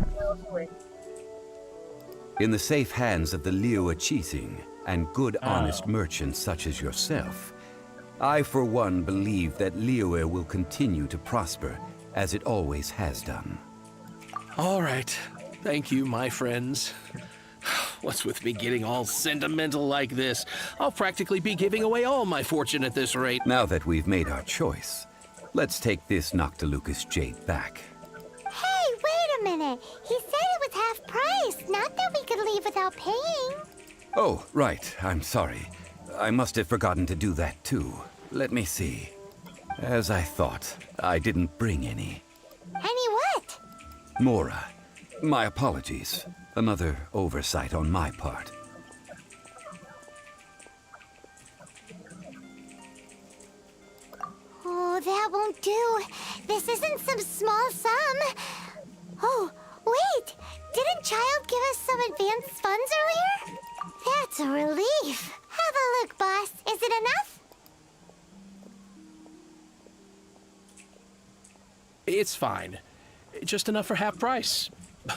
In the safe hands of the Liyue Qixing and good honest merchants such as yourself, I for one believe that Liyue will continue to prosper as it always has done. All right. Thank you, my friends. What's with me getting all sentimental like this? I'll practically be giving away all my fortune at this rate. Now that we've made our choice, let's take this Noctilucus jade back. Hey, wait a minute. He said it was half price, not that we could leave without paying. Oh, right. I'm sorry. I must have forgotten to do that too. Let me see. As I thought, I didn't bring any. Any what? Mora, my apologies. Another oversight on my part. Oh, that won't do. This isn't some small sum. Oh, wait! Didn't Child give us some advanced funds earlier? That's a relief. Have a look, boss. Is it enough? It's fine. Just enough for half price.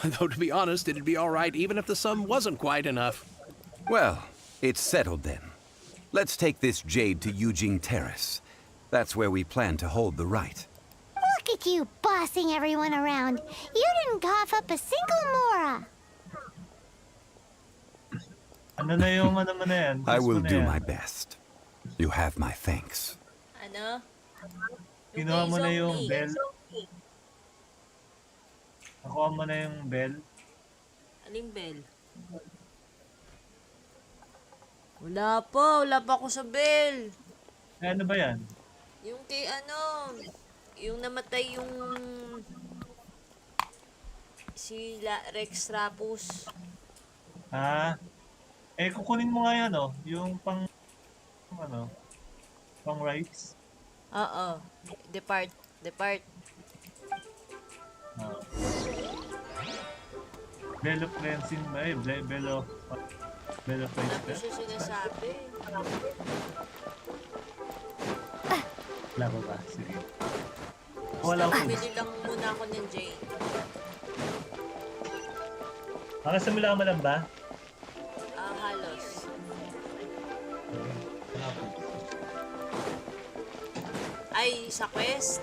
Though, to be honest, it'd be all right even if the sum wasn't quite enough. Well, it's settled then. Let's take this jade to Yujing Terrace. That's where we plan to hold the rite. Look at you bossing everyone around. You didn't cough up a single Mora. I will do my best. You have my thanks. Ano? Kinuha mo na yung bell. Nakuha mo na yung bell. Aling bell? Wala pa ako sa bell. Ano ba yan? Yung kay yung namatay yung si Rex Lapus. Kukunin mo nga yan, yung pang rights. Oo. Depart. Bell of cleansing ba eh? Bell of Wala rights pa siya sinasabi. Wala pa ba? Sige. Wala ko. Bili lang muna ako ng Jade. Makasamula mo lang ba? Halos. Ay, sa quest?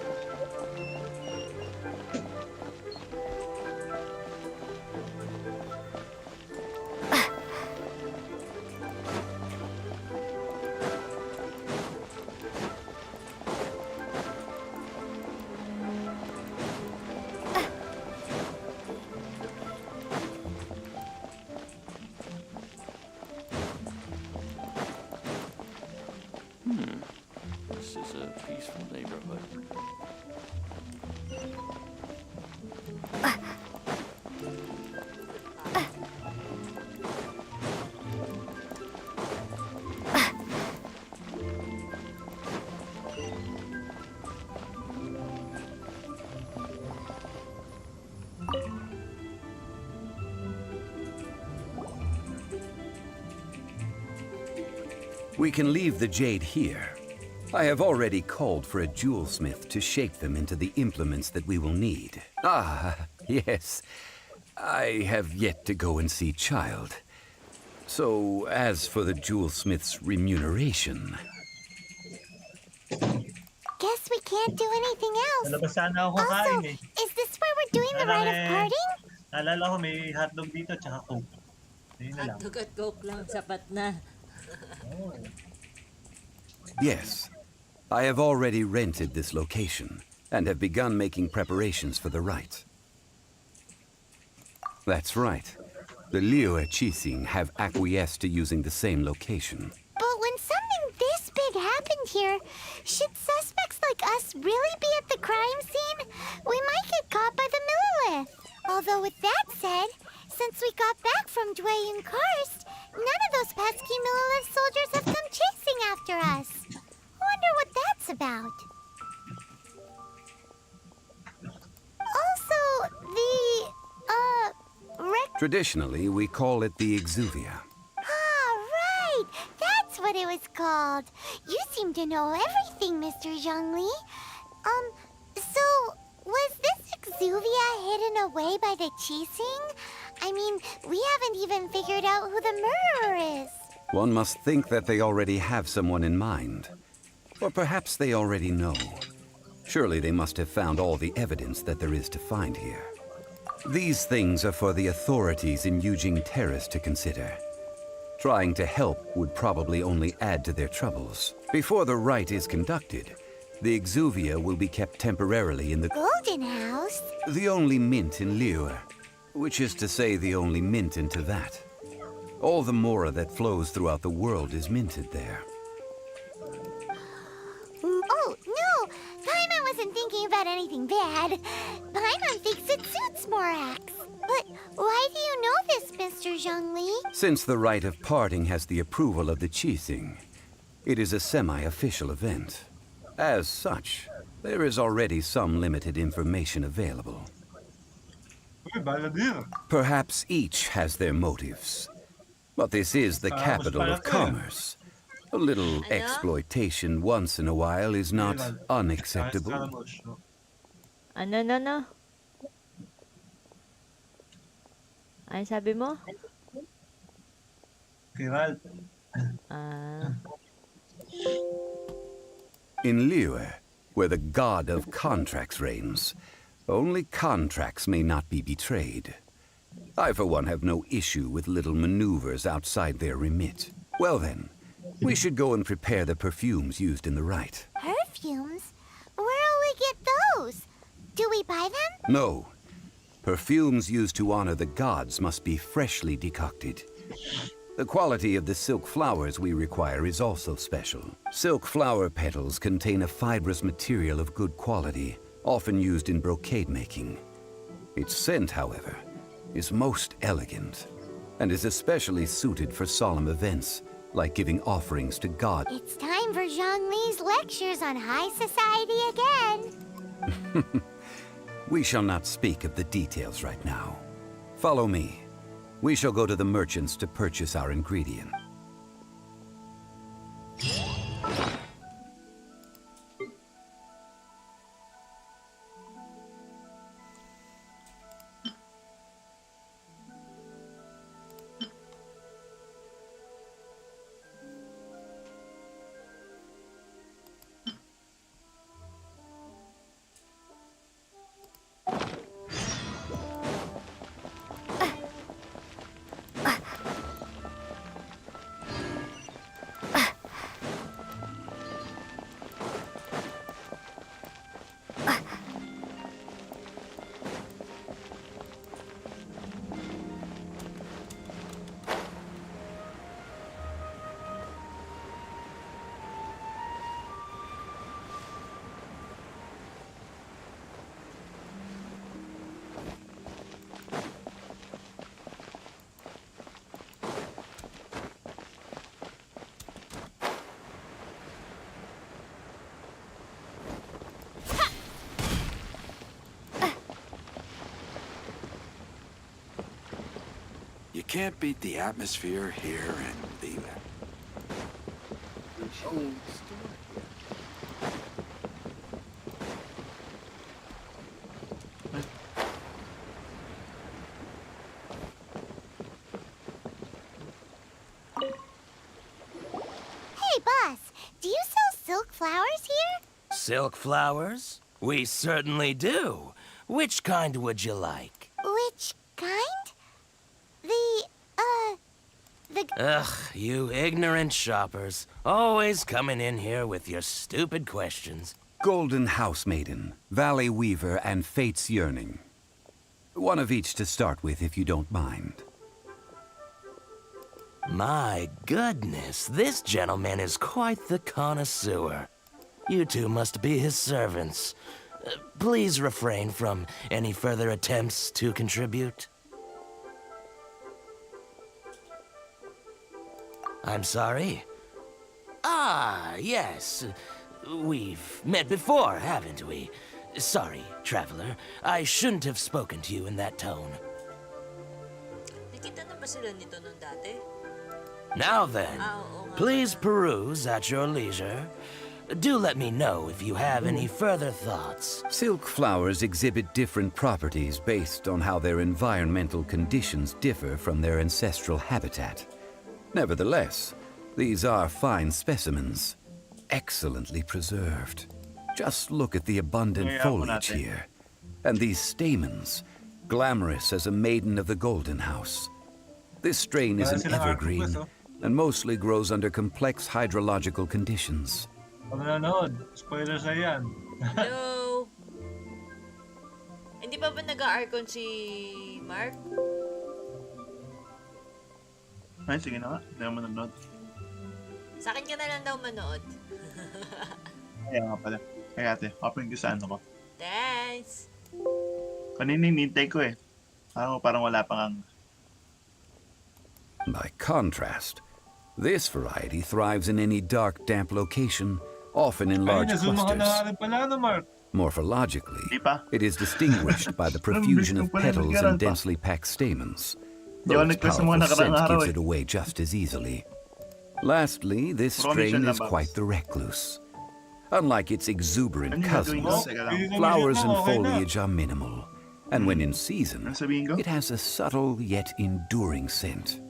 This is a peaceful neighborhood. We can leave the jade here. I have already called for a jewelsmith to shape them into the implements that we will need. Ah, yes. I have yet to go and see Child. So, as for the jewelsmith's remuneration... Guess we can't do anything else. Lalabas sana ako Also, kakain eh. is this where we're doing the rite of parting? Naalala ko may hotdog dito tsaka coke. Ayun na lang. Hotdog at coke lang, sapat na. Yes. I have already rented this location. and have begun making preparations for the rite. That's right. The Liu Qixing have acquiesced to using the same location. But when something this big happened here, should suspects like us really be at the crime scene? We might get caught by the Millilith. Although with that said, since we got back from Dwayne Karst, none of those pesky Millilith soldiers have come chasing after us. Wonder what that's about. Also, the, Traditionally, we call it the Exuvia. Ah, right! That's what it was called. You seem to know everything, Mr. Zhongli. So, was this Exuvia hidden away by the Qixing? I mean, we haven't even figured out who the murderer is. One must think that they already have someone in mind. Or perhaps they already know. Surely they must have found all the evidence that there is to find here. These things are for the authorities in Yujing Terrace to consider. Trying to help would probably only add to their troubles. Before the rite is conducted, the Exuvia will be kept temporarily in the Golden House? The only mint in Liyue, which is to say the only mint in Teyvat. All the mora that flows throughout the world is minted there. Oh, no! Paimon wasn't thinking about anything bad. Paimon thinks it suits Morax. But why do you know this, Mr. Zhongli? Since the rite of parting has the approval of the Qixing, it is a semi-official event. As such, there is already some limited information available. Perhaps each has their motives. But this is the capital of commerce. A little exploitation once in a while is not unacceptable. Ano? Ano sabi mo? In Liyue, where the god of contracts reigns, only contracts may not be betrayed. I, for one, have no issue with little maneuvers outside their remit. Well then, we should go and prepare the perfumes used in the rite. Perfumes? Where'll we get those? Do we buy them? No. Perfumes used to honor the gods must be freshly decocted. The quality of the silk flowers we require is also special. Silk flower petals contain a fibrous material of good quality, often used in brocade making. Its scent, however, is most elegant, and is especially suited for solemn events, like giving offerings to God. It's time for Zhongli's lectures on high society again. We shall not speak of the details right now. Follow me. We shall go to the merchants to purchase our ingredient. You can't beat the atmosphere here and the... Hey, boss, do you sell silk flowers here? Silk flowers? We certainly do. Which kind would you like? Which kind? Ugh, you ignorant shoppers. Always coming in here with your stupid questions. Golden House Maiden, Valley Weaver, and Fate's Yearning. One of each to start with, if you don't mind. My goodness, this gentleman is quite the connoisseur. You two must be his servants. Please refrain from any further attempts to contribute. I'm sorry? Ah, yes. We've met before, haven't we? Sorry, traveler. I shouldn't have spoken to you in that tone. Nakita na ba sila nito nung dati? Now then, please peruse at your leisure. Do let me know if you have any further thoughts. Silk flowers exhibit different properties based on how their environmental conditions differ from their ancestral habitat. Nevertheless, these are fine specimens, excellently preserved. Just look at the abundant foliage here, and these stamens, glamorous as a maiden of the Golden House. This strain is an evergreen, and mostly grows under complex hydrological conditions. Spoilers na yan. Hello? Hindi pa ba nag-Archon si Mark? Ay, sige na nga. Hindi ako manonood. Sa akin ka na lang daw manood. Kaya nga pala. Kaya ate, open ko sa ano ko. Thanks! Kanina hinintay ko eh. Parang wala pang. By contrast, this variety thrives in any dark, damp location, often in large clusters. Morphologically, it is distinguished by the profusion of petals and densely packed stamens. Those powerful scent gives it away just as easily. Lastly, this strain is quite the recluse. Unlike its exuberant cousins, flowers and foliage are minimal, and when in season, it has a subtle yet enduring scent.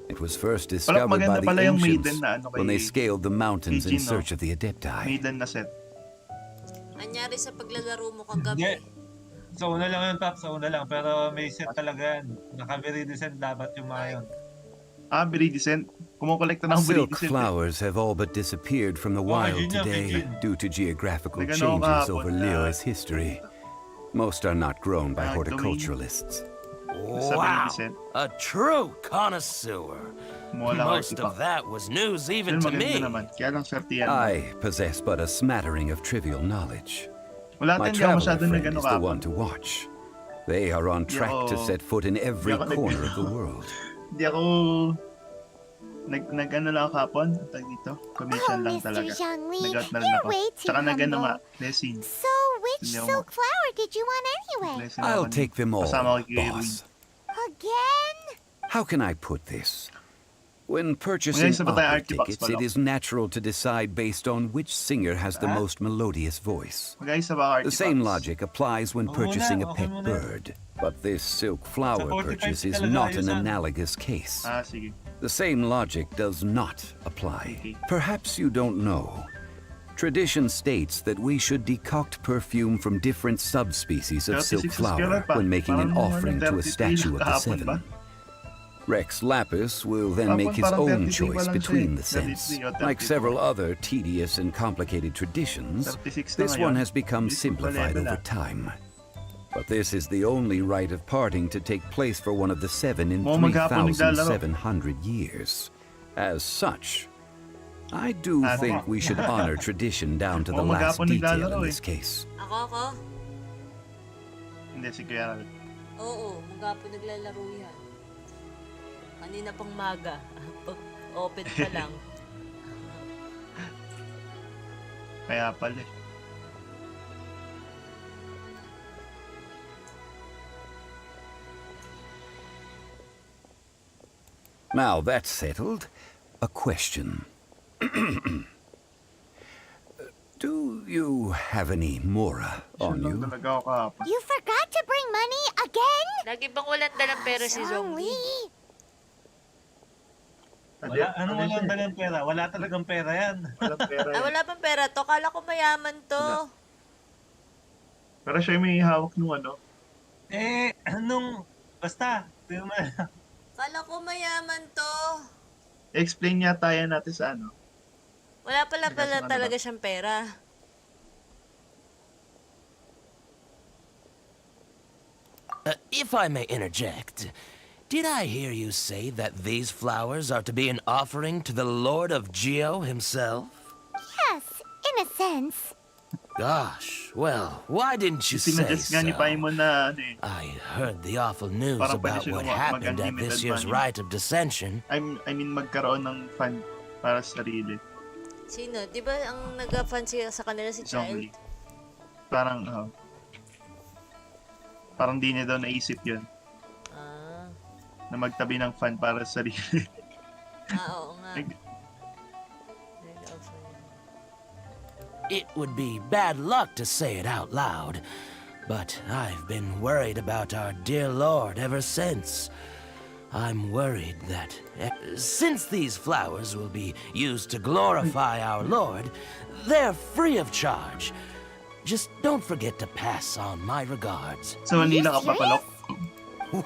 It was first discovered by the ancients when they scaled the mountains in search of the Adepti. Maiden na set. Anyari sa paglalaro mo kagabi? Sa una lang yun, Pap. Sa una lang. Pero may set talaga yan. Naka-viridescent dapat yung mga yun. Viridescent. Kumukolekta ng Silk viridescent. flowers have all but disappeared from the wild today due to geographical changes over Liyue's history. Most are not grown by horticulturalists. Wow, a true connoisseur. Most of that was news even to me. I possess but a smattering of trivial knowledge. Wala My tayong traveler masyadong friend nagano is the kapon. one to watch. They are on track to set foot in every corner of the world. Hindi ako nag-ano lang kapon, tag dito. Commission lang talaga. Nag-out na rin ako. Tsaka nag-ano nga, lesson. So, which silk flower did you want anyway? I'll take them all, boss. Again? How can I put this? When purchasing opera tickets, it is natural to decide based on which singer has the most melodious voice. The same logic applies when purchasing a pet bird. But this silk flower purchase is not an analogous case. The same logic does not apply. Perhaps you don't know. Tradition states that we should decoct perfume from different subspecies of silk flower when making an offering to a statue of the seven. Rex Lapis will then make his own choice between the scents. Like several other tedious and complicated traditions, this one has become simplified over time. But this is the only rite of parting to take place for one of the seven in 3,700 years. As such, I do think we should honor tradition down to the last detail in this case. Ako? Hindi, si Kuya. Oo, magapo naglalaro yan. Kanina pang maga. Pag open pa lang. Kaya pala eh. Now that's settled, a question. Do you have any Mora on you? You forgot to bring money again? Lagi bang walang dalang pera si Zhongli? Wala, anong walang dalang pera? Wala talagang pera yan. Wala pang pera to. Kala ko mayaman to. Pero siya may hawak nung ano. Basta. Kala ko mayaman to. Explain niya tayo natin sa ano. Wala pala talaga siyang pera. If I may interject, did I hear you say that these flowers are to be an offering to the Lord of Geo himself? Yes, in a sense. Gosh, well, why didn't you say Sinadjust nga ni so? Paimon na ano eh. I heard the awful news Parang pwede about siya what mag- happened at mag-unlimited this year's money. Rite of Dissension. I mean, magkaroon ng fund para sa sarili. Sino? Di ba ang nag-fan siya sa kanila si Zhongli. Child? Parang di niya daw naisip yun. Ah. Na magtabi ng fund para sa sarili. Oo nga. It would be bad luck to say it out loud, but I've been worried about our dear Lord ever since. I'm worried that since these flowers will be used to glorify our Lord, they're free of charge. Just don't forget to pass on my regards. So, hindi nakapapalok?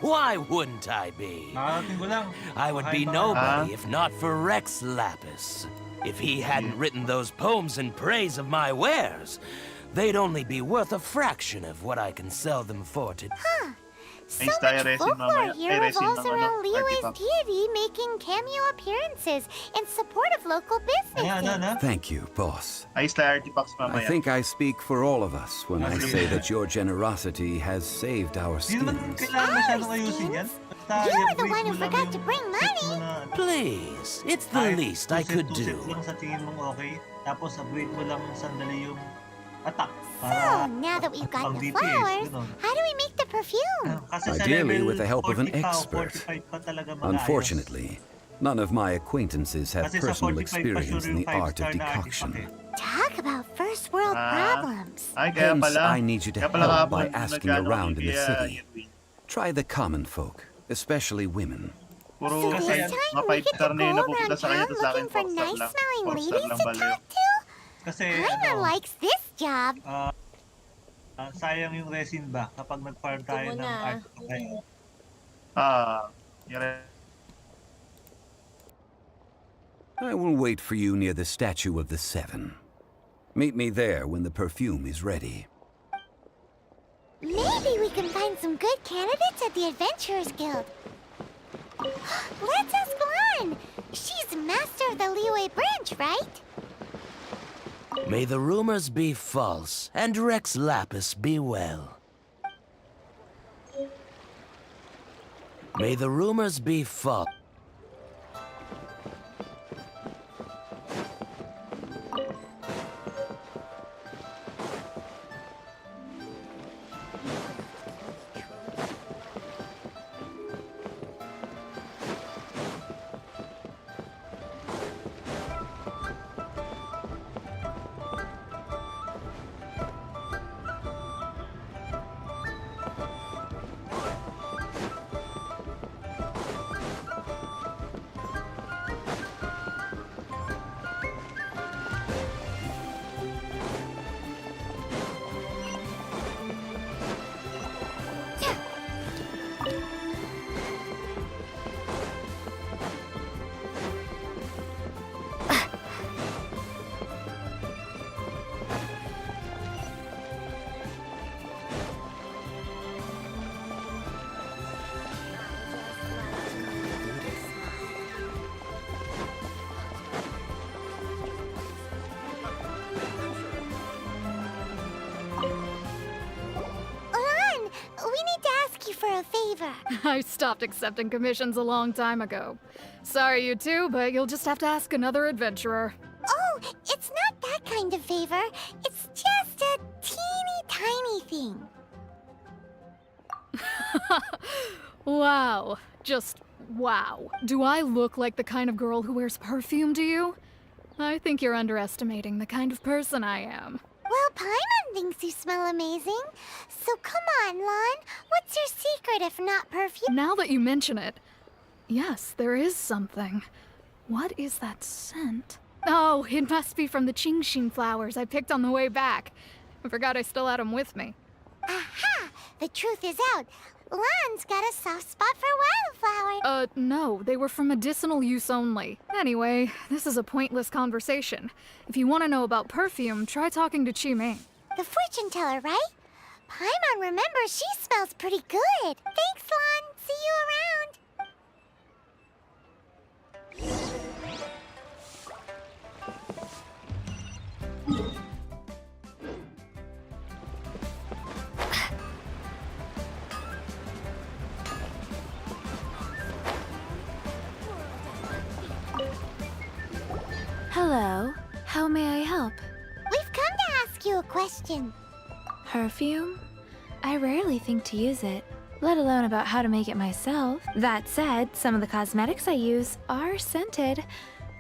Why wouldn't I be? Ko lang. I would be nobody if not for Rex Lapis. If he hadn't written those poems in praise of my wares, they'd only be worth a fraction of what I can sell them for today. Huh. So much folklore here revolves around Liyue's deity making cameo appearances in support of local businesses. Thank you, boss. Ayos na artifacts I mamaya. think I speak for all of us when I say that your generosity has saved our skins. You were the one who forgot to bring money. Please, it's the least I could do. Lang sa tingin mong okay, tapos upgrade mo lang sandali yung attack. So, now that we've got the flowers, how do we make the perfume? Ideally with the help of an expert. Unfortunately, none of my acquaintances have personal experience in the art of decoction. Talk about first world problems. Hence, I need you to help by asking around in the city. Try the common folk, especially women. Puro So this time we get to go around town looking for nice-smelling ladies to talk to? Paimon likes this job. Sayang yung resin ba kapag nag-farm tayo ng art. I will wait for you near the statue of the Seven. Meet me there when the perfume is ready. Maybe we can find some good candidates at the Adventurers Guild. Let's ask Lan. She's master of the Liyue branch, right? May the rumors be false, and Rex Lapis be well. May the rumors be false. I stopped accepting commissions a long time ago. Sorry, you two, but you'll just have to ask another adventurer. Oh, it's not that kind of favor. It's just a teeny tiny thing. Wow. Just wow. Do I look like the kind of girl who wears perfume to you? I think you're underestimating the kind of person I am. Well, Paimon thinks you smell amazing. So come on, Lan. What's your secret if not perfume? Now that you mention it, yes, there is something. What is that scent? Oh, it must be from the Genshin flowers I picked on the way back. I forgot I still had them with me. Aha! The truth is out. Lan's got a soft spot for wildflowers. No, they were for medicinal use only. Anyway, this is a pointless conversation. If you want to know about perfume, try talking to Qiming. The fortune teller, right? Paimon remembers she smells pretty good. Thanks, Lon. See you around. Hello. How may I help? We've come to ask you a question. Perfume? I rarely think to use it, let alone about how to make it myself. That said, some of the cosmetics I use are scented.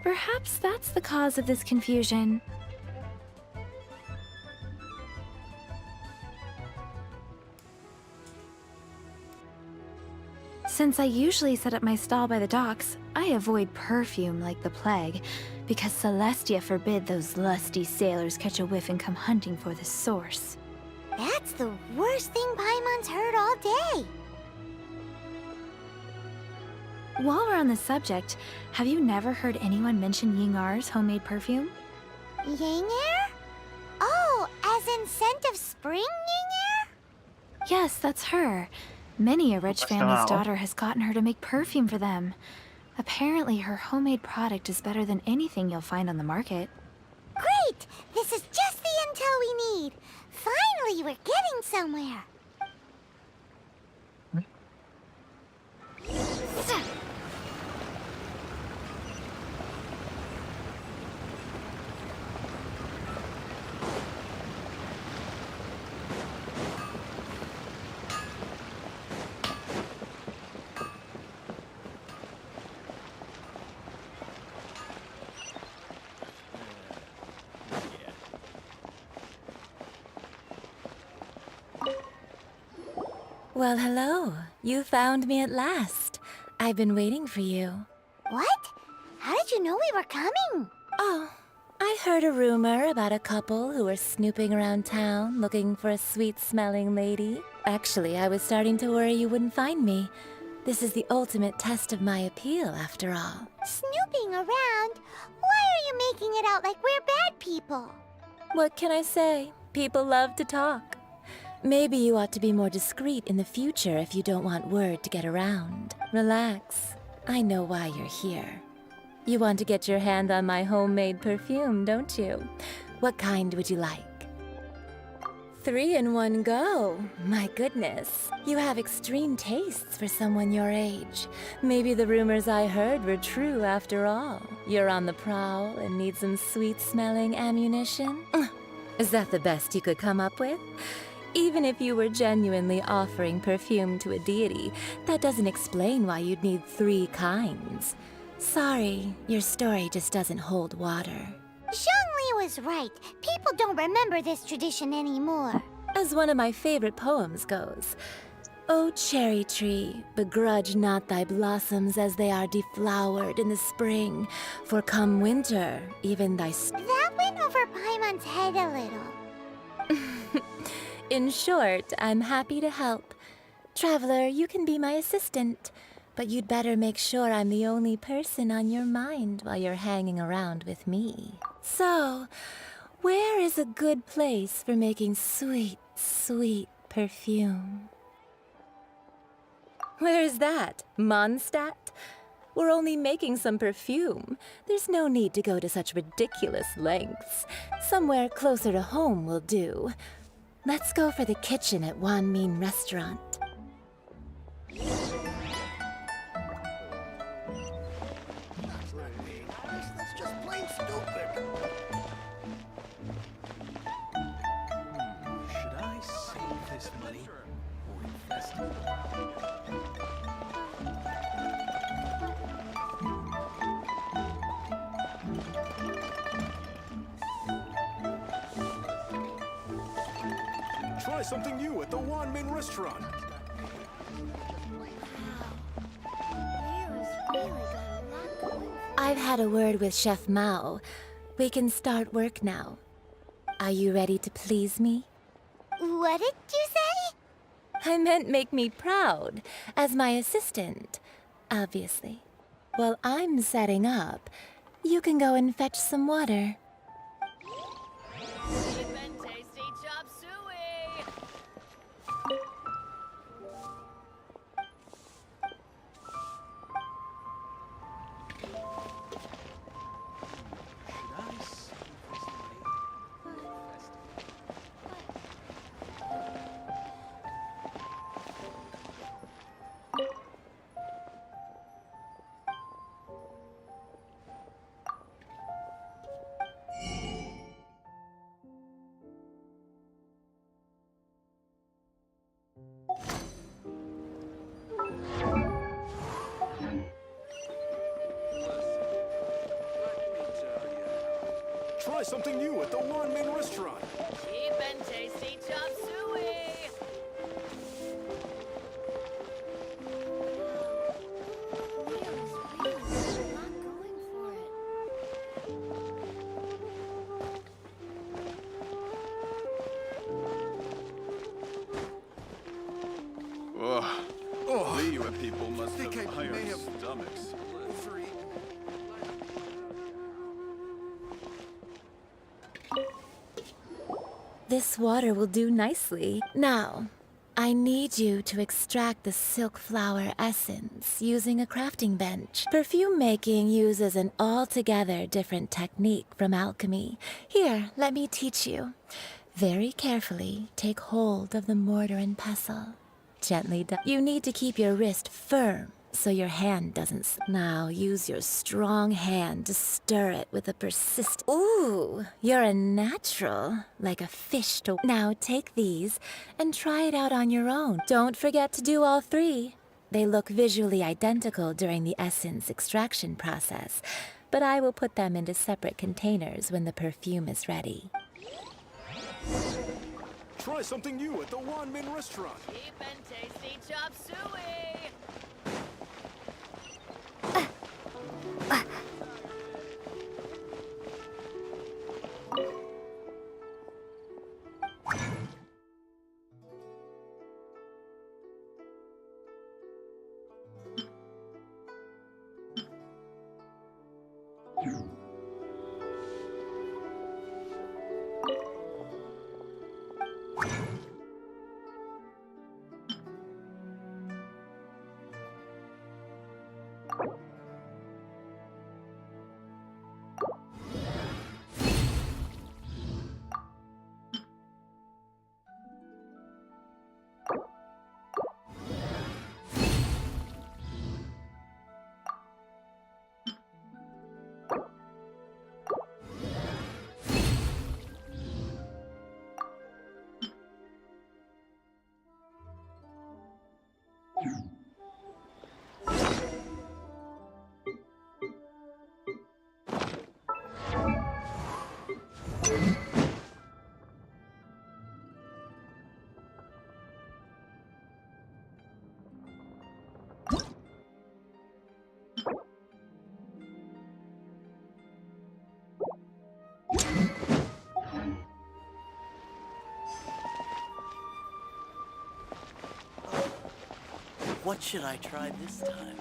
Perhaps that's the cause of this confusion. Since I usually set up my stall by the docks, I avoid perfume like the plague, because Celestia forbid those lusty sailors catch a whiff and come hunting for the source. That's the worst thing Paimon's heard all day. While we're on the subject, have you never heard anyone mention Yingar's homemade perfume? Yingar? Oh, as in scent of spring, Yingar? Yes, that's her. Many a rich family's Wow. daughter has gotten her to make perfume for them. Apparently, her homemade product is better than anything you'll find on the market. Great! This is just the intel we need. Finally, we're getting somewhere. Well, hello. You found me at last. I've been waiting for you. What? How did you know we were coming? Oh, I heard a rumor about a couple who were snooping around town looking for a sweet-smelling lady. Actually, I was starting to worry you wouldn't find me. This is the ultimate test of my appeal, after all. Snooping around? Why are you making it out like we're bad people? What can I say? People love to talk. Maybe you ought to be more discreet in the future if you don't want word to get around. Relax. I know why you're here. You want to get your hand on my homemade perfume, don't you? What kind would you like? 3 in one go. My goodness. You have extreme tastes for someone your age. Maybe the rumors I heard were true after all. You're on the prowl and need some sweet-smelling ammunition? Is that the best you could come up with? Even if you were genuinely offering perfume to a deity, that doesn't explain why you'd need 3 kinds. Sorry, your story just doesn't hold water. Zhongli was right. People don't remember this tradition anymore. As one of my favorite poems goes, "O cherry tree, begrudge not thy blossoms as they are deflowered in the spring, for come winter, even thy..." That went over Paimon's head a little. In short, I'm happy to help. Traveler, you can be my assistant, but you'd better make sure I'm the only person on your mind while you're hanging around with me. So, where is a good place for making sweet, sweet perfume? Where is that? Mondstadt? We're only making some perfume. There's no need to go to such ridiculous lengths. Somewhere closer to home will do. Let's go for the kitchen at Wan Min Restaurant. That's just plain stupid. Should I save this money or invest it? Try something new at the Wan Min restaurant. I've had a word with Chef Mao. We can start work now. Are you ready to please me? What did you say? I meant make me proud, as my assistant, obviously. While I'm setting up, you can go and fetch some water. Try something new at the Wanmin restaurant. Cheap and tasty chop suey! Liyue people must have iron stomachs. This water will do nicely. Now, I need you to extract the silk flower essence using a crafting bench. Perfume making uses an altogether different technique from alchemy. Here, let me teach you. Very carefully, take hold of the mortar and pestle. Gently you need to keep your wrist firm so your hand doesn't Now use your strong hand to stir it with a Ooh, you're a natural, like a fish to... Now take these and try it out on your own. Don't forget to do all three. They look visually identical during the essence extraction process, but I will put them into separate containers when the perfume is ready. Try something new at the Wanmin restaurant. Cheap and tasty chop suey! What should I try this time?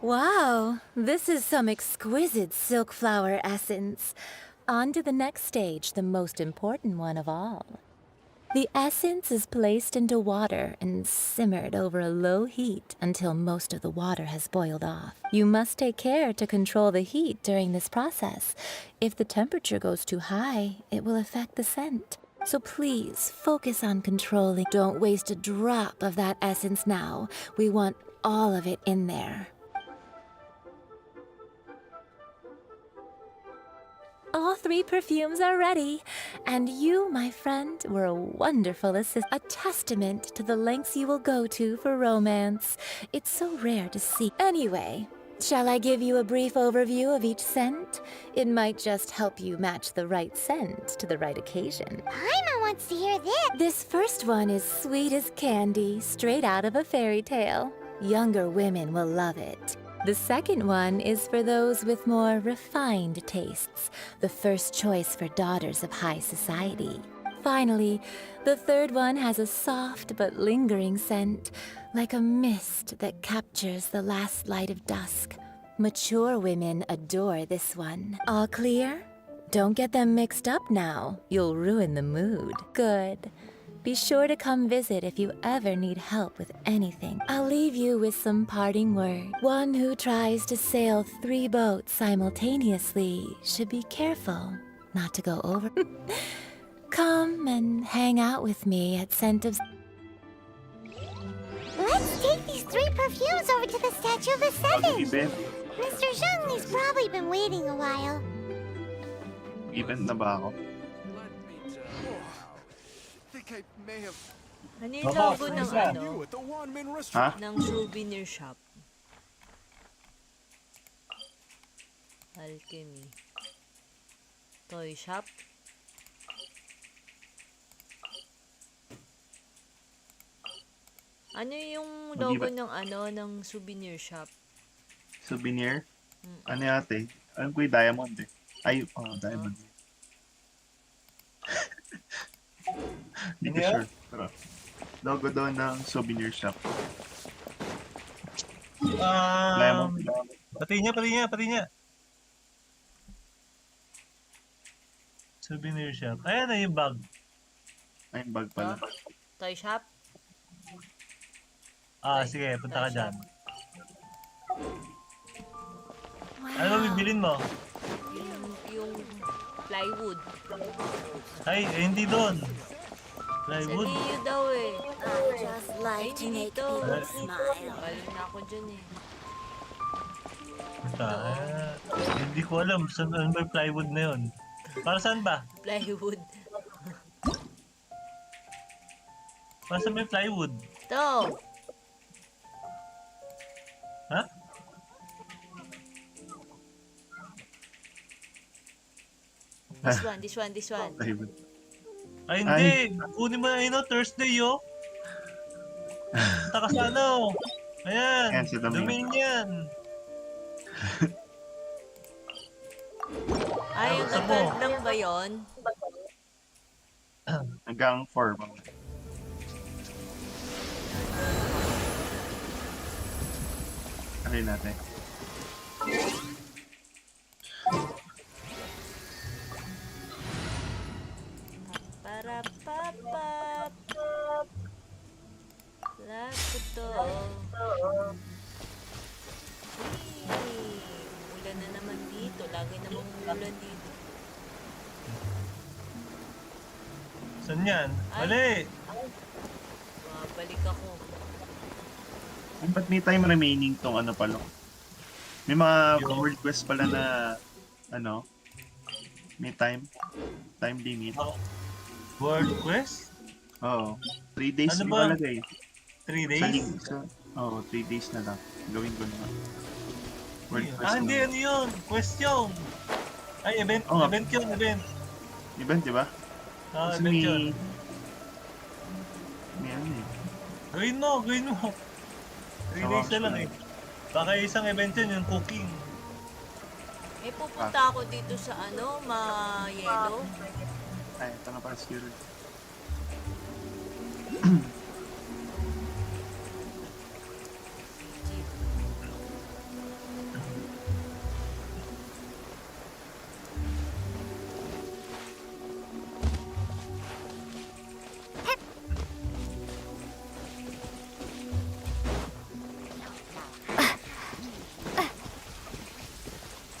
Wow, this is some exquisite silk flower essence. On to the next stage, the most important one of all. The essence is placed into water and simmered over a low heat until most of the water has boiled off. You must take care to control the heat during this process. If the temperature goes too high, it will affect the scent. So please, focus on controlling. Don't waste a drop of that essence now. We want all of it in there. All three perfumes are ready, and you, my friend, were a wonderful assist. A testament to the lengths you will go to for romance. It's so rare to see. Anyway, shall I give you a brief overview of each scent? It might just help you match the right scent to the right occasion. Paimon wants to hear this. This first one is sweet as candy, straight out of a fairy tale. Younger women will love it. The second one is for those with more refined tastes, the first choice for daughters of high society. Finally, the third one has a soft but lingering scent, like a mist that captures the last light of dusk. Mature women adore this one. All clear? Don't get them mixed up now. You'll ruin the mood. Good. Be sure to come visit if you ever need help with anything. I'll leave you with some parting words. One who tries to sail 3 boats simultaneously should be careful not to go over. Come and hang out with me at Scent of... Let's take these 3 perfumes over to the Statue of the Seven. Mr. Zhongli's probably been waiting a while. Event na ba ako? Ano yung logo ng ano? Ha? Ng souvenir shop. Alchemy. Toy shop. Ano yung logo ng ano ng souvenir shop? Souvenir? Ano yate? Alam ko yung diamond eh. Ay, diamond. Hindi ko sure. Pero, logo doon ng souvenir shop. Pati niya. Souvenir shop. Ayan na yung bag. Ay, yung bag pala. Toy shop? Sige, punta ka dyan. Ano ba bibilin mo? Yung plywood. Ay, hindi doon. Plywood? Sa Leo daw eh. Just like to make people smile. Balo na ako dyan eh. Hindi ko alam saan ba yung plywood na yun. Para saan ba? Plywood. Para saan may plywood? Ito. Ha? This one. Ay, hindi. Kunin mo na yun, Thursday, yo. Taka sa ano. Ayan. Dumin yan. Ay, yung katulad lang ba yun? Hanggang 4. Ano natin? Para papap. Lahat ito. Ulan na naman dito. Lagi namang ulan dito. Saan yan? Mali! Mabalik ako. Ba't may time remaining tong ano pala? May mga world quest pala na ano? May time limit. World quest? Oo. 3 days ano ba? 3 days? 3 days na lang. Gawin ko na. World quest hindi, ano yun? Question! Ay, event. Event yun, event. Event, di ba? Event yun. May ano eh. Gawin mo. 3 days na lang eh. Baka isang event yun, yung cooking. Eh, pupunta ako dito sa ano, ma-yellow. Ay, ito na pala skill.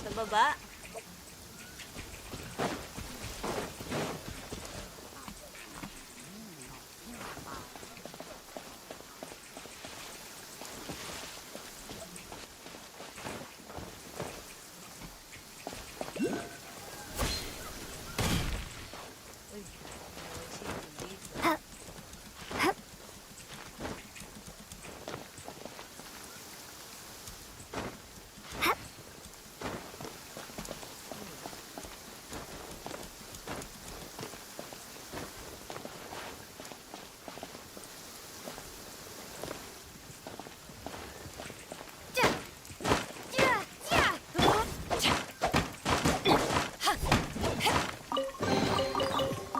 Sa baba.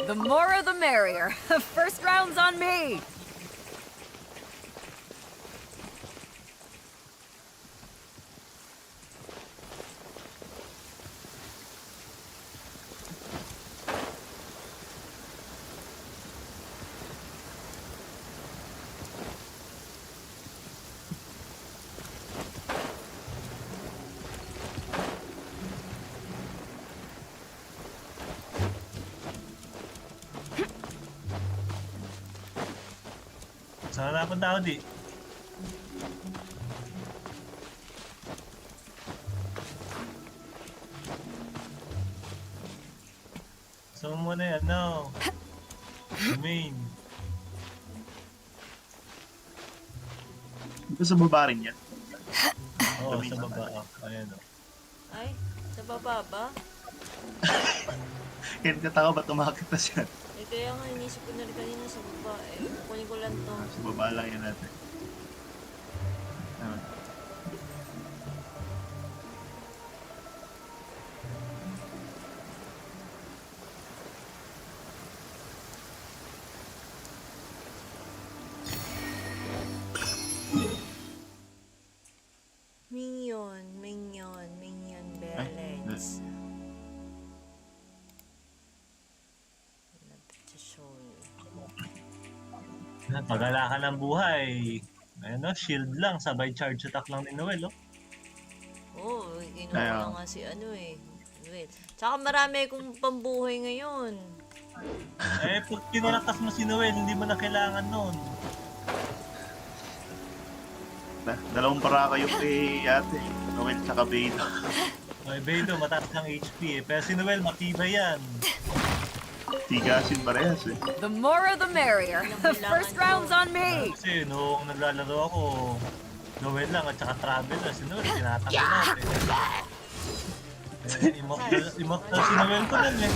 The more the merrier. First round's on me. Saan napunta ako di? So muna yan, no. Main. Dito sa baba rin yan. Oo, sa baba. Ayan o. Ay, sa baba ba? Kaya kataka ba't umakit na siya? Eh, kaya nga, inisip ko na rin kanina sa baba. Eh, kukunin ko lang to. Sa baba lang yan natin. Ah. Minion balance. Pagala ka ng buhay. Ayun o, shield lang, sabay charge attack lang ni Noel, oh. Oo, kinuha nga si ano eh. Wait. Tsaka marami akong pambuhay ngayon. Eh, pag kinulakas mo si Noel, hindi mo na kailangan nun. Dalawang para kayo kay ate. Noel tsaka Beidou. Okay, Beidou, mataas ng HP eh. Pero si Noel, matibay yan. Tigasin parehas eh. The more the merrier. First round's on me. Kasi noong naglalaro ako, Noel lang at saka Traveler. Si Noel, tinatanggal natin. Eh, immortal si Noel ko nun eh.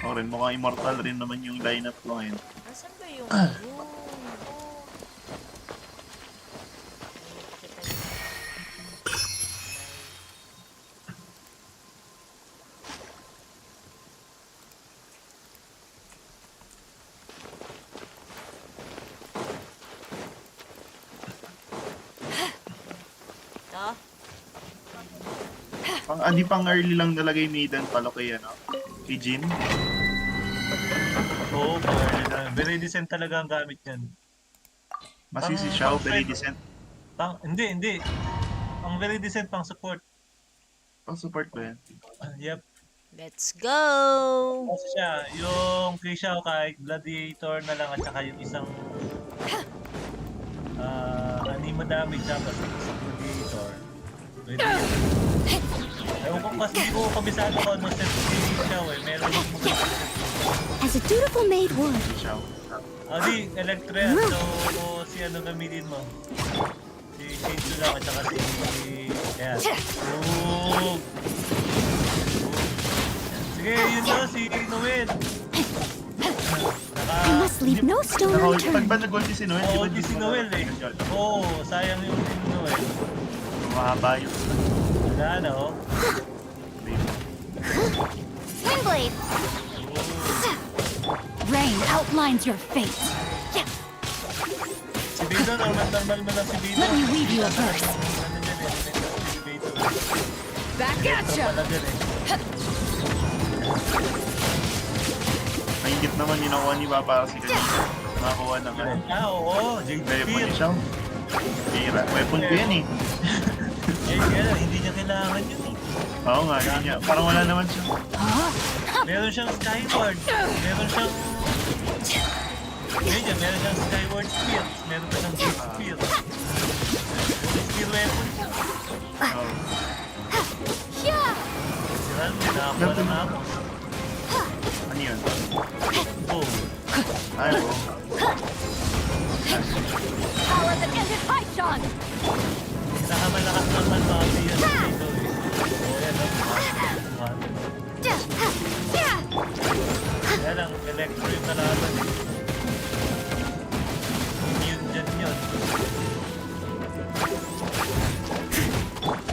Oh, rin mukhang immortal rin naman yung lineup ko ngayon. Asan ba yung Di pang early lang nalagay maiden pala kay ano, kay Jin. Oo, pang early lang. Very decent talaga ang gamit niyan. Si Xiao, very decent. Hindi. Ang very decent pang support. Pang support ba yan? Yep. Let's go! Kasi siya, yung kay Xiao kahit Gladiator na lang at saka yung isang anima damage tapos sa Gladiator. Pwede yun. Ewan ko kasi hindi ko kabisado ko ano set si Xiao eh. Meron yung mga As a dutiful maid would. Xiao. Di, Electro yan. So, si ano gamitin mo? Si Shinju lang at saka si... Ayan. Sige, yun daw si Noel. I must leave no stone unturned. Pag ba nag-ulti si Noel? Oo, si Noel eh. Oo, sayang yung ulti ni Noel. Mahaba yun. Wala na oh. Windblade! Rain outlines your fate. Si Beidou, normal mo lang si Beidou. Let me weave you a verse. Back at ya! Mahingit naman yung nakuha ni Papa kasi kanina. Nakakuha naman. Oo, Jade Weapon ni Xiao. Weapon ko yan eh. Hindi niya kailangan yun eh. Oo nga, hindi niya. Parang wala naman siya. Meron siyang Skyward. Meron siyang... Meron siyang Skyward Spear. Meron pa siyang Great Spear. Spear weapon. Siran, nakakuha ng amos. Ano yun? Oh. Ay, oh. Power that ended Archon! Pinakamalakas naman mga biyan dito eh. O yan ang kaya lang, Electro yung kalaban eh. Immune dyan yun.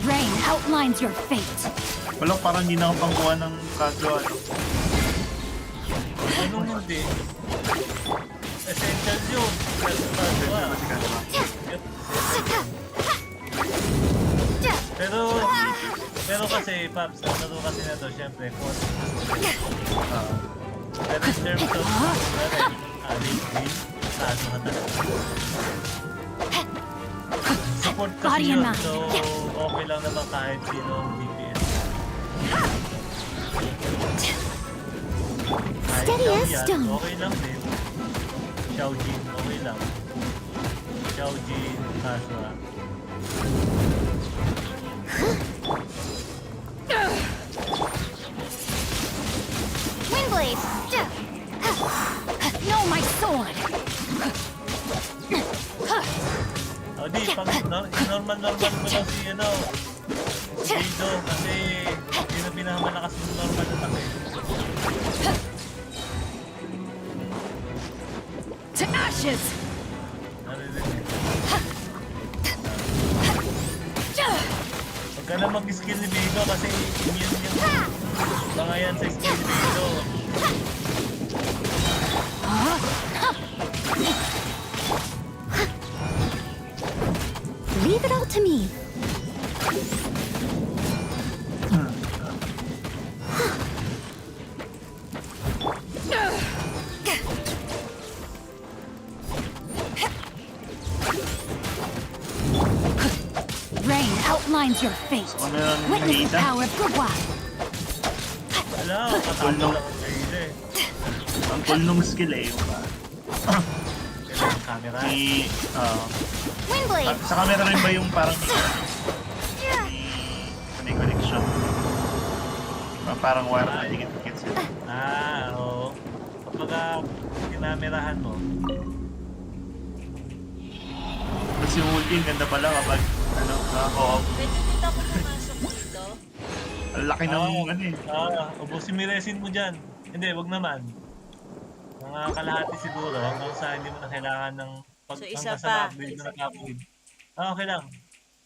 Rain outlines your fate. Wala, parang hindi na ako pangkuha ng kaso ano. Anong hindi? Essential yun. Kaso Pero kasi, Paps, ang laro kasi na to, syempre, pero in terms of, late game, taas ka talaga. Support kasi yun, so okay lang naman kahit sino ang DPS. Steady Xiao as yan, stone. okay lang din. Xiaojin, okay lang. Xiaojin, Kasura. Windblade! No, my sword! O di, pag normal mo lang si Guido, kasi hindi na pinakamalakas yung normal na takay. To ashes! Huwag ka na mag-skill ni Guido kasi immune yung mga yan sa skill ni Guido. Leave it all to me. Rain outlines your fate. Witness the power of Gugwa. Wala, katapos lang ang Guido eh. Ang cool nung skill eh. Kailangan camera. Windblade! Sa camera rin ba yung parang may connection? Parang wire na dikit-dikit sila. Oo. Kapag kinamerahan mo. Tapos yung ulti, ganda pala kapag naka-co-op. Pwede dito ako pumasok dito. Ang laki ng ubusin mo yung resin mo dyan. Hindi, wag naman. Mga kalahati siguro hanggang sa hindi mo na kailangan ng So, isa hanggang sa pa. ma-upgrade mo na upgrade. Okay lang.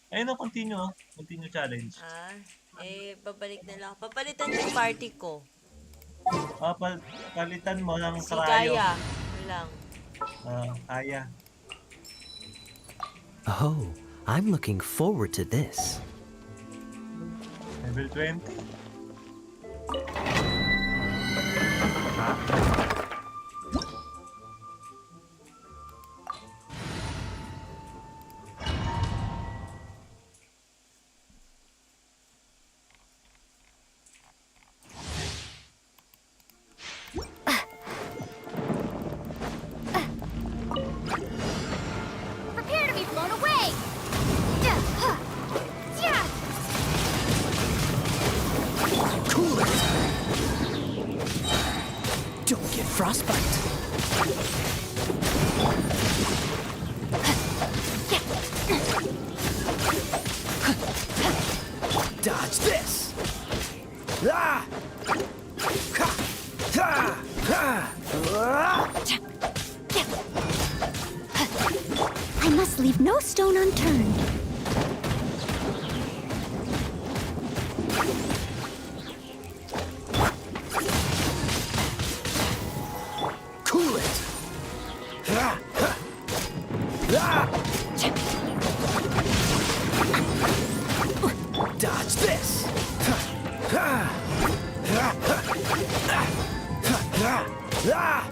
Ayun o, continue. Continue challenge. Babalik na lang. Papalitan yung party ko. Palitan mo ng Si karayo. Kaya. Lang. Kaya. Oh, I'm looking forward to this. Level 20. Prepare to be blown away! Cool it! Don't get frostbite. Dodge this! Ah! Ha! Ha! Ha! Ah! I must leave no stone unturned. Cool it! Ah! Ha! Ah! Dodge this! Ha! Ha! Ha! Ha! Ha! Ha! Ah!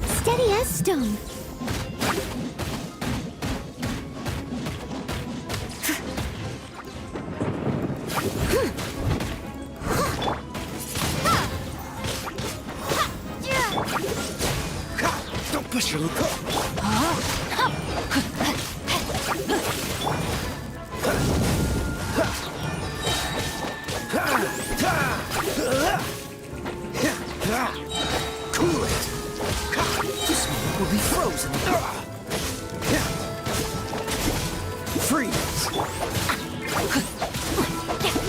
Steady as stone. Don't push your luck. Cool it. This one will be frozen. Freeze.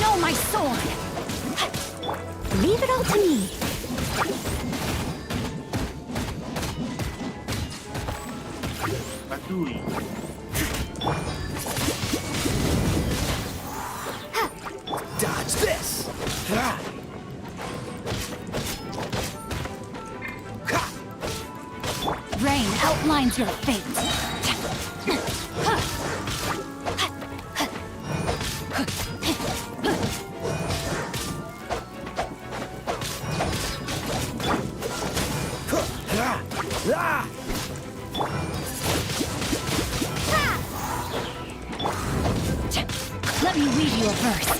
No, my sword! Leave it all to me. Patuloy. Dodge this. Ah. Rain outlines your fate. Ah. Let me read you a verse.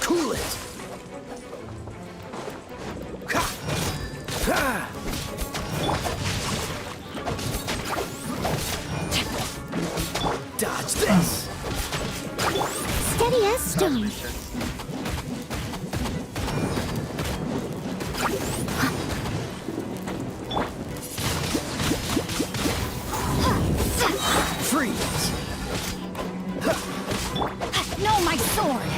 Cool it. Dodge this. Steady as stone. Freeze. No, my sword.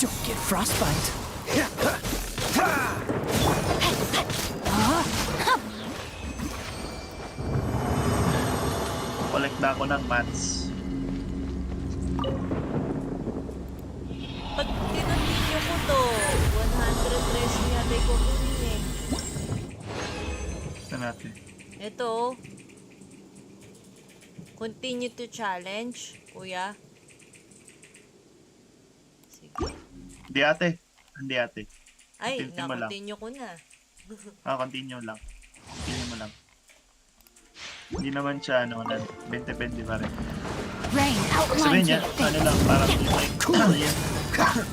Don't get frostbite. Collect na ako ng mats. Pag kinontinue ko to, 100 resin yata yung kukunin eh. Ito natin. Ito. Continue to challenge, kuya. Sige. Hindi ate. Hindi ate. Ay, Continue mo lang. na-continue ko na. Continue lang. Continue mo lang. Hindi naman siya, ano, 20-20 pa rin. Rain Sabihin outlines niya, your ano lang, parang yung like,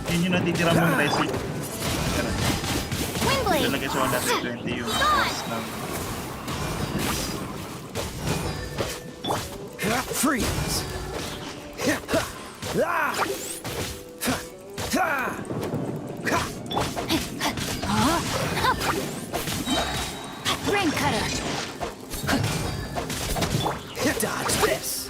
yun yung natitira mong resin. Windblade. Lalagay sa 120 yung cost ng... Freeze. rain cutter. Dodge this.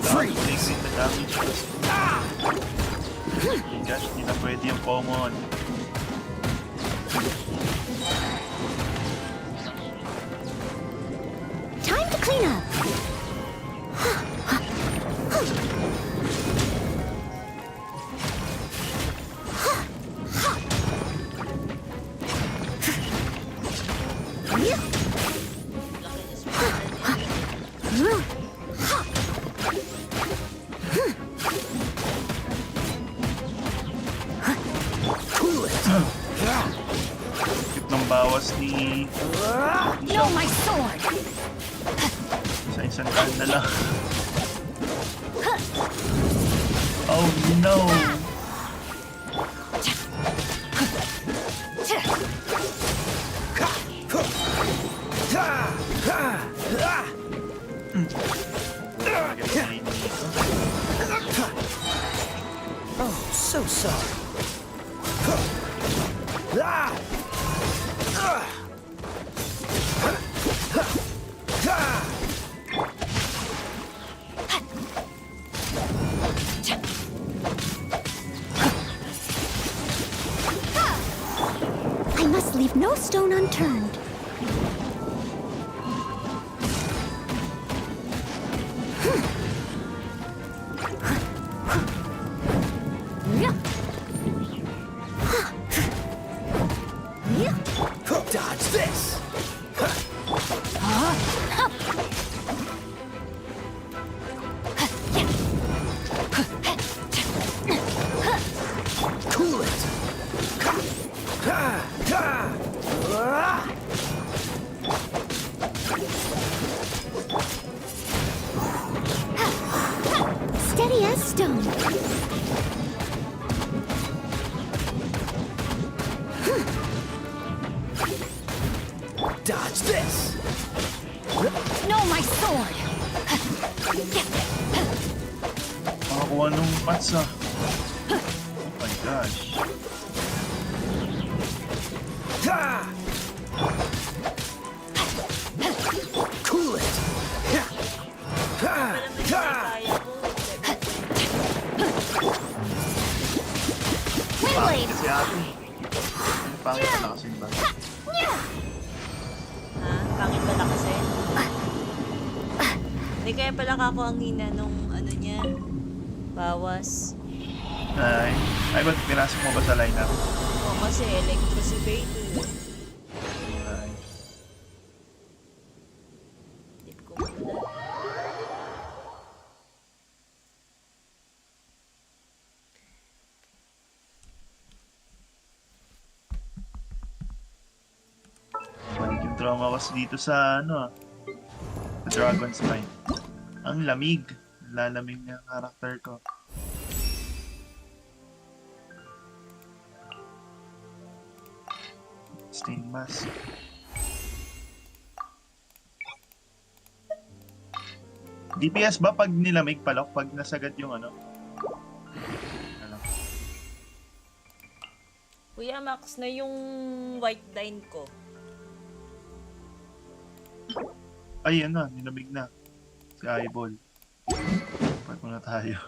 Freeze. The damage. Gosh, hindi na pwede yung common. Time to clean up. Cute ng bawas ni... No, my sword. Sa isang daan na lang. Oh no! Oh, so sorry. I must leave no stone unturned. Dodge this. Cool it. Steady as stone. Dodge this. No, my sword. Makakuha nung mats ah. Oh my gosh. Cool it. Windblade. Kasi ate. Pangit na kasi ba? Ha? Pangit pala kasi? Hindi kaya pala kako ang hina nung ano niya. niya. Bawas. Ay, ba't pinasok mo ba sa lineup? Oo, kasi electro si Beidou. Ay. Tip ko muna. Balik yung trauma ko dito sa sa Dragon's Mind. Ang lamig. Lalamig niya ang karakter ko. Stained mask. DPS ba pag nilamig palok? Pag nasagad yung ano? Kuya Max na yung white line ko. Ay, na. Nilamig na. Si Eyeball. Pag muna tayo.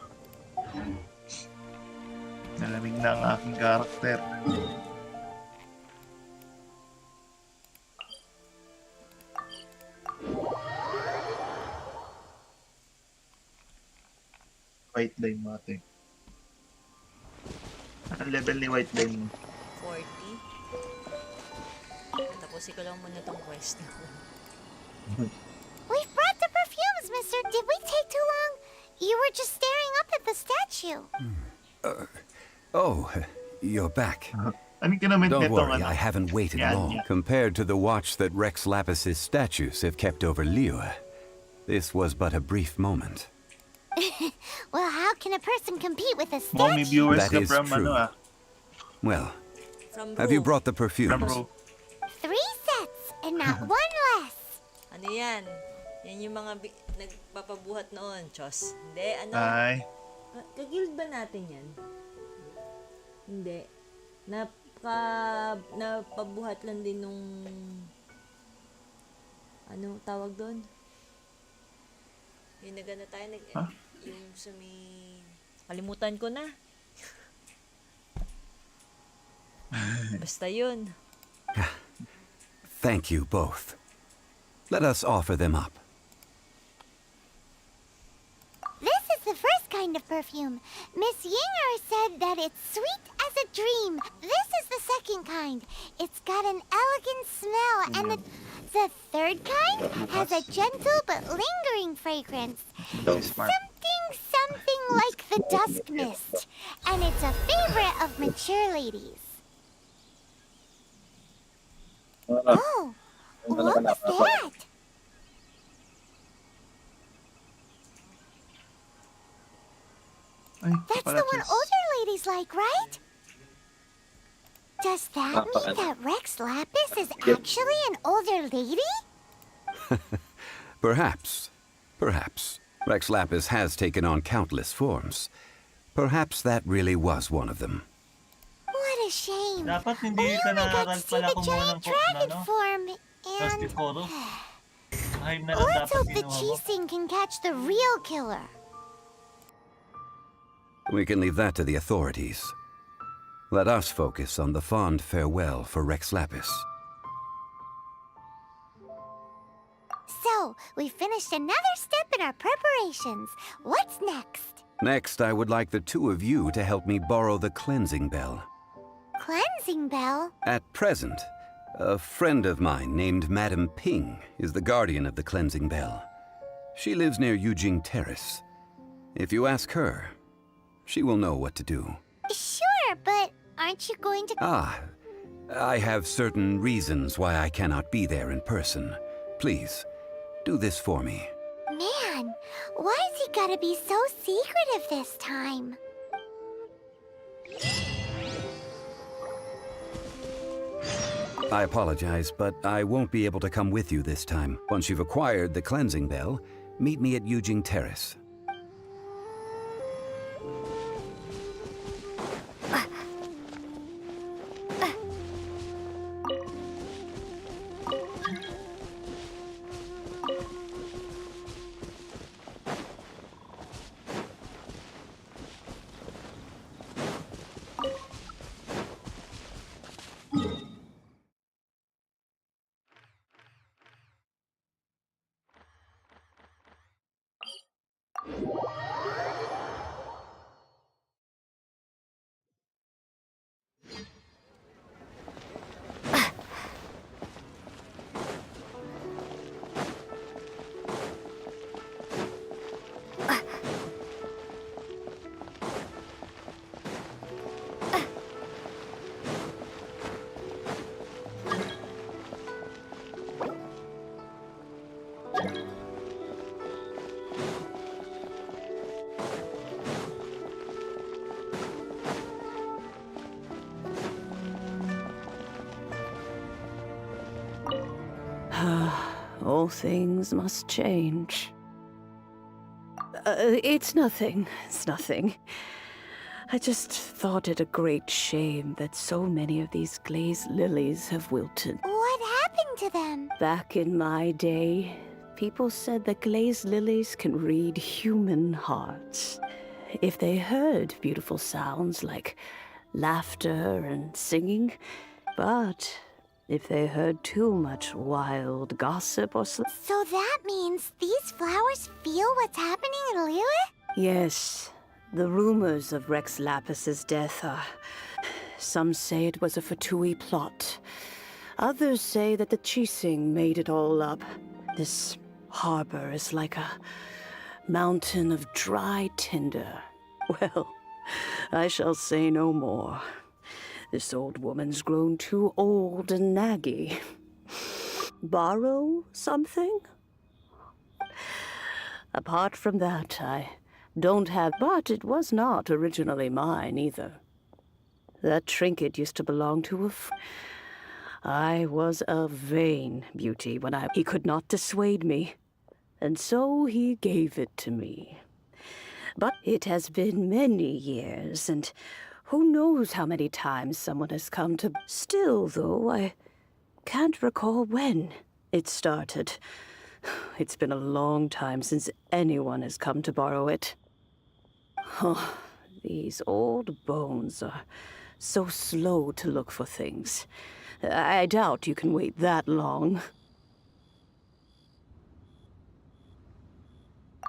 Nalamig na ang aking karakter. White line mate. Ang level ni white line mo? 40. Tapusin ko lang muna tong quest. We've brought the perfumes, mister. Did we take too long? You were just staring up at the statue. Oh, you're back. Don't Don't worry, I haven't waited long. Compared to the watch that Rex Lapis's statues have kept over Liyue, this was but a brief moment. Well, how can a person compete with a Mommy statue? viewers That ka is from true. Well, have you brought the perfumes? 3 sets and not one less. Ano yan? Yan yung mga nagpapabuhat noon, Chos. Hindi, ano? Ay. Kagild ba natin yan? Hindi. Napabuhat lang din nung... Ano tawag doon? Yung nagana tayo, yung sa may... Kalimutan ko na. Basta yun. Thank you both. Let us offer them up. This is the first kind of perfume. Miss Yinger said that it's sweet as a dream. This is the second kind. It's got an elegant smell, and the third kind has a gentle but lingering fragrance. Something like the dusk mist. And it's a favorite of mature ladies. Oh, what was that? That's the one older ladies like, right? Does that mean that Rex Lapis is actually an older lady? Perhaps. Perhaps. Rex Lapis has taken on countless forms. Perhaps that really was one of them. What a shame. Dapat hindi ka nakakal pala kumuha ng Dragon form Plastic and... Koro. Hype na lang Let's dapat hope the kinuha mo. cheesing can catch the real killer. We can leave that to the authorities. Let us focus on the fond farewell for Rex Lapis. So, we finished another step in our preparations. What's next? Next, I would like the two of you to help me borrow the cleansing bell. Cleansing bell? At present, a friend of mine named Madame Ping is the guardian of the cleansing bell. She lives near Yujing Terrace. If you ask her, she will know what to do. Sure, but aren't you going to... I have certain reasons why I cannot be there in person. Please, do this for me. Man, why's he gotta be so secretive this time? I apologize, but I won't be able to come with you this time. Once you've acquired the cleansing bell, meet me at Yujing Terrace. All things must change. It's nothing. It's nothing. I just thought it a great shame that so many of these glazed lilies have wilted. What happened to them? Back in my day, people said that glazed lilies can read human hearts. If they heard beautiful sounds like laughter and singing, but if they heard too much wild gossip or so. So that means these flowers feel what's happening in Liyue? Yes, the rumors of Rex Lapis's death are... Some say it was a Fatui plot. Others say that the Chising made it all up. This harbor is like a mountain of dry tinder. Well, I shall say no more. This old woman's grown too old and naggy. Borrow something? Apart from that, I don't have... But it was not originally mine, either. That trinket used to belong to I was a vain beauty when he could not dissuade me, and so he gave it to me. But it has been many years, and who knows how many times someone has come to... Still, though, I can't recall when it started. It's been a long time since anyone has come to borrow it. Oh, these old bones are so slow to look for things. I doubt you can wait that long.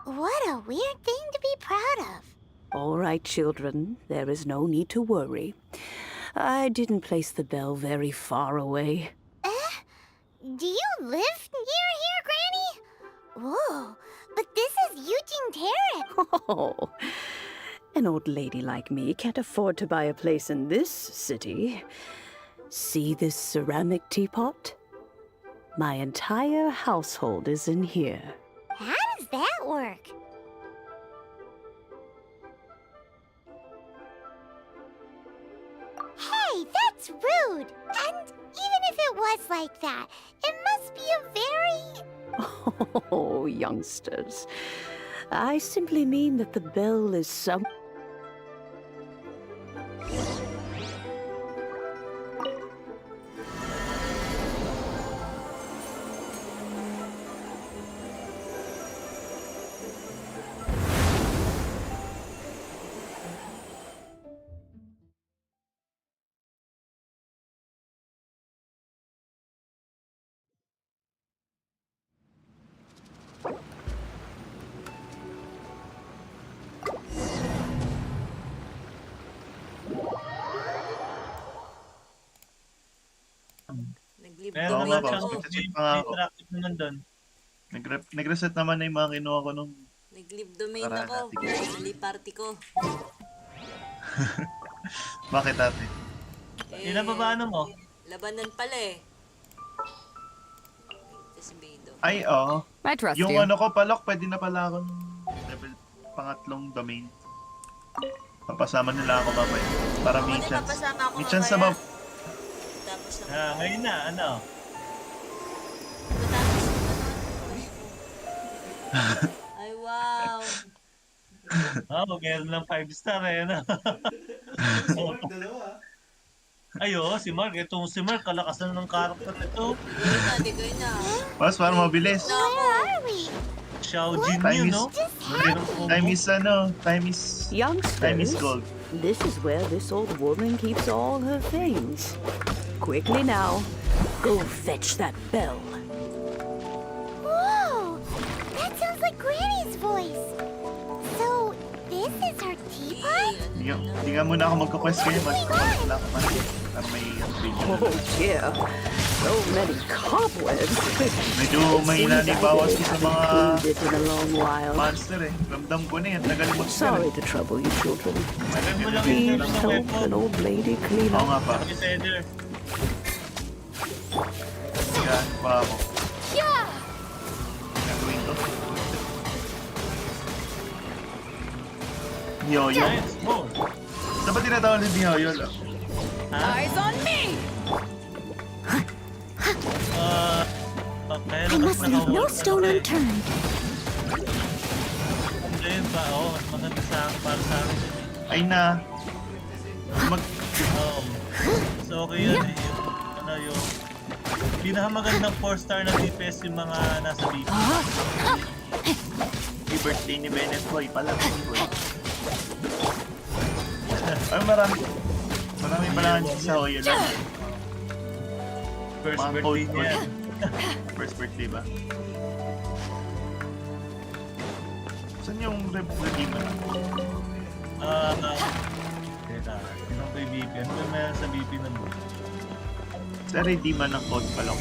What a weird thing to be proud of. All right, children, there is no need to worry. I didn't place the bell very far away. Do you live near here, Granny? Whoa, but this is Eugene Terrace. Oh, an old lady like me can't afford to buy a place in this city. See this ceramic teapot? My entire household is in here. How does that work? Hey, that's rude! And even if it was like that, it must be a very... Oh, youngsters. I simply mean that the bell is some... Meron naman siyang traffic naman doon. Nag-reset naman na yung mga kinuha ko nung... Nag-leave domain ako. Sali party ko. Bakit ate? Ilan ba ano mo? Labanan pala eh. Ay, oo. I trust Yung you. ano ko, palok, pwede na pala ako ng level pangatlong domain. Papasama nila ako mamaya. Para may chance. May chance na ba? Ngayon na, ano? Ay, wow. Meron lang 5 star eh, no? Ay, si Mark. Itong si Mark, kalakasan ng karakter nito. Di ko na. Mas, para mabilis. Where are we? Xiao Jin yun, no? Time is gold. This is where this old woman keeps all her things. Quickly now, go fetch that bell. Whoa! That sounds like Granny's voice. So, this is her teapot? Hindi nga muna ako magka-quest kayo. Mag-wala ka pa. May Oh dear, so many cobwebs. medyo may nanibawas ko sa mga in a long while. monster eh. Ramdam ko na yan. Tagal mo Sorry to trouble you children. Please help an old lady clean Oo up. nga pa. Yan, pa ako. Gagawin to. Yoyo. Saan ba tinatawag ni Yoyo? Eyes on me! Kaya I must leave no stone unturned. Ayun pa, mas maganda para sa akin. Ay na. So okay yun eh. Yung pinakamagandang 4-star na DPS yung mga nasa BP. Happy birthday ni Bennett Boy pala. Ay, marami pala sa Hoyo lang. First birthday niya. First birthday ba? Saan yung redeem na? Teka, sinong kay BP? Ano ba meron sa BP na mo? Sa redeeman ng code pala.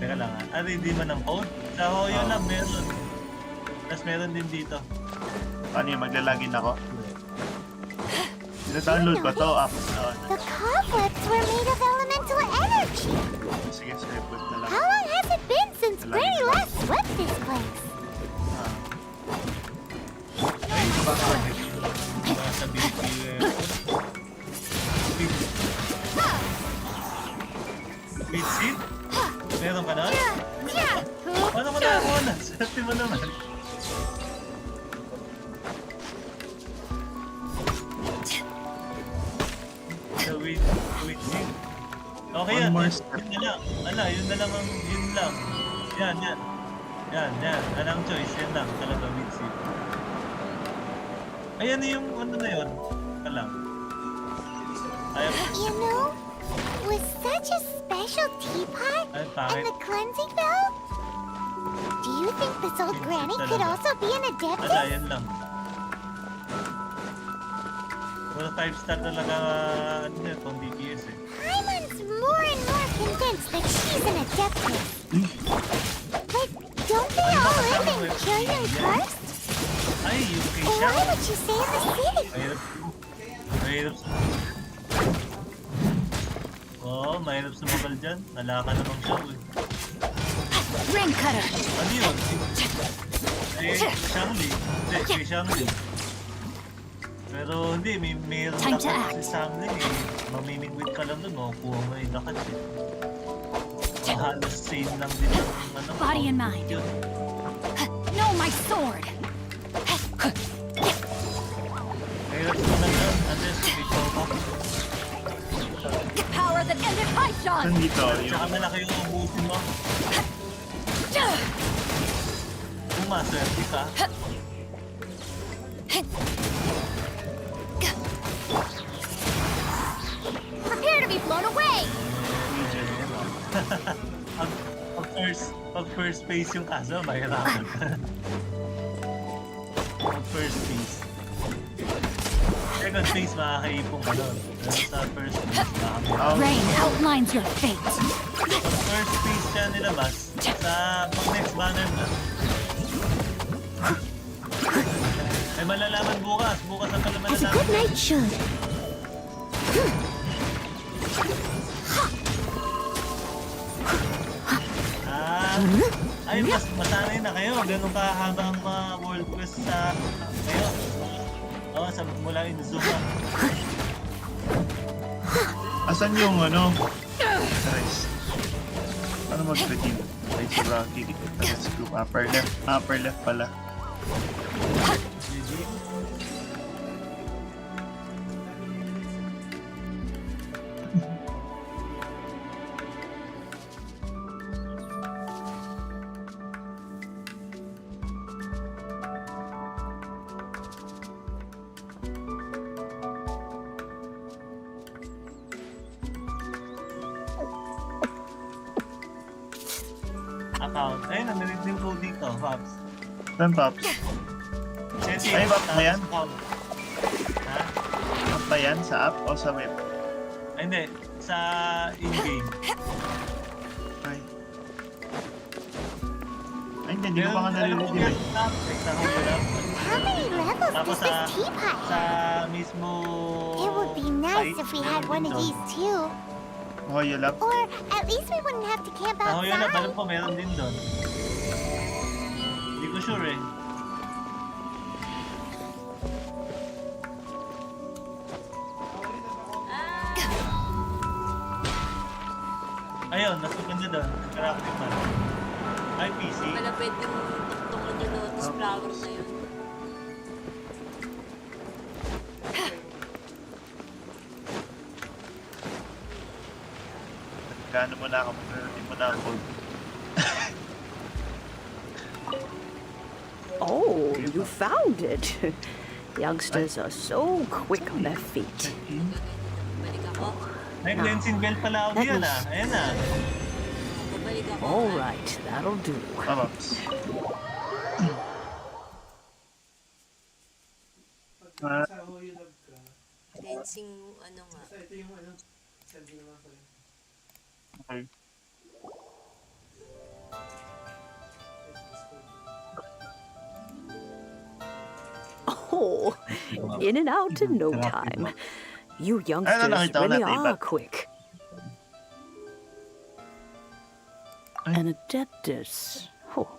Teka lang redeeman ng code? Sa Hoyo lang meron. Tapos meron din dito. Paano yung maglalagin ako? Sina-download ko to, apps na. The cobwebs were made of elemental energy. Sige, put na lang. How long has it been since Granny last swept this place? Sa BP Wait, seed? Meron ka na? Paano ko nakakuha na? Swerte mo naman. So wait, seed. Okay yan. Yun na lang. Yan. Anong choice? Yan lang. Talaga wait, seed. Ayan yung ano na yun. Ka lang. You know, with such a special teapot and the cleansing bell, do you think this old granny could also be an adeptus? Yan lang. Well, 5-star talaga itong DPS eh. Paimon's more and more convinced that she's an adeptus. But don't they all live in Killian first? Ay, yung kay Or siya. why would you stay in the city? Mahirap. Mahirap sumagal dyan. Nalaka namang siya eh. Ring cutter. Ano yun? Shangli. Hindi, kay Shangli. Pero hindi, mayroon Time to lakas si Shangli eh. Mamimingwit ka lang dun, makukuha mo yung lakas eh. Halos same lang din ang ano. Body and mind. Yun. No, my sword. Mahirap sumagal dyan, unless may topa. Power that ended Archon. Nandito Tsaka malaki yung ubusin mo. Maswerte ka. Prepare to be blown away! Pag first phase yung kaso, mahirapan. Pag first phase. Second phase, makakaipong ka doon. Pero sa first phase, makakaipong. Rain outlines your fate. Pag first phase siya nilabas, sa pag next banner na. Ay malalaman bukas. Bukas ang pala malalaman. As a good night should. Ay, mas masanay na kayo. Ganun kahaba ang mga world quest sa kayo. Sa mula Inazuma. Asan yung ano? Rest. Paano mag-redeem? Ay, si Rocky. Rest group. Upper left pala. Account. Ayun, narinig din ko dito, Pops. Saan, Pops? Ay, Pops ba yan? Ha? Pops ba yan? Sa app o sa web? Ay, hindi. Sa in-game. Ay, hindi ko pa nga narinig yun. How many levels Tapos does this teapot sa have? mismo It would be nice if we had one of these too. Hoyo Lab. Or at least we wouldn't have to camp Ako yun, alam outside. ko meron din doon. Hindi ko sure eh. Ayun, mas maganda doon? Crafting man. Ay, PC. Malapit yung tuktungan yung lotus flower na yun. Gaano mo na ako, hindi mo na ako. Oh, you found it. Youngsters are so quick on their feet. Balik ako. May Genshin bell pala ako yan ah. Ayan na. Balik ako. All right, that'll do. Dancing, ano nga. Okay. Oh, in and out in no time. You youngsters really are quick. An adeptus. Oh,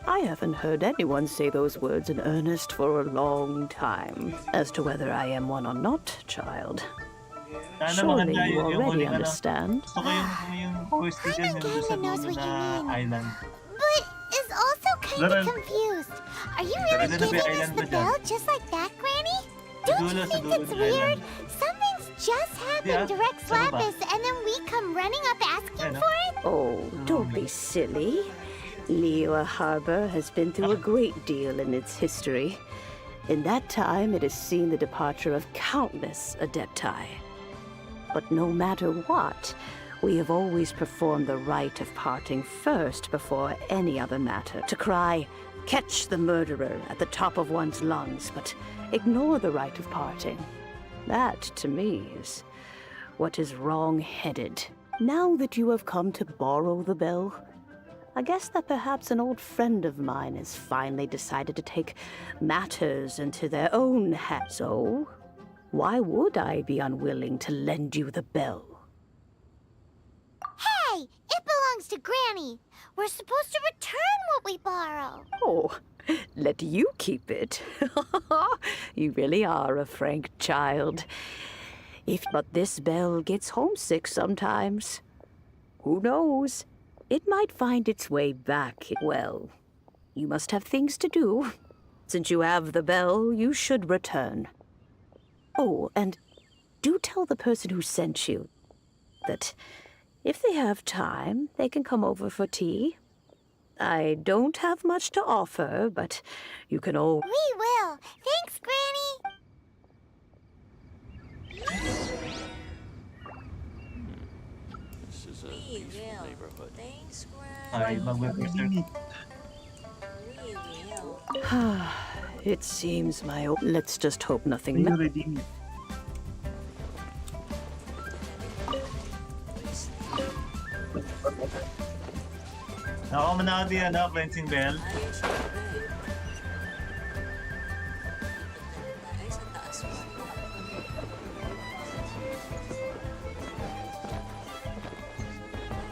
I haven't heard anyone say those words in earnest for a long time. As to whether I am one or not, child. Surely you already understand. Gusto ko yung voice dyan yung sa dulo na island. But is also kind of confused. Are you really giving us the bell just like that, Granny? Don't you think it's weird? Something's just happened to Rex Lapis and then we come running up asking for it? Oh, don't be silly. Liyue Harbor has been through a great deal in its history. In that time, it has seen the departure of countless Adepti. But no matter what, we have always performed the rite of parting first before any other matter. To cry, "Catch the murderer," at the top of one's lungs, but ignore the rite of parting. That, to me, is what is wrong-headed. Now that you have come to borrow the bell, I guess that perhaps an old friend of mine has finally decided to take matters into their own hands. So, why would I be unwilling to lend you the bell? Hey, it belongs to Granny. We're supposed to return what we borrow. Oh, let you keep it. You really are a frank child. But this bell gets homesick sometimes. Who knows? It might find its way back. Well, you must have things to do. Since you have the bell, you should return. Oh, and do tell the person who sent you that if they have time, they can come over for tea. I don't have much to offer, but you can all... We will. Thanks, Granny. This is a peaceful neighborhood. Thanks, Ay, mag-research. It seems my... Let's just hope nothing... Ako muna ako din, cleansing bell.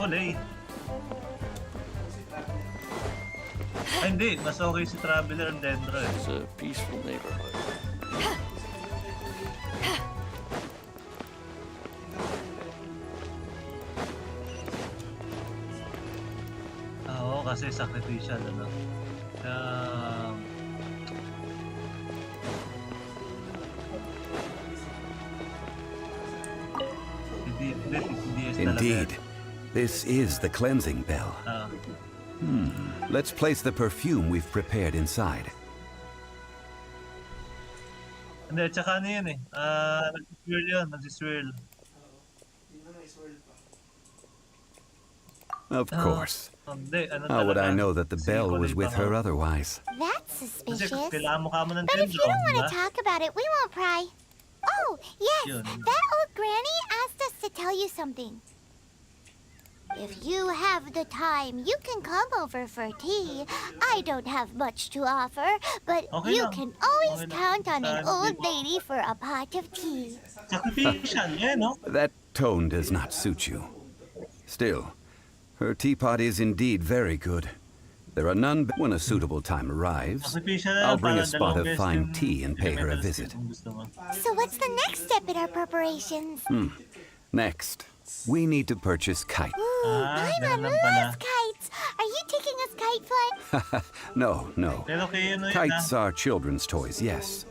Ay, hindi. Mas okay si Traveler and Dendro eh. It's a peaceful neighborhood. Oo, kasi sacrificial, ano. Indeed. This is the cleansing bell. Let's place the perfume we've prepared inside. Hindi, tsaka ano yun eh. Nagsiswirl yun, nagsiswirl. Of course. Hindi, ano How would I talaga? know that the bell was with her otherwise? That's suspicious. Kasi kailangan mo ka mo ng But if you Dendro, don't want diba? to talk about it, we won't pry. Oh, yes, Yun. that old granny asked us to tell you something. If you have the time, you can come over for tea. I don't have much to offer, but Okay you lang. can always Okay lang. count on an Hindi old mo- lady for a pot of tea. Sacrificial, yeah, no? That tone does not suit you. Still, her teapot is indeed very good. There are none when a suitable time arrives. Sacrificial na I'll lang, bring a parang spot of dalawang fine beses tea and pay her a elemental visit. skill kung gusto mo. So what's the next step in our preparations? Next, kites. We need to purchase kites. Ah, Paimon ganun lang pala. loves kites. Are you taking us kite flying? No, no. Pero kay ano yun Kites are children's toys, yes.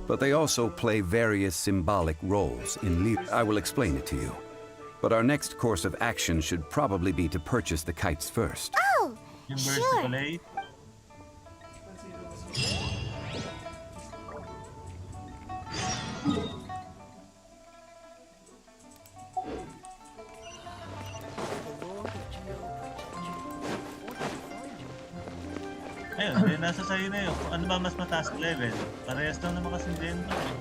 But they also play various symbolic roles in I will explain it to you. But our next course of action should probably be to purchase the kites first. Oh, Yung birds sure. pala eh. Ayun, hindi nasa sa'yo na yun. Kung ano ba mas mataas level? Parehas lang naman kasing dento eh.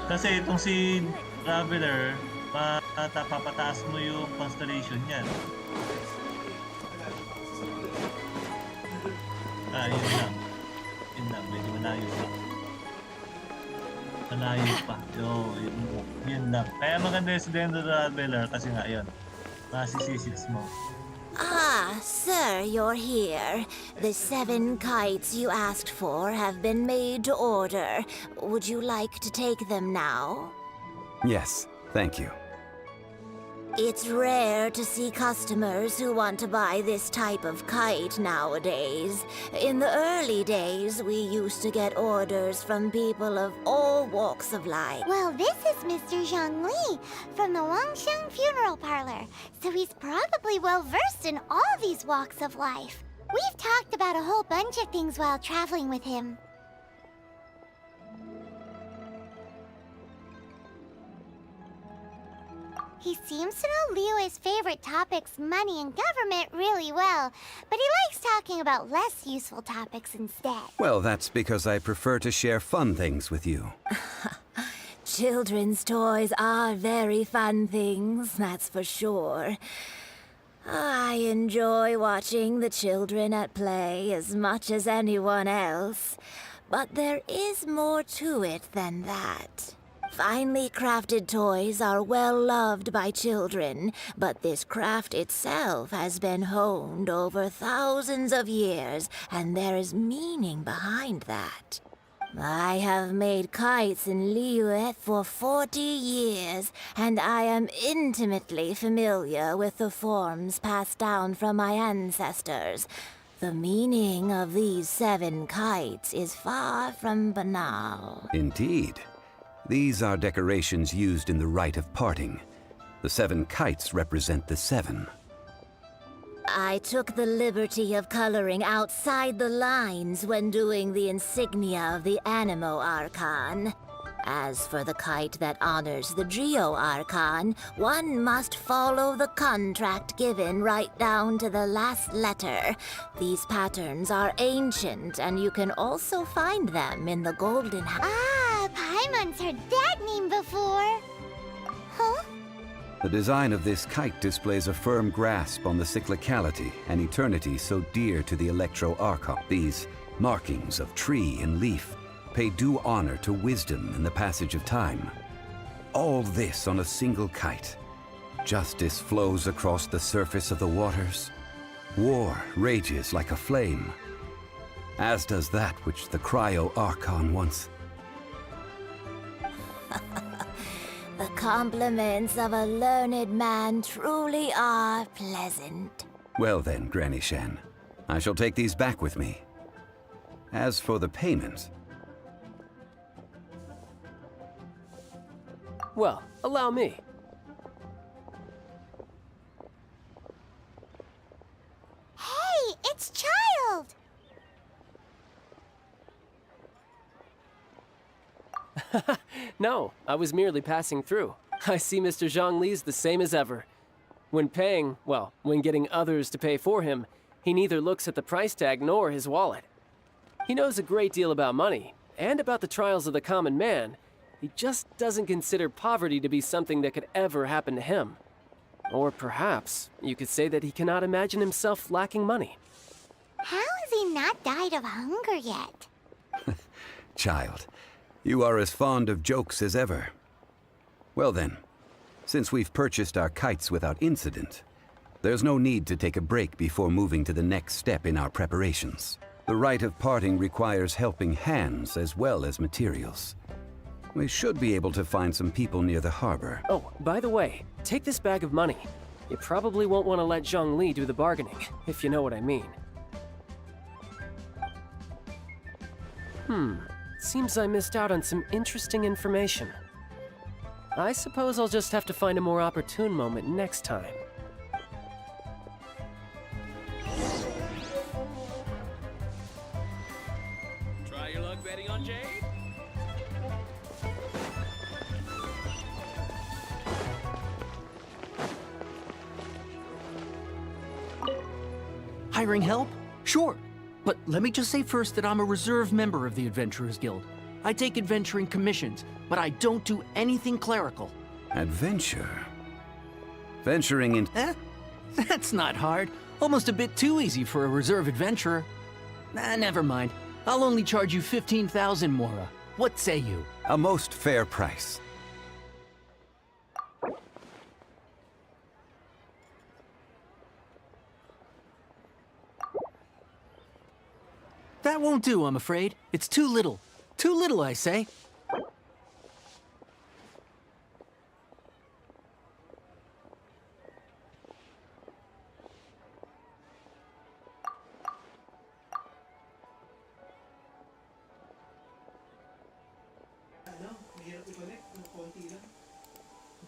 Kasi itong si Traveler, papataas mo yung constellation niyan. Ah, yun lang. Yun lang, medyo malayo pa. Malayo pa. Yun lang. Kaya maganda yung si Dendo Traveler kasi nga yun. Masisisix mo. Ah, sir, you're here. The 7 kites you asked for have been made to order. Would you like to take them now? Yes, thank you. It's rare to see customers who want to buy this type of kite nowadays. In the early days, we used to get orders from people of all walks of life. Well, this is Mr. Zhongli from the Wangsheng Funeral Parlor, so he's probably well versed in all these walks of life. We've talked about a whole bunch of things while traveling with him. He seems to know Liyue's favorite topics, money and government, really well, but he likes talking about less useful topics instead. Well, that's because I prefer to share fun things with you. Children's toys are very fun things, that's for sure. I enjoy watching the children at play as much as anyone else, but there is more to it than that. Finely crafted toys are well loved by children, but this craft itself has been honed over thousands of years, and there is meaning behind that. I have made kites in Liyue for 40 years, and I am intimately familiar with the forms passed down from my ancestors. The meaning of these 7 kites is far from banal. Indeed. These are decorations used in the rite of parting. The 7 kites represent the 7. I took the liberty of coloring outside the lines when doing the insignia of the Animo Archon. As for the kite that honors the Geo Archon, one must follow the contract given right down to the last letter. These patterns are ancient, and you can also find them in the Golden House. Ah, Paimon's heard that name before. Huh? The design of this kite displays a firm grasp on the cyclicality and eternity so dear to the Electro Archon. These markings of tree and leaf pay due honor to wisdom in the passage of time. All this on a single kite. Justice flows across the surface of the waters. War rages like a flame, as does that which the Cryo Archon once. The compliments of a learned man truly are pleasant. Well then, Granny Shan, I shall take these back with me. As for the payment... Well, allow me. Hey, it's Child! No, I was merely passing through. I see Mr. Zhongli's the same as ever. When paying, well, when getting others to pay for him, he neither looks at the price tag nor his wallet. He knows a great deal about money, and about the trials of the common man. He just doesn't consider poverty to be something that could ever happen to him. Or perhaps you could say that he cannot imagine himself lacking money. How has he not died of hunger yet? Child, you are as fond of jokes as ever. Well then, since we've purchased our kites without incident, there's no need to take a break before moving to the next step in our preparations. The rite of parting requires helping hands as well as materials. We should be able to find some people near the harbor. Oh, by the way, take this bag of money. You probably won't want to let Zhongli do the bargaining, if you know what I mean. Seems I missed out on some interesting information. I suppose I'll just have to find a more opportune moment next time. Try your luck betting on Jade? Hiring help? Sure. But let me just say first that I'm a reserve member of the Adventurers Guild. I take adventuring commissions, but I don't do anything clerical. Adventure? Venturing in... That's not hard. Almost a bit too easy for a reserve adventurer. Never mind. I'll only charge you 15,000 Mora. What say you? A most fair price. That won't do, I'm afraid. It's too little. Too little, I say.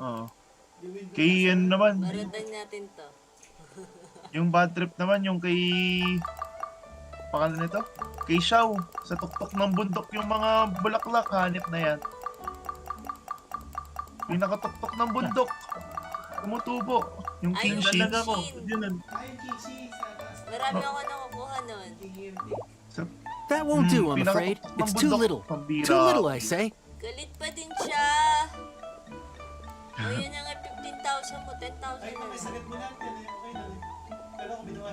Oo. Kay ano naman, Baradan natin to. yung bad trip naman, yung kay... Pangalan nito? Kay Xiao. Sa tuktok ng bundok yung mga bulaklak, hanip na yan. Yung nakatuktok ng bundok. Tumutubo. Yung Ay, Genshin. talaga ko. Marami ako nakukuha nun. That won't do, I'm afraid. It's too little. Too little, I say. Galit pa din siya. O yun na nga, 15,000 mo, 10,000 na.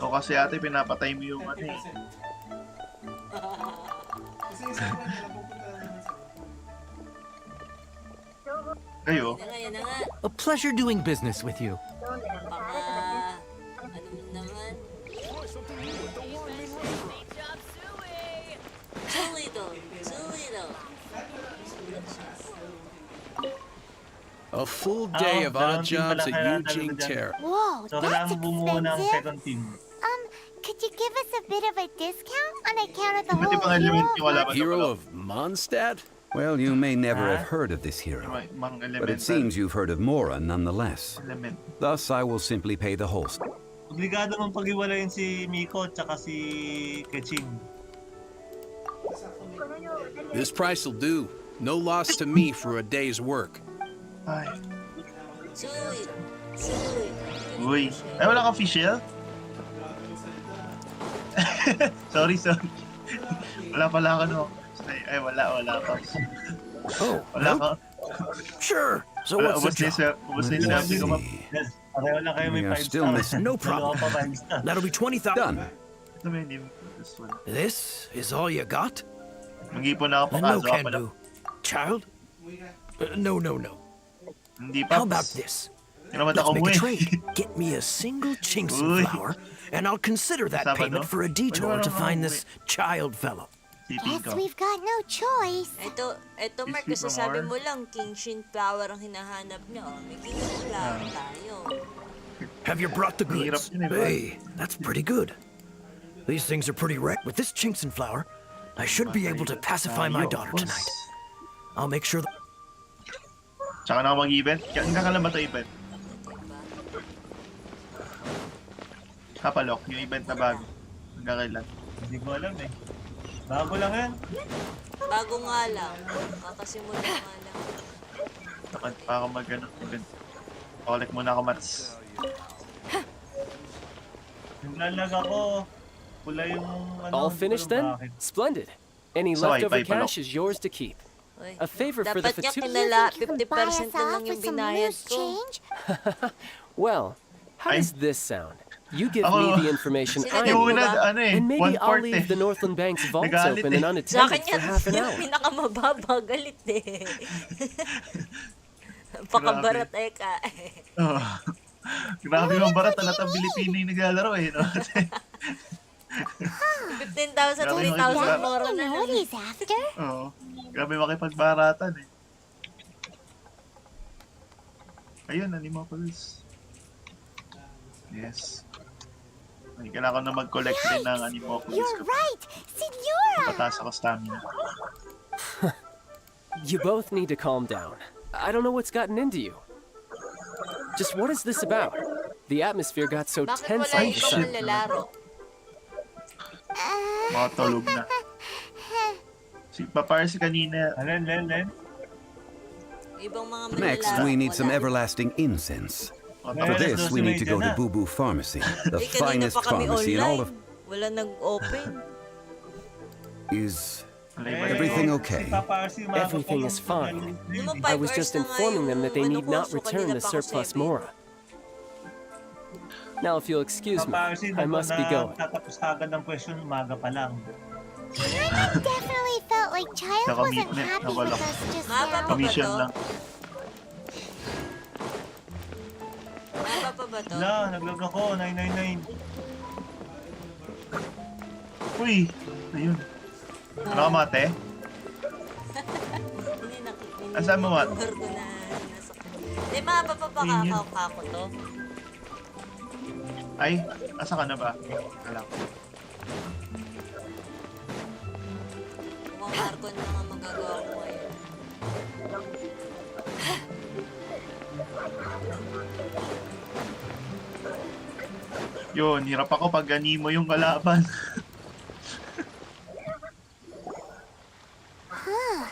O kasi ate, pinapatay mo yung ano eh. Kayo? Yan na nga. A pleasure doing business with you. Baka, ano naman? Too little, too little. A full day of odd jobs at Eugene Terra. Whoa, So, that's kailangan bumuo ng expensive. second team. Could you give us a bit of a discount on account of the Pwede whole bang element yung wala ba? Hero of Mondstadt? Well, you may never have heard of this hero, Mang but it elemental seems you've heard of Mora nonetheless. element. Thus, I will simply pay the whole. Obligado mong pag-iwalayin si Miko at saka si Keching. This price will do. No loss to me for a day's work. Ay. Sulit, sulit. Uy. Ay, wala kang official? sorry. Wala pala ka no. Ay, wala pa. Oh, Wala ka. Sure. So what's the job? Ubus na yung sinabi ko. Yes, pareho lang kayo may We are 5 still star. missing. No problem. Dalawa pa 5 star. That'll be 20,000. Done. Ito may hindi mo. This one. This is all you got? Mag-ipon na ako Then pa no kaso can pala. do. Child? No. Hindi How pa. about this? Hindi naman Let's ako make a umuwi. trade. Get me a single chinks Uy. flower, and I'll consider that Sabado? payment for a detour Wala to naman find ako this child fellow. Guess we've got no choice. Ito Mark, Is it kasasabi more? mo lang, Genshin flower ang hinahanap niyo. May Genshin flower tayo. Have you brought the Hirap goods? yun eh, Hey, that's pretty good. These things are pretty rare. With this chinks flower, I should be able to pacify my daughter tonight. I'll make sure that... Tsaka na ako mag-event. Hanggang ka lang ba ito event? Kapalok, yung event na bago. Hanggang kailan? Hindi ko alam eh. Bago lang yan. Bago nga lang. Kakasimula nga lang. Takad pa ako mag-ano. Collect muna ako, Mats. Naglalag ako. Pula yung ano. All finished then? Splendid. Any So, leftover ay, palok. cash is yours to keep. Uy, A favor for the dapat nga fatu- kinala, You can buy us 50% na off lang yung with some binayad loose ko. change? Well, how Ay. does this sound? You give Ako- me the information Sino I yung need, una, ano eh, and maybe I'll 1/4 leave eh. the Northland Bank's vaults Nagalit open eh. and Sa unattended akin for yan, half an yung hour. pinakamababa, galit eh. Pakabarat eh ka. Oh. Grabe yung barat. Talatang Pilipino yung naglalaro eh. No? 15,000, Grabe 3,000 makipag- moro You na know lang. what he's after? Oo. Grabe makipagbaratan eh. Ayun, Animopolis. Yes. Ay, kailangan ko na mag-collect rin ng Animopolis. You're right, Signora! Pataas ako stamina. You both need to calm down. I don't know what's gotten into you. Just what is this about? The atmosphere got so Bakit tense wala all of a ibang sudden. manlalaro? Makatulog na. Si Papars kanina. Len. Ibang mga Next, manlalaro. we need some wala. everlasting incense. For Meron, this, we need to go to Boo Boo Pharmacy, the Eh, kanina finest pa kami pharmacy in all online. of... Wala nag-open. Is everything okay? Everything is fine. Naman I 5 was hours just na nga informing them that they yung need ano ko, not so return kanina the pa ako surplus 7. Mora. Now, if you'll excuse me, Paparsi, I must be going. Tatapos agad ng question, umaga pa lang. Paimon definitely felt like Child wasn't Naka-meet happy wala. with us just Mapa now. pa ba Commission to? lang. Mapa pa ba to? Wala, naglag ako, 999. Uy! Ayun. Ano ka, mate? Hindi nakikita. Asan mo, Mat? Number ko na nasa... Hindi, mapa pa ba Ayun yun. kako to? Ay, asa ka na ba? Wala. Mukhang Archon na nga magagawa ko ngayon. Yun, hirap ako pag animo yung kalaban. Huh.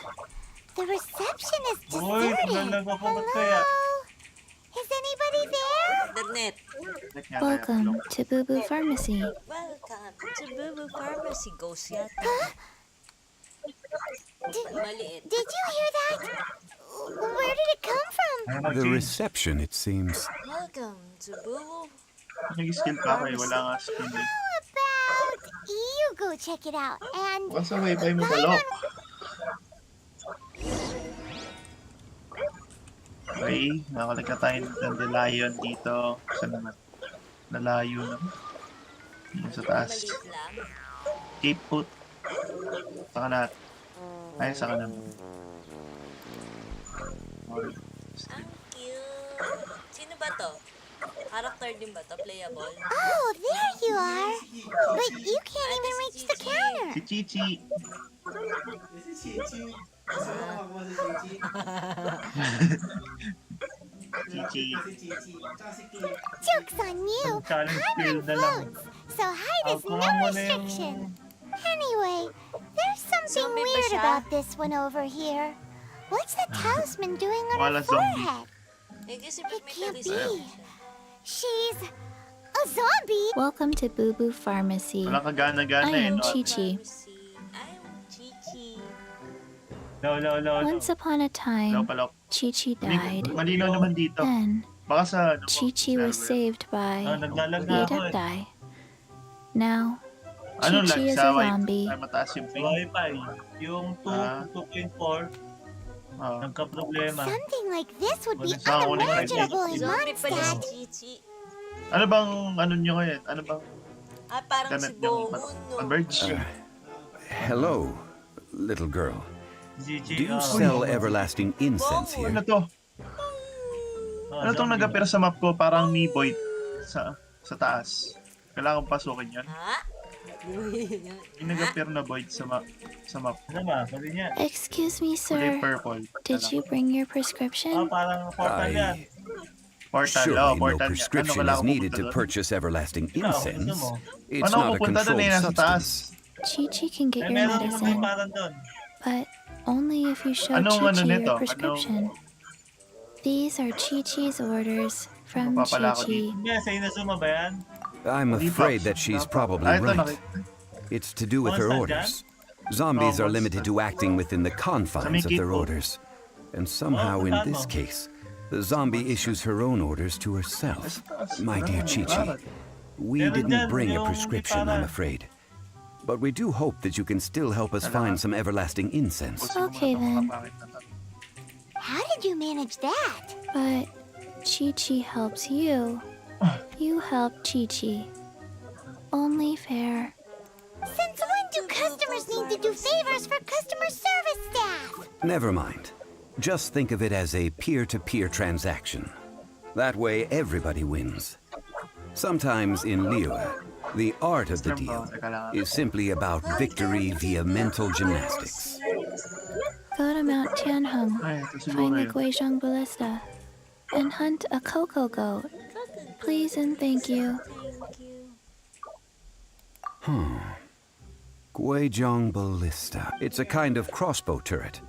The reception is Uy, deserted. naglag ako, ba't kaya? Is anybody there? Internet. Welcome to Boo Boo Pharmacy. Welcome to Boo Boo Pharmacy. Ghost yata. Maliit. Did you hear that? Where did it come from? The reception, it seems. Welcome to Boo Boo. Nag-skill pa ako eh, wala nga skill eh. How about you go check it out and... Basta wifi mo balok. Okay, nakalag na tayo ng dandelion dito. Saan naman? Nalayo na. Yun sa taas. Maliit lang. Cape foot. Saka na. Ay, saka na. Ang cute. Sino ba to? Character din ba to? Playable? Oh, there you are. But you can't even reach the counter. Si Chichi. Chichi. Joke's on you. Challenge I'm on field na lang. floats, so height is no Alcohol mo na yung- restriction. Anyway, there's something Zombie ba weird siya? about this one over here. What's the talisman doing on her Wala zombie. forehead? Eh, kasi It may can't talisman be. siya. She's a zombie. Welcome to Boo Boo Pharmacy. Wala kagana-gana I eh. am No? Chi-Chi. I'm Chichi. No. Once upon a Wala time, pala. Chi-Chi died. Malinaw naman dito. Then, Baka sa ano mo, Chi-Chi was server. saved by naglalag the na ako eh. Adepti. Now, Ano Chi-Chi lang, is sa a wifi? zombie. Ay, mataas yung Sa ping. Wi-Fi, yung 2.4, Oo. nagka-problema. Something like this would be Sa ulit ay unimaginable in Zombie pala si Mondstadt. Chichi. Ano bang ano nyo ngayon? Ano bang Ah, parang si ganat nyo? Bongo, no? Converge? Hello, little girl. GG, Do you sell everlasting incense here? Ano to? Ano tong nag-appear sa map ko? Parang Meeboy sa taas. Kailangan kong pasukin yan. Ha? Yung nag-appear na void sa map. Ano ba? Pwede niya. excuse me, Kulay sir. purple. Did you bring your prescription? Parang portal yan. Portal. Surely Oh, no portal yan. Ano prescription kailangan is ko needed pumunta to doon? purchase everlasting Ikaw, gusto incense. mo? It's Paano ako not a pupunta doon eh? controlled Nasa taas. substance. Chi-Chi can get Eh, your meron naman medicine, parang doon. but only if you show Anong ano Chi-Chi nito? your prescription. These are Chi-Chi's orders from Mapapala ako Chi-Chi. Hindi, sa Inazuma ba yan? I'm afraid that she's probably Ah, ito right. nakita. It's to do with her orders. Zombies are limited to acting within the confines of their orders. And somehow in this case, the zombie issues her own orders to herself. My dear Chi-Chi, we didn't bring a prescription, I'm afraid. But we do hope that you can still help us find some everlasting incense. Okay then, How did you manage that? but Chi-Chi helps you. You help Chi-Chi. Only fair. Since Customers need to do favors for customer service staff. Never mind. Just think of it as a peer-to-peer transaction. That way, everybody wins. Sometimes in Liyue, the art of the deal is simply about victory via mental gymnastics. Go to Mount Tianheng, Ay, ito siguro find the yun. Guizhong Ballista, and hunt a cocoa goat. Please and thank you. Guizhong Ballista. It's a kind of crossbow turret,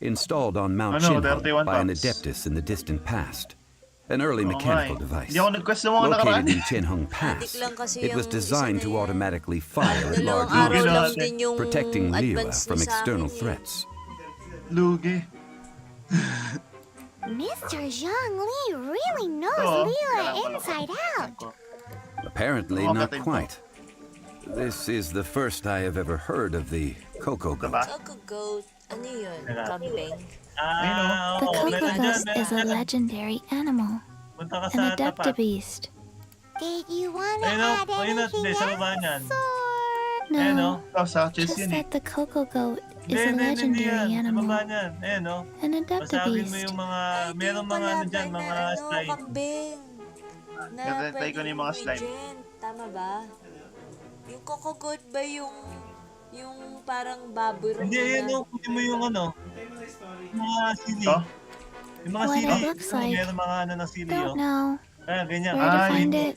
installed on Mount Ano, Tianheng 31 by an bucks. adeptus in the distant past. An early Oo mechanical nga eh. device. Hindi ako nag-quest ng mga nakaraan. Located in Tianheng Pass, lang kasi it was yung designed to automatically fire at Dalawang large araw lang arrows, din yung protecting Liyue advance from niya sa external akin eh. threats. Lugi. Mr. Zhongli really knows Oo, Liyue kailangan ko lang inside out. Apparently Oo, not gatin ko. quite. This is the first I have ever heard of the cocoa goat. Coco goat. Ano yun? Kambing? The cocoa ghost is a legendary animal, Punta ka an sa adepta tapat. beast. Did you want to Ayun o, add ayun o, anything hindi, sa baba else? niyan. Ayun o. No, Oh, sa chest just yun eh. that the cocoa goat is Hindi, a hindi, hindi yan. legendary Sa baba animal, niyan. Ayun o. an adepta Basagin mo beast. yung mga, merong mga ano dyan, mga slide. Kambing. Na Gagantay pwede ko na yung mga slime. i-regen. Tama ba? Yung coco goat ba yung parang baboy rin Hindi, ayun na? o. Kunin mo yung ano. Yung mga sili. Ito? Yung mga What sili. it looks like. Meron mga ano ng sili o. Don't know Ganyan. where to Ay. find it.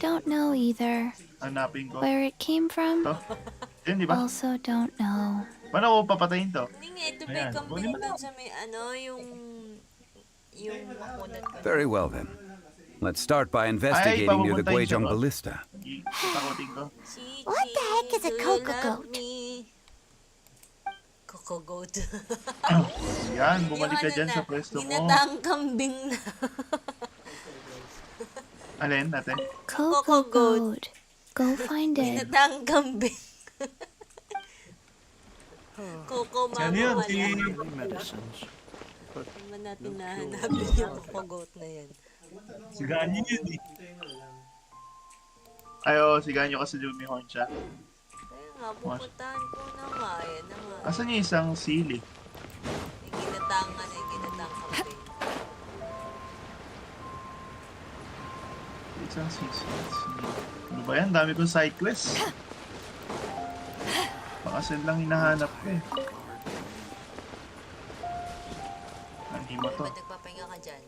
Don't know either. Hanapin ko. Where it came from. Ito? Yun, di ba? Also don't know. Paano ko papatayin to? Hindi nga, ito may Ayan. kambing dun sa may ano, yung makunat ko. Very well then. Let's start by investigating near the papupuntahin siya Guizhong ba? Ballista. Takutin ko. What the heck is a cocoa goat? Coco goat. Yan, bumalik ka Yung dyan ano sa na, pwesto mo. ginataang kambing na. Alin natin? Cocoa goat. Go find it. Ginataang kambing. Coco mama Ano yun? wala. Si... Medicines. Hindi ba natin nahanapin yung coco goat na yan? Si Ganyo yun eh. Ay, oo, sigahan nyo kasi lumihon siya. Kaya nga, pupuntahan ko na nga. Yan na nga. Asan yung isang sili? Yung ginataang ano, yung ginataang kambing. Isang sili. Ano ba yan? Dami kong side quest. Pakasin lang hinahanap ko eh. Hindi mo to. Ba't nagpapahinga ka dyan?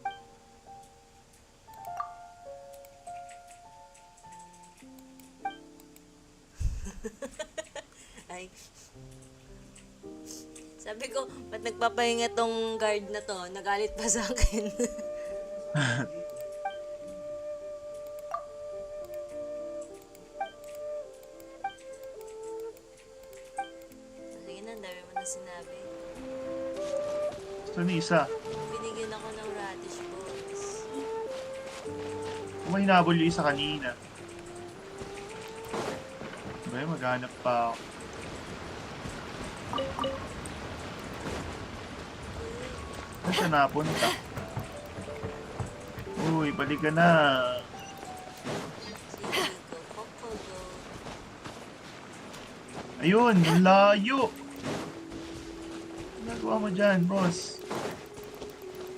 Ay. Sabi ko, ba't nagpapahinga tong guard na to? Nagalit pa sa akin. Sige na, ang dami mo na sinabi. Gusto ni isa. Binigyan ako ng radish balls. Kung may hinabol yung isa kanina. Ba, maghanap pa ako. Saan siya napunta? Uy, balik ka na. Ayun, ang layo. Ginagawa mo dyan, boss.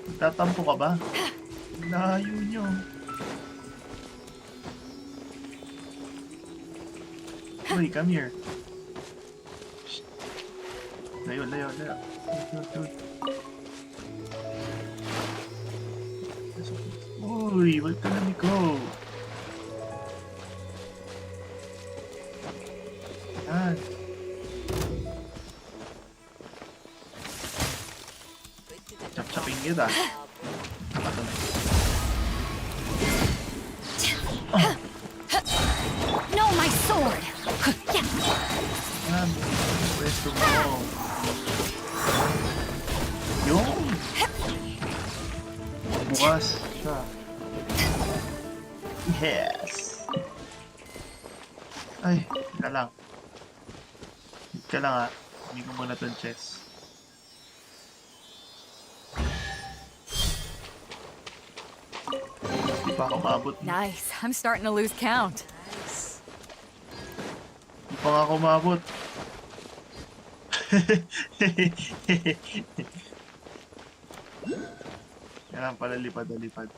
Nagtatampo ka ba? Ang layo nyo. Uy, come here. Shh. Layo, layo, layo. Dude. Uy, wag ka lumiko. Yan. Chap-chapin kita. No, my sword! Yan. Pwesto mo. Yung. Bukas siya. Yes. Ay, teka lang. Teka lang ha. Hindi ko muna tong chest. Hindi pa ako maabot. Nice. I'm starting to lose count. Hindi pa nga ako maabot. Kailangan pala lipad na lipad.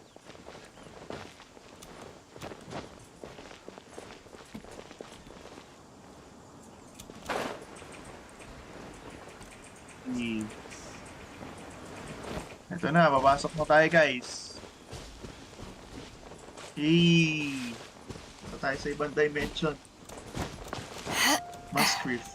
Ito na, papasok na tayo guys. Hey! Ito tayo sa ibang dimension. Masquerade.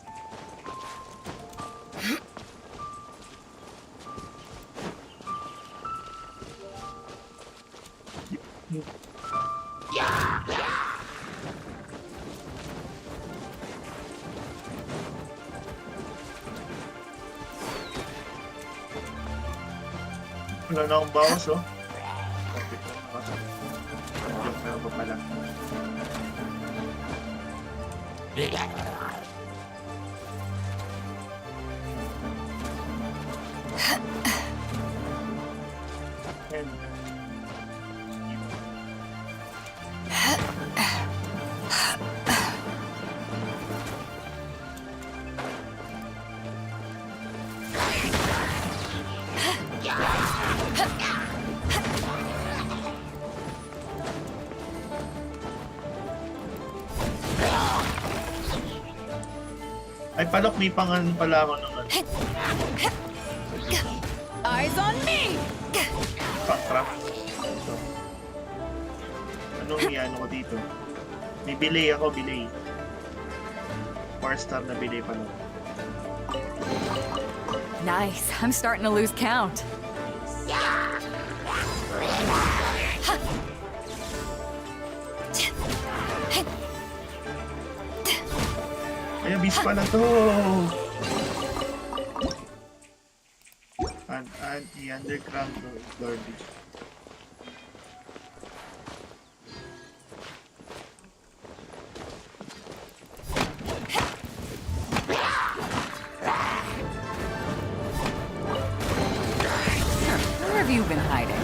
Wala na akong bawas, oh. Joke na ba pala? Ay, palok, may pangan pala ako ng ano. Eyes on me! Backtrack. Ito. Anong ano ko dito? May belay ako, belay. 4-star na belay pala. Nice. I'm starting to lose count. Ay, abis pa na to! Anti-underground garbage. Where have you been hiding?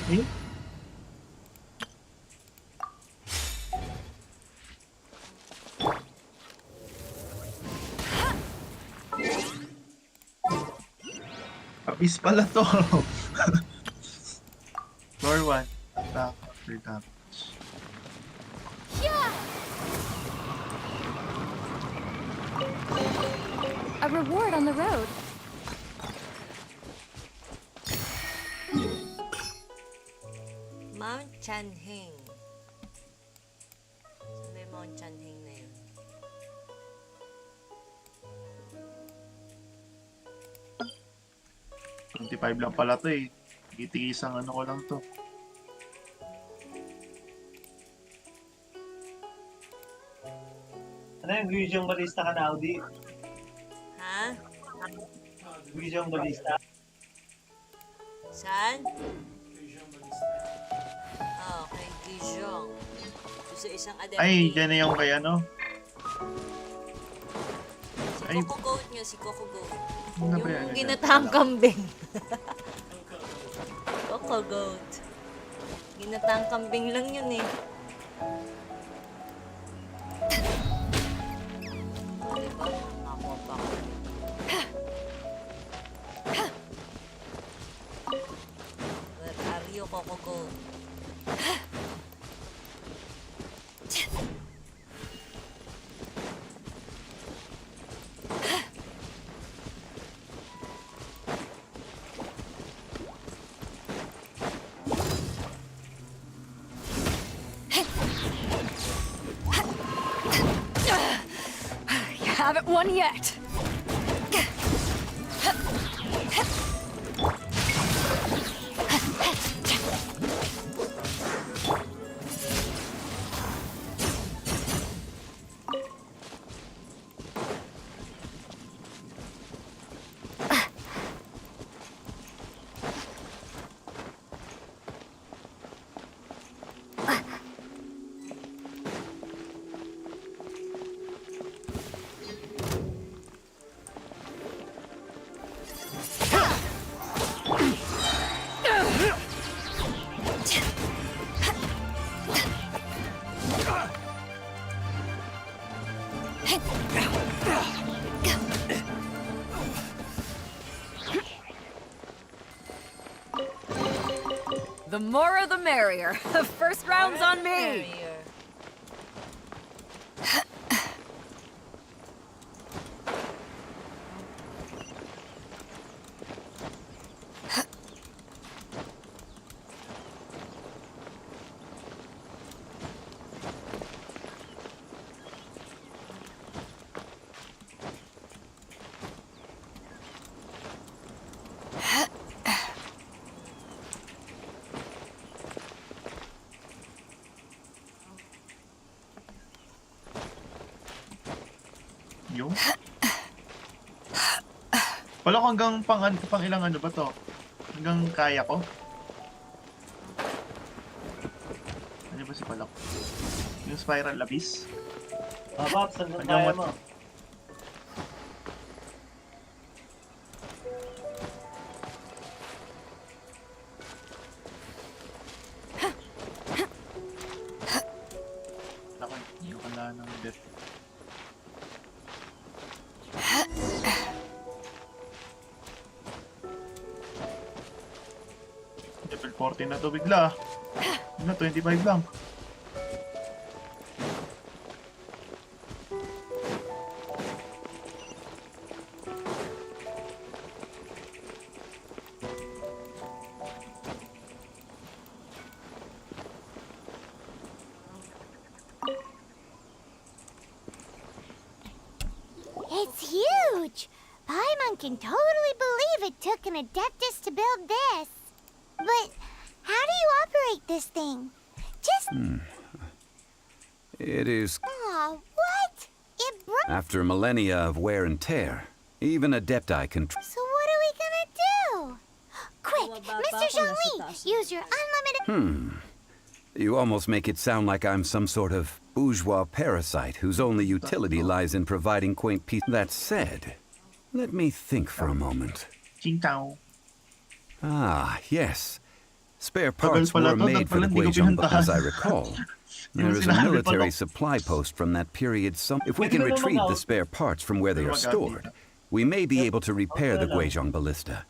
Eh? Abis pala to. Floor 1. Attack after damage. A reward on the road. Mount Chanheng. Saan ba yung Mount Chanheng na yun? $25 lang pala to eh. Itiisang ano ko lang to. Ano yung Vision Balista ka na, Audi? Ha? Vision Balista? Saan? Oh, kay Gijong. Sa isang adepti. Ay, dyan na yung kay ano. Si Ay. Coco Goat nyo, si Coco Goat. Ano ba yan? Yung ginatang kambing. Coco Goat. Ginatang kambing lang yun eh. O, diba? Nakakuha pa ako. Where are you, Coco Goat? You haven't won yet. The more the merrier. First round's on me. Yung? Wala ko hanggang pang ilang ano ba to? Hanggang kaya ko? Ano ba si Palak? Yung spiral abyss? Babab, saan Hanggang kaya what? mo? Ako, yung kala ng death. Level 14 na to bigla. Ano, 25 lang. It's huge! Paimon can totally believe it took an Adeptus to build this. But how do you operate this thing? Just... It is Aw, what? It broke. after millennia of wear and tear. Even Adepti can. So what are we gonna do? Quick, Mr. Zhongli, use your unlimited... You almost make it sound like I'm some sort of bourgeois parasite whose only utility lies in providing quaint pieces. That said, let me think for a moment. Ah, yes. Spare parts were made for the Guizhong, as I recall. There is a military supply post from that period. If we can retrieve the spare parts from where they are stored, we may be able to repair the Guizhong ballista.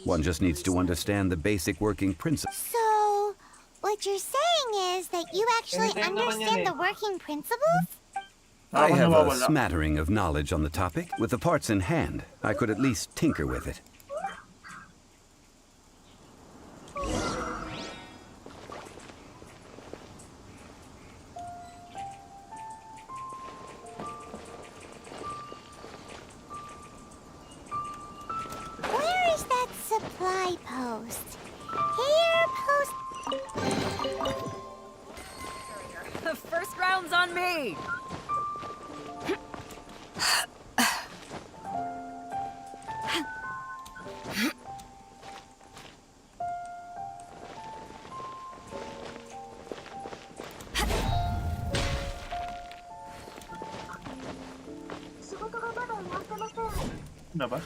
One just needs to understand the basic working principles. So, what you're saying is that you actually understand the working principles? I have a smattering of knowledge on the topic. With the parts in hand, I could at least tinker with it. Where is that supply post? Here, post... First round's on me. Ano ba?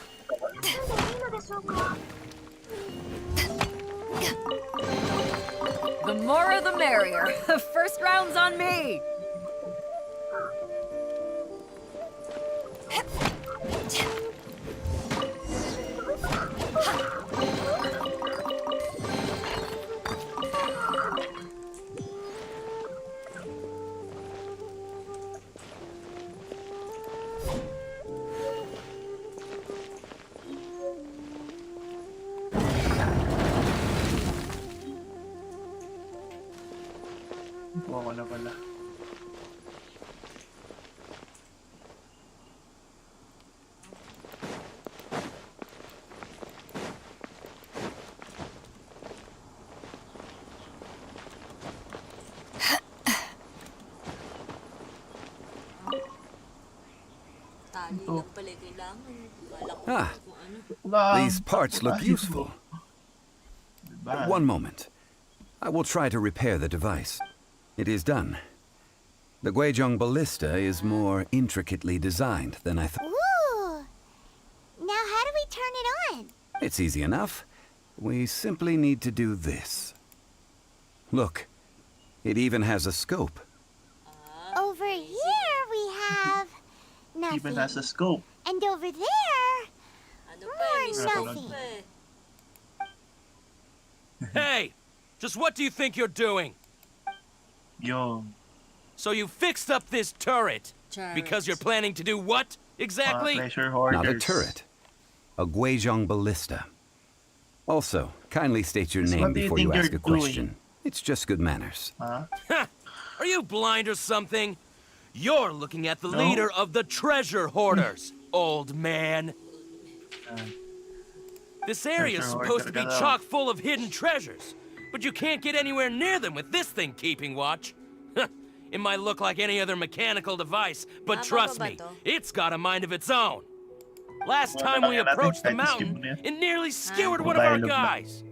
The more the merrier. First round's on me. Kuha ko na pala. Tali lang pala kailangan. Wala ko Ah, kung ano. these parts look useful. One moment. I will try to repair the device. It is done. The Guizhong ballista is more intricately designed than I thought. Ooh! Now how do we turn it on? It's easy enough. We simply need to do this. Look, it even has a scope. Over here we have... nothing. Even has a scope. And over there... Ano pa eh, may more scope nothing. pa eh. Hey! Just what do you think you're doing? Yo. So you fixed up this turret because you're planning to do what exactly? Treasure hoarders. Not a turret. A Guizhong ballista. Also, kindly state your name what do you before you think ask you're a question. It's just good manners. Huh? Are you blind or something? You're looking at the No. leader of the treasure hoarders, old man. This area is Treasure supposed to be hoarder ka daw. chock full of hidden treasures, but you can't get anywhere near them with this thing keeping watch. It might look like any other mechanical device, but trust me, it's got a mind of its own. Last time we approached the mountain, it nearly skewered one of our guys.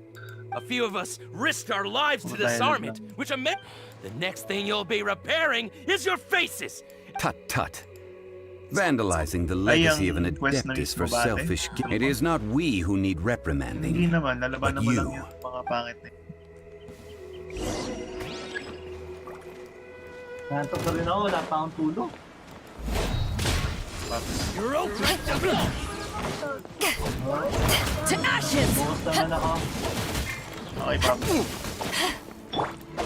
A few of us risked our lives to disarm it, which meant the next thing you'll be repairing is your faces. Tut tut. Vandalizing the legacy of an adeptus for selfish gain. It is not we who need reprimanding, Hindi naman, lalaban but naman lang you. yung mga pangit na. Nantok na rin ako, wala pa akong tulog. You're open. To ashes! Bukas naman ako. Okay, Paps.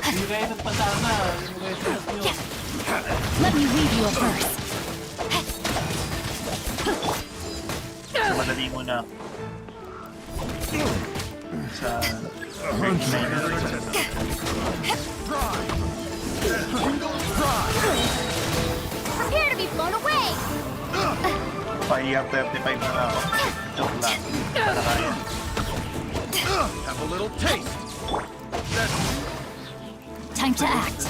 Hindi kayo nagpasama. Hindi kayo sinas nyo. Let me read you a verse. So, madali muna. Sa... Prepare to be blown away! Pa-ER 35 na ako. Joke lang. Para kaya. Have a little taste. Time to act.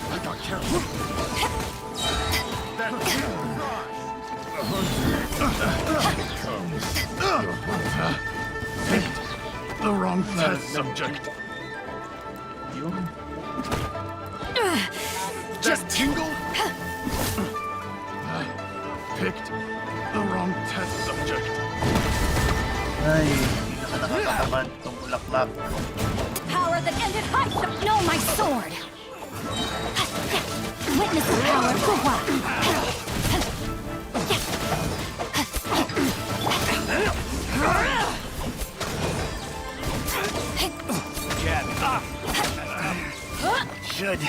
I got careful. The wrong test subject. Just tingle. Picked the wrong test subject. Ay, hindi na nakakataman itong bulaklak. power that ended high. No, my sword. Witness the power of Guhua. Should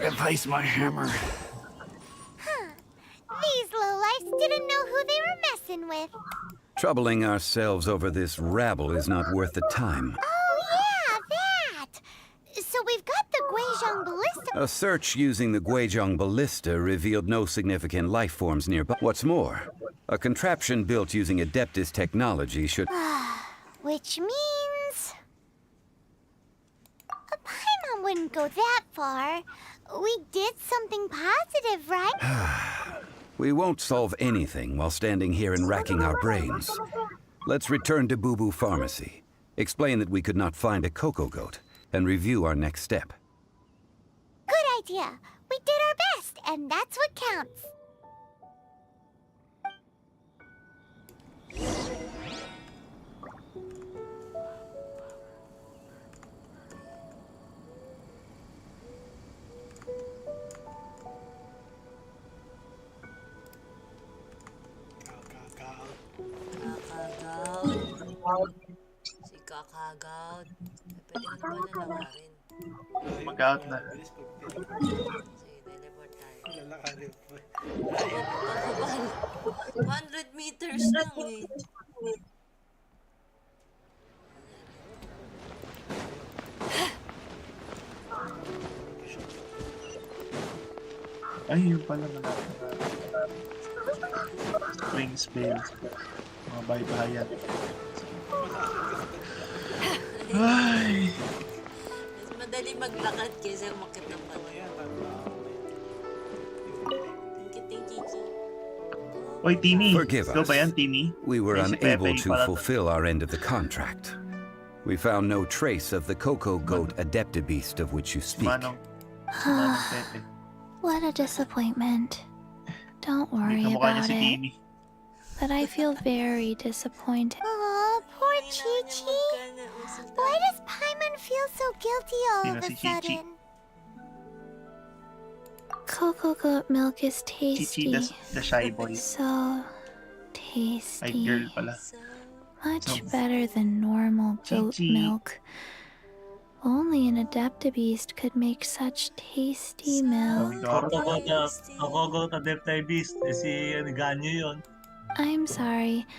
replace my hammer. These lowlifes didn't know who they were messing with. Troubling ourselves over this rabble is not worth the time. Oh, yeah, that! So we've got the Guizhong ballista. A search using the Guizhong ballista revealed no significant life forms nearby. What's more, a contraption built using Adeptus technology should... Which means... Paimon wouldn't go that far. We did something positive, right? We won't solve anything while standing here and racking our brains. Let's return to Boo Boo Pharmacy, explain that we could not find a cocoa goat, and review our next step. Good idea. We did our best, and that's what counts. Si Kakagaw. Pwede ko naman lalakarin. Mag-out na. Sige, teleport tayo. Lalakarin pa. 100 meters lang eh. Ay, yun pala malapit na. Spring spells. Mga bahay-bahayan. Ay! Mas madali maglakad kaysa umakit ng pala. Thank you, Kiki. Oy, Tini. Forgive Ikaw us. ba yan, Tini? We were Ay, si unable Pepe to pala. fulfill our end of the contract. We found no trace of the cocoa goat Adeptibeast of which you speak. Manong Pepe. What a disappointment. Don't worry Hindi kamukha niya about si it. Tini. But I feel very disappointed. Aw, poor Chi-Chi. Why does Paimon feel so guilty all Sino of a si Chi-Chi? sudden? Cocoa goat milk is Chichi, tasty. the shy boy. So Ay, tasty. girl pala. Much better than normal goat milk. Only an Adeptabeast could make such tasty milk. Ako go to Adepti Beast. Si Ganyo yun. I'm sorry.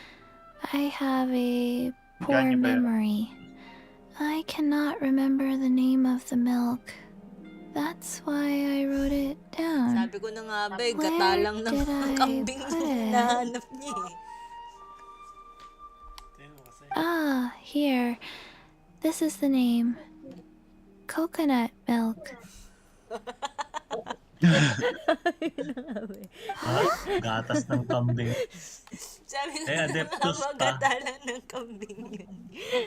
I have a poor Ganyo ba yun? memory. I cannot remember the name of the milk. That's why I wrote it down. Sabi ko na nga ba, gata lang ng kambing yung hinahanap niya eh. Ah, here. This is the name. Coconut milk. Gatas ng kambing. Sabi ko Adeptus na pa. gata lang ng kambing yun.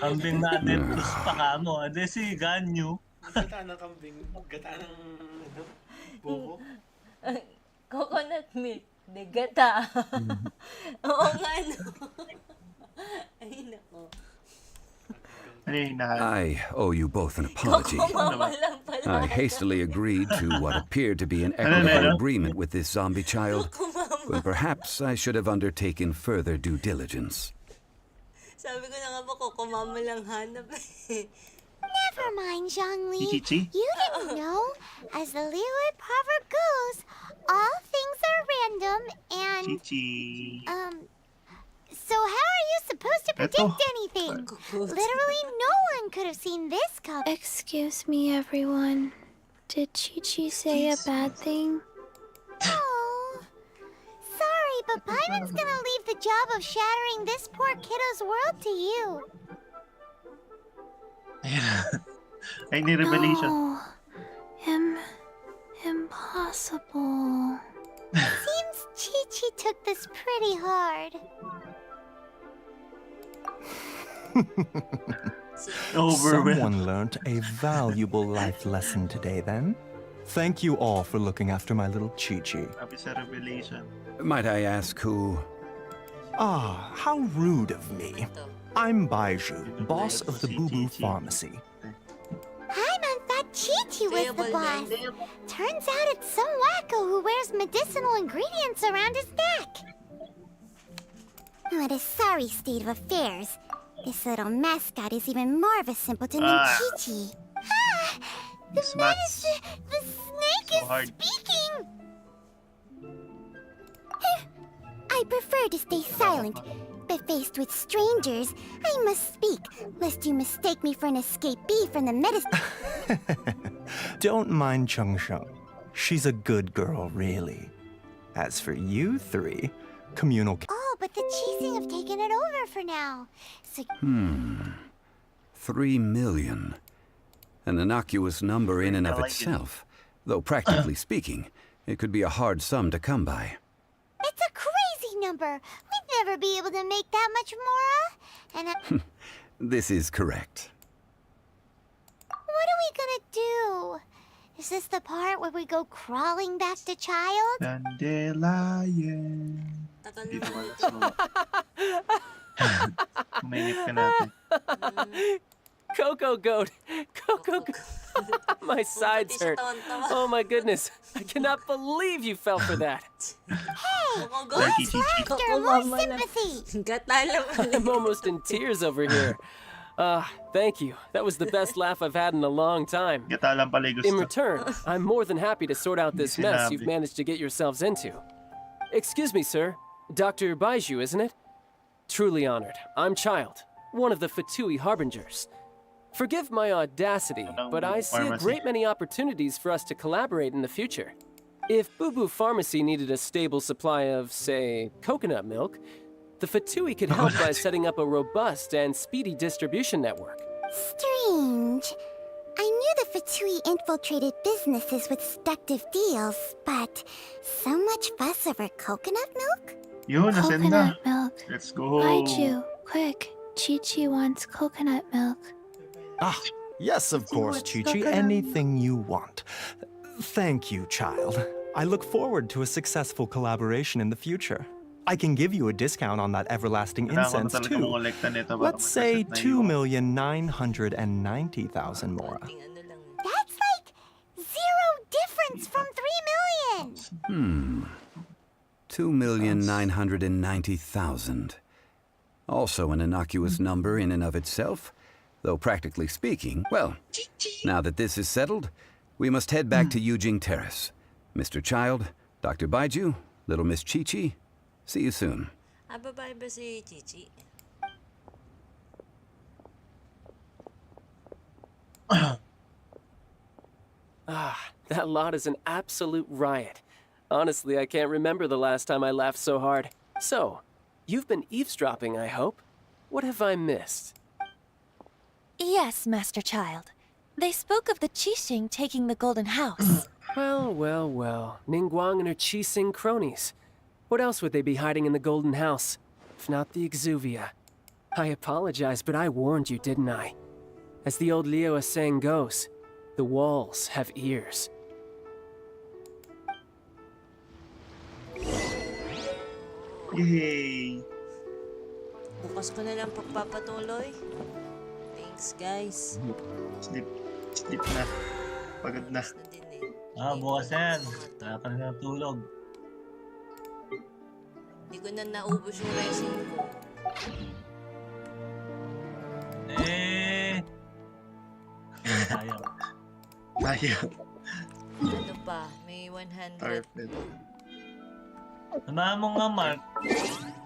Kambing na Adeptus pa ka mo. Ade si Ganyo. Gata ng kambing. Gata ng buko. Coconut milk. De gata. Oo nga no. Ay nako. I owe you both an apology. I hastily agreed to what appeared to be an equitable agreement with this zombie child, when perhaps I should have undertaken further due diligence. Sabi ko na nga ba, kukumama lang hanap eh. Never mind, Zhongli. Chi-chi? You didn't know. As the Liyue proverb goes, all things are random and... Chi-chi. So how are you supposed to predict Eto. anything? Literally no one could have seen this coming. Excuse me, everyone. Did Chi-Chi say a bad thing? Oh, sorry, but Paimon's gonna leave the job of shattering this poor kiddo's world to you. Ay, ni revelation. No. Impossible. Seems Chi-Chi took this pretty hard. Someone learnt a valuable life lesson today, then. Thank you all for looking after my little Chi-Chi. Sabi sa revelation. Might I ask who? Ah, how rude of me. I'm Baiju, boss of the Boo Boo Pharmacy. Paimon thought Chi-Chi was the boss. Turns out it's some wacko who wears medicinal ingredients around his neck. What a sorry state of affairs. This little mascot is even more of a simpleton than Chi-Chi. Ah! The snake is speaking! I prefer to stay silent, but faced with strangers, I must speak, lest you mistake me for an escapee from the medicine. Don't mind Chung Sheng. She's a good girl, really. As for you three, communal... Oh, but the Chising have taken it over for now. So 3 million. An innocuous number in and of itself, though practically speaking, it could be a hard sum to come by. it's a crazy number. We'd never be able to make that much, Mora. And This is correct. what are we gonna do? Is this the part where we go crawling back to child? Dandelion. Dito ka na, slow. Kumainip ka natin. Coco Goat! Coco Goat! My sides hurt. Oh my goodness. I cannot believe you fell for that. Hey, Darky less laughter, more sympathy. I'm almost in tears over here. Thank you. That was the best laugh I've had in a long time. Gata lang pala yung gusto. In return, I'm more than happy to sort out this mess Sinabi. you've managed to get yourselves into. Excuse me, sir. Dr. Baiju, isn't it? Truly honored. I'm Child, one of the Fatui Harbingers. Forgive my audacity, but I see a great many opportunities for us to collaborate in the future. If Boo Boo Pharmacy needed a stable supply of, say, coconut milk, the Fatui could help by setting up a robust and speedy distribution network. Strange. I knew the Fatui infiltrated businesses with seductive deals, but so much fuss over coconut milk? Yun, nasend na. Coconut milk. Let's go. Baiju, quick. Chi-Chi wants coconut milk. Ah, yes, of course, Chi-Chi. Anything you want. Thank you, child. I look forward to a successful collaboration in the future. I can give you a discount on that everlasting Kailangan incense, ko talaga too. mangolekta nito para Let's say magkaset na 2,990,000 Mora. That's like 0 difference from 3 million. 2,990,000. Also an innocuous number in and of itself, though practically speaking, well, now that this is settled, we must head back to Yujing Terrace. Mr. Child, Dr. Baiju, little Miss Chi-Chi, see you soon. Babae ba si Chichi? That lot is an absolute riot. Honestly, I can't remember the last time I laughed so hard. So, you've been eavesdropping, I hope. What have I missed? Yes, Master Child. They spoke of the Qixing taking the Golden House. Well. Ningguang and her Qixing cronies. What else would they be hiding in the Golden House, if not the Exuvia? I apologize, but I warned you, didn't I? As the old Liyue saying goes, the walls have ears. Yay! Bukas ko na lang pagpapatuloy. Thanks, guys. Sleep na. Pagod na. Bukas na yan. Wala ka na ng tulog. Hindi ko na naubos yung resin ko. Tayo. Ano pa? May 100. Perfect. Samahan mo nga, Mark.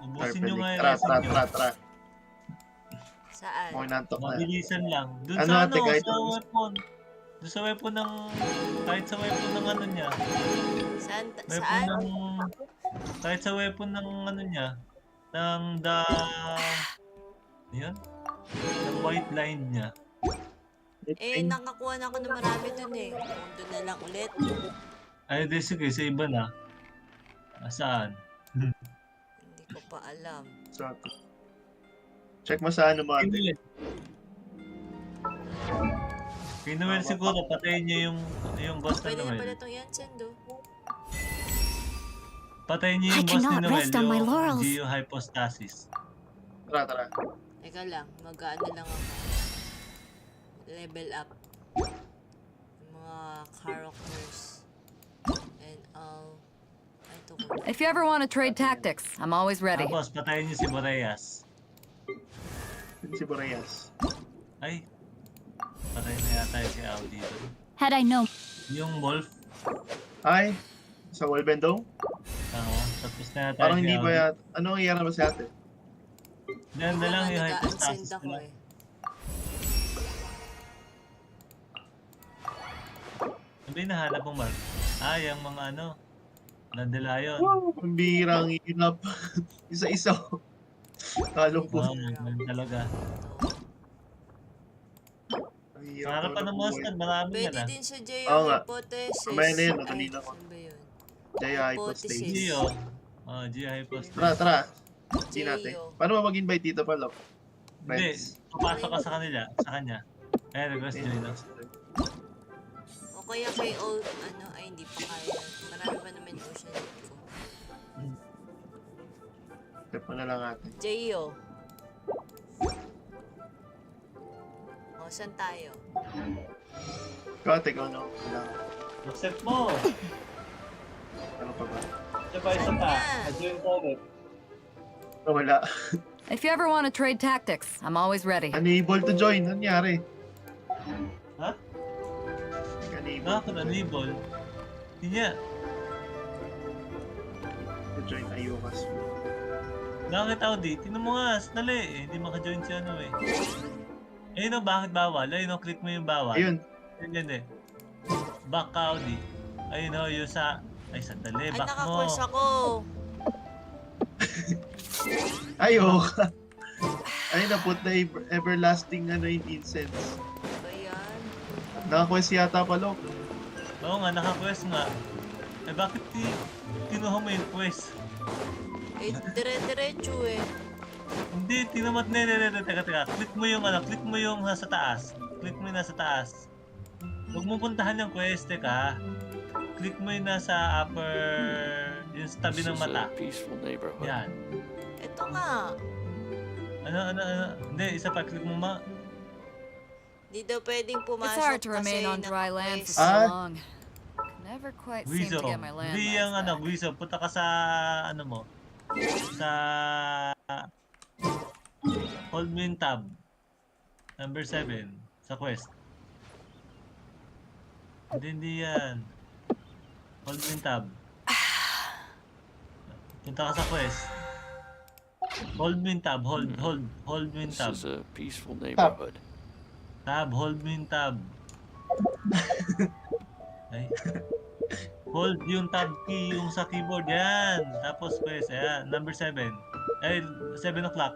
Ubusin nyo nga yung resin nyo. Tara. Saan? Okay, nantok na. Mabilisan lang. Doon Ano, sa ate, guide sa us? weapon. Doon sa weapon ng... Kahit sa weapon ng ano niya. Saan? Weapon ng... Kahit sa weapon ng ano niya. Ng the... Yun? Ng white line niya. Nakakuha na ako ng marami dun eh. Doon na lang ulit. Ay, di sige. Sa iba na. Saan? Hindi ko pa alam. Check mo sa ano mo, ate. Kay Noel siguro, patayin niya yung boss na Pwede na Noel. pala itong Yansen do. Patayin niya yung boss ni Noel, yung Geo Hypostasis. Tara. Teka lang, mag-ano lang ako. Level up. Yung mga characters. And all. Ito ko. If you ever want to trade tactics, I'm always ready. Tapos, patayin niyo si Boreas. Si Boreas. Ay. Patayin na yata si Audi dito. Had I known. Yung wolf. Ay, sa Wolbendo? Tapos na yata Parang si hindi Audi. ba yata. Ano ang iyara ba si ate? Diyan na lang yung hypostasis ako ko. Ano ba yung nahanap mong Mark? Yung mga ano. Dandelion. Ang bihirang hirap. Isa-isa. Talong po. Ganun talaga. Sa harapan ng monster, marami yan Pwede din sa Geo Oo nga. Hypothesis. Kamaya na yun, kanina ko. Saan ba yun? Geo Hypostasis. Geo. Geo Hypostasis. Tara. Hindi natin. Paano ba mag-invite dito pa, Lok? Hindi. Papasok ka sa kanila. Sa kanya. Request join us. O kaya kay old, hindi pa kaya. Marami pa naman yung ocean ko. Step mo na lang ate. Geo. O, saan tayo? Ikaw, no? Accept mo. Ano pa ba? Isa pa. Join ko ulit. Wala. If you ever want to trade tactics, I'm always ready. Unable to join. Ano nangyari? Ha? Bakit unable? Hindi niya. To join Ayukas. Bakit Audi? Tingnan mo nga. Dali. Hindi maka-join si ano eh. Ayun o, bakit bawal? Ayun o, click mo yung bawal. Ayun. Yan eh. Back ka Audi. Ayun o, yung sa... Ay, sandali. Ay, Back mo. naka-course ako. Ayoko. Ay, naput na everlasting yung incense. Ba yan? Naka-quest yata pa, Lok. Oo nga, naka-quest nga. Eh, bakit kinuha mo yung quest? Dire-diretso eh. Hindi, tinamat na. Teka. Click mo yung nasa taas. Click mo yung nasa taas. Huwag mo puntahan yung quest, teka. Click mo yung nasa upper, yung sa tabi ng mata. Yan. Ito nga. Ano? Hindi, isa pa, click mo ma. Di daw pwedeng pumasok It's hard to remain on dry land for so long. Never quite seem to get my land. Hindi yung Guizo, punta ka sa, ano mo, sa Hold mo yung tab. Number 7. Sa quest. Hindi yan. Hold mo yung tab. Punta ka sa quest. Hold mo yung tab. Hold mo yung tab. This is a peaceful neighborhood. Tab, hold mo yung tab. Ay. Hold yung tab key, yung sa keyboard. Yan. Tapos quest. Ayan. Number 7. Ay, 7 o'clock.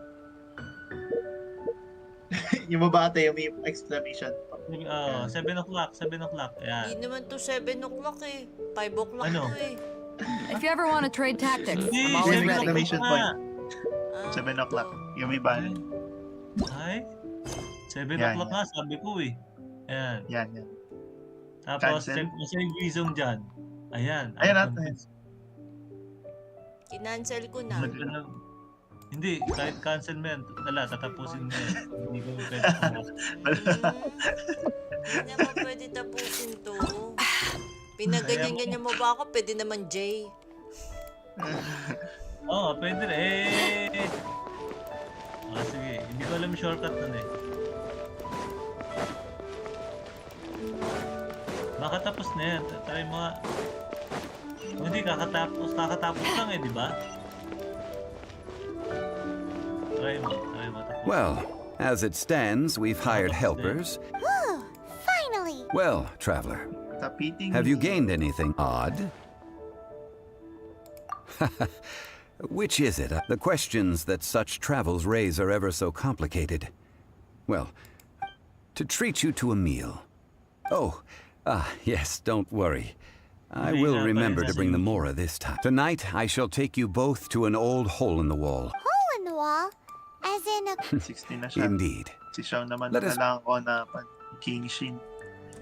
Yung mabate, yung may exclamation. 7 o'clock. 7 o'clock. Ayan. Hindi naman to 7 o'clock eh. 5 o'clock Ano? to eh. If you ever want to trade tactics, Hindi, I'm always Yung ready. exclamation point. 7 o'clock. Yung may ban. Ay? 7 Yan, o'clock nga, sabi ko eh. Ayan. Yan. Tapos, Cancel. check mo sa yung resume dyan. Ayan. Ayan ang natin. Kinancel ko na. Hindi, kahit cancel mo yan, tatapusin mo yan. Hindi ko pwede. Hindi naman pwede tapusin to. Pinaganyan-ganyan mo ba ako? Pwede naman J. Oo, pwede rin. Sige. Hindi ko alam yung shortcut nun eh. Baka tapos na yan. Try mo nga. Hindi, kakatapos lang eh, di ba? Try mo. Tapos. Well, as it stands, we've hired helpers. Whew, finally! Well, traveler, Tapiting. have you gained anything odd? Which is it? The questions that such travels raise are ever so complicated. Well, to treat you to a meal. Oh, yes, don't worry. I will remember to bring the Mora this time. Tonight, I shall take you both to an old hole in the wall. Hole in the wall? As in a... 16 na siya. Indeed. Si Xiao naman, Let us- kailangan ko na Genshin.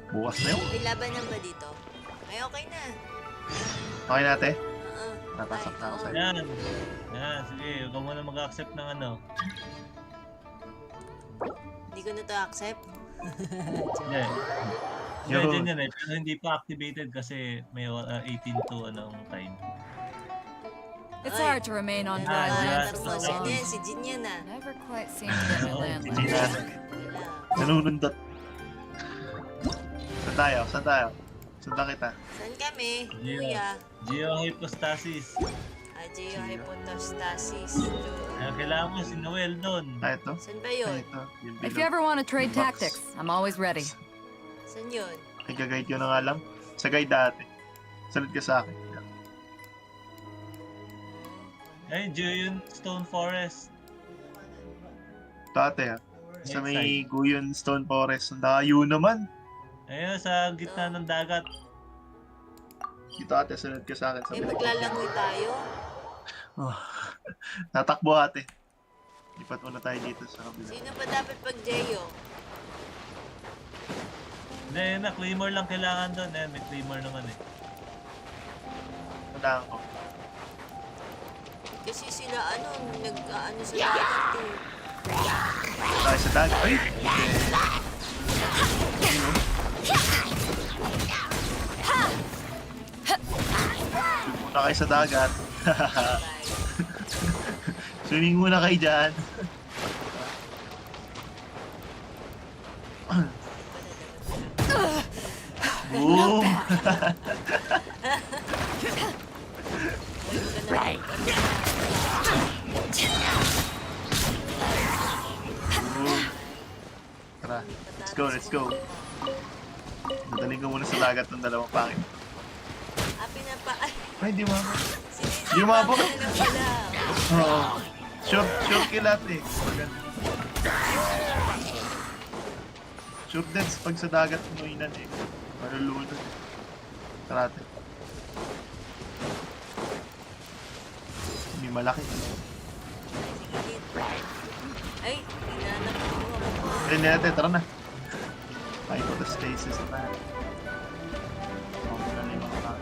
Bukas na yun. May labanan ba dito? Ay, okay na. Okay natin? Oo. Napasok na ako sa'yo. Yan. Sige. Huwag ka muna mag-accept ng ano. Hindi ko na to accept. Hindi. Dyan yan eh. Pero hindi pa activated kasi may 18 to anong time. It's hard to remain on dry land for so long. Si Jin yan ah. Never quite seem to get my land Hindi natin. Nanunundot. Saan tayo? Sundan kita. Saan kami? Kuya. Geohypostasis. Geohypostasis. Kailangan mo si Noel doon. Ito? Saan ba yun? If you ever want to trade tactics, I'm always ready. Saan yun? Ay, guide ko na nga lang. Sa guide dati. Sunod ka sa akin. Ay, Guyon Stone Forest. Dati sa may Guyon Stone Forest. Ang layo naman. Ayun, sa gitna ng dagat. Dito ate, sunod ka sa akin. Maglalangoy tayo? Natakbo ate. Lipat muna tayo dito sa kabila. Sino pa dapat pag-Jeyo? Hindi, yun na. Claymore lang kailangan doon. May Claymore naman eh. Kailangan ko. Kasi sila nag-ano sa dagat eh. Tayo sa dagat. Ay! Swimming muna kayo sa dagat. Swimming muna kayo dyan. Boom! Tara, let's go. Dadaling ko muna sa dagat ng dalawang pangit. Ay, di mabok. Di mabok. Oo. Short kill ate. Short deaths pag sa dagat inuinan eh. Malulunod. Tara ate. Hindi malaki. Ay, hinanap ko ako. Hindi ate, tara na. Ay, ko the stasis na. Okay na yung mga tao.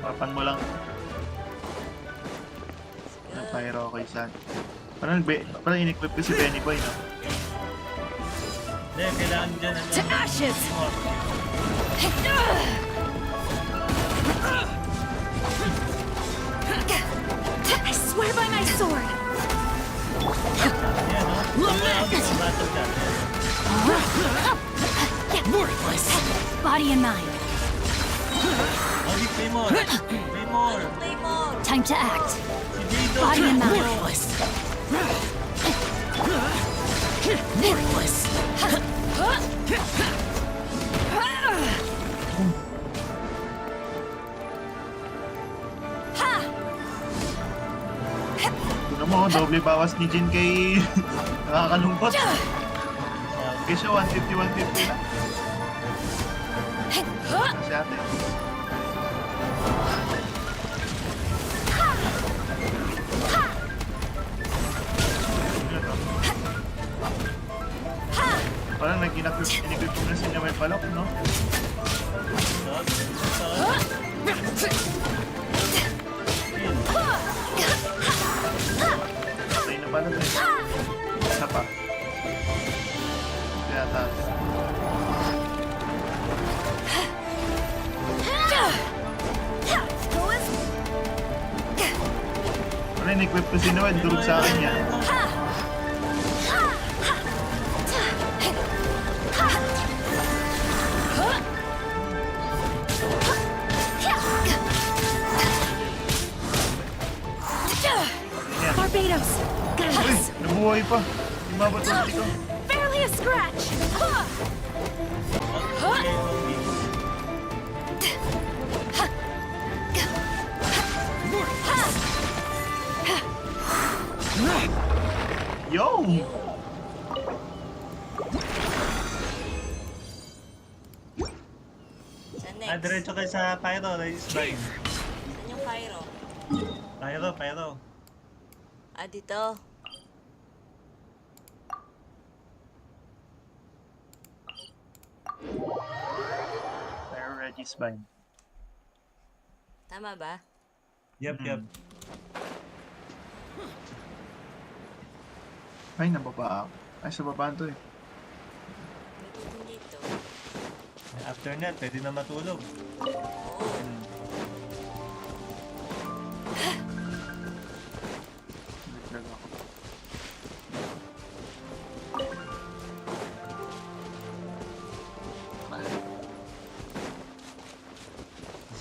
Papan mo lang. Ang pyro ko isa. Parang in-equip ko si Benny Boy, no? Hindi, kailangan dyan. To ashes! Worthless. Body and mind. Odi, play more. Play more. Play more. Time to act. Si Jado. Body and mind. Worthless. Tignan mo, doble bawas ni Jin kay... Nakakalungkot. Sige siya, 150 na. Si ate. Parang nag-inagip ko na siya may palok, no? Patay na pala rin. Isa pa. Kaya tayo. Parang in-equip ko si Noed, durog sa akin yan. Barbados! Uy! Nabuhay pa! Umabot ang ko. Barely a scratch! Yo! Saan next? Diretso kayo sa Pyro. Saan yung Pyro? Pyro. Dito. Pyro Reggie's Vine. Tama ba? Yep. Ay, nababa ako. Ay, sa babaan to eh. Dito. After that, pwede na matulog. Naglag ako.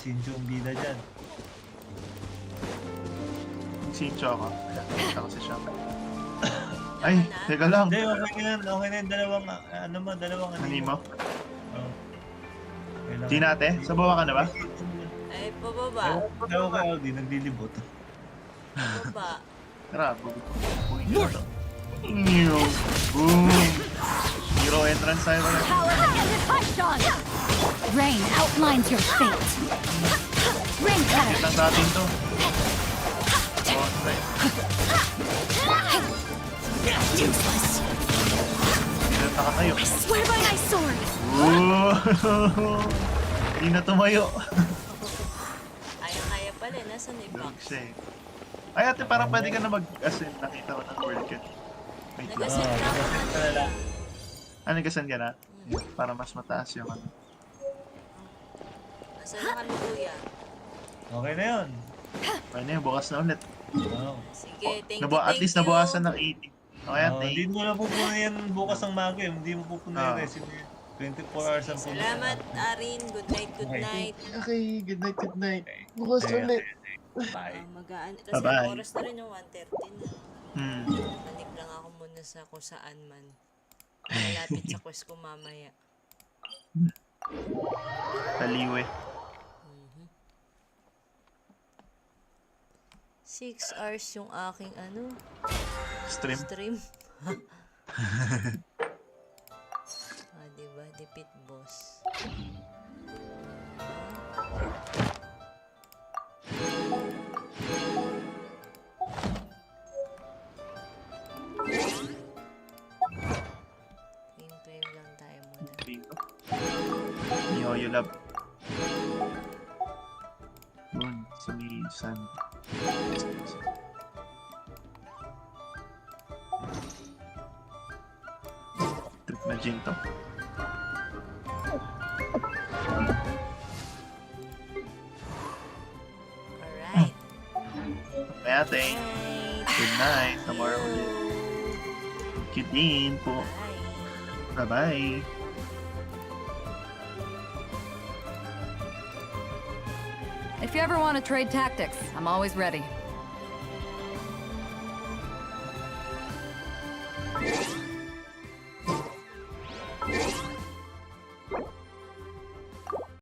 Sinjo ang bida dyan. Sincho ako. Nakita ko si Sham. Ay, teka lang. Hindi, okay na yan. Dalawang Animo? Oo. Tinate, sa baba ka na ba? Ay, pababa. Ewan ko, Audi, naglilibot. Pababa. Tara, bugi. Boom! Hero entrance tayo pala. Power ended Archon! Rain outlines your fate. Rain cutter. Lang sa atin to. Right. Useless. Pinata ka tayo. I swear by my sword. Hindi na tumayo. Kaya pala. Nasaan yung box? Ay ate, parang pwede ka na mag-ascend. Nakita ko ng world cat. Wait lang. Nag-ascend na ako kanina. Nag-ascend ka na? Para mas mataas yung ano. Nasaan na kami, kuya? Okay na yun. Pwede na yun, bukas na ulit. Wow. Sige, thank you. At least nabawasan ng 80. Okay, Hindi mo na pupuno yan bukas ng maga eh. Hindi mo pupuno yung resume. 24 hours ang puno. Salamat, Arin. Good night. Okay, good night. Bukas ulit. Bye. Magaan. Kasi Bye-bye. oras na rin yung 1:30 na. Balik lang ako muna sa kung saan man. Malapit sa quest ko mamaya. Taliwe. 6 hours yung aking Stream. Diba? Defeat boss. Claim lang tayo muna. Yo, love. Yun, sumisan. Trip na gin to. Alright. Kaya ate. Good night. Tomorrow ulit. Thank you din po. Bye-bye. If you ever want to trade tactics, I'm always ready.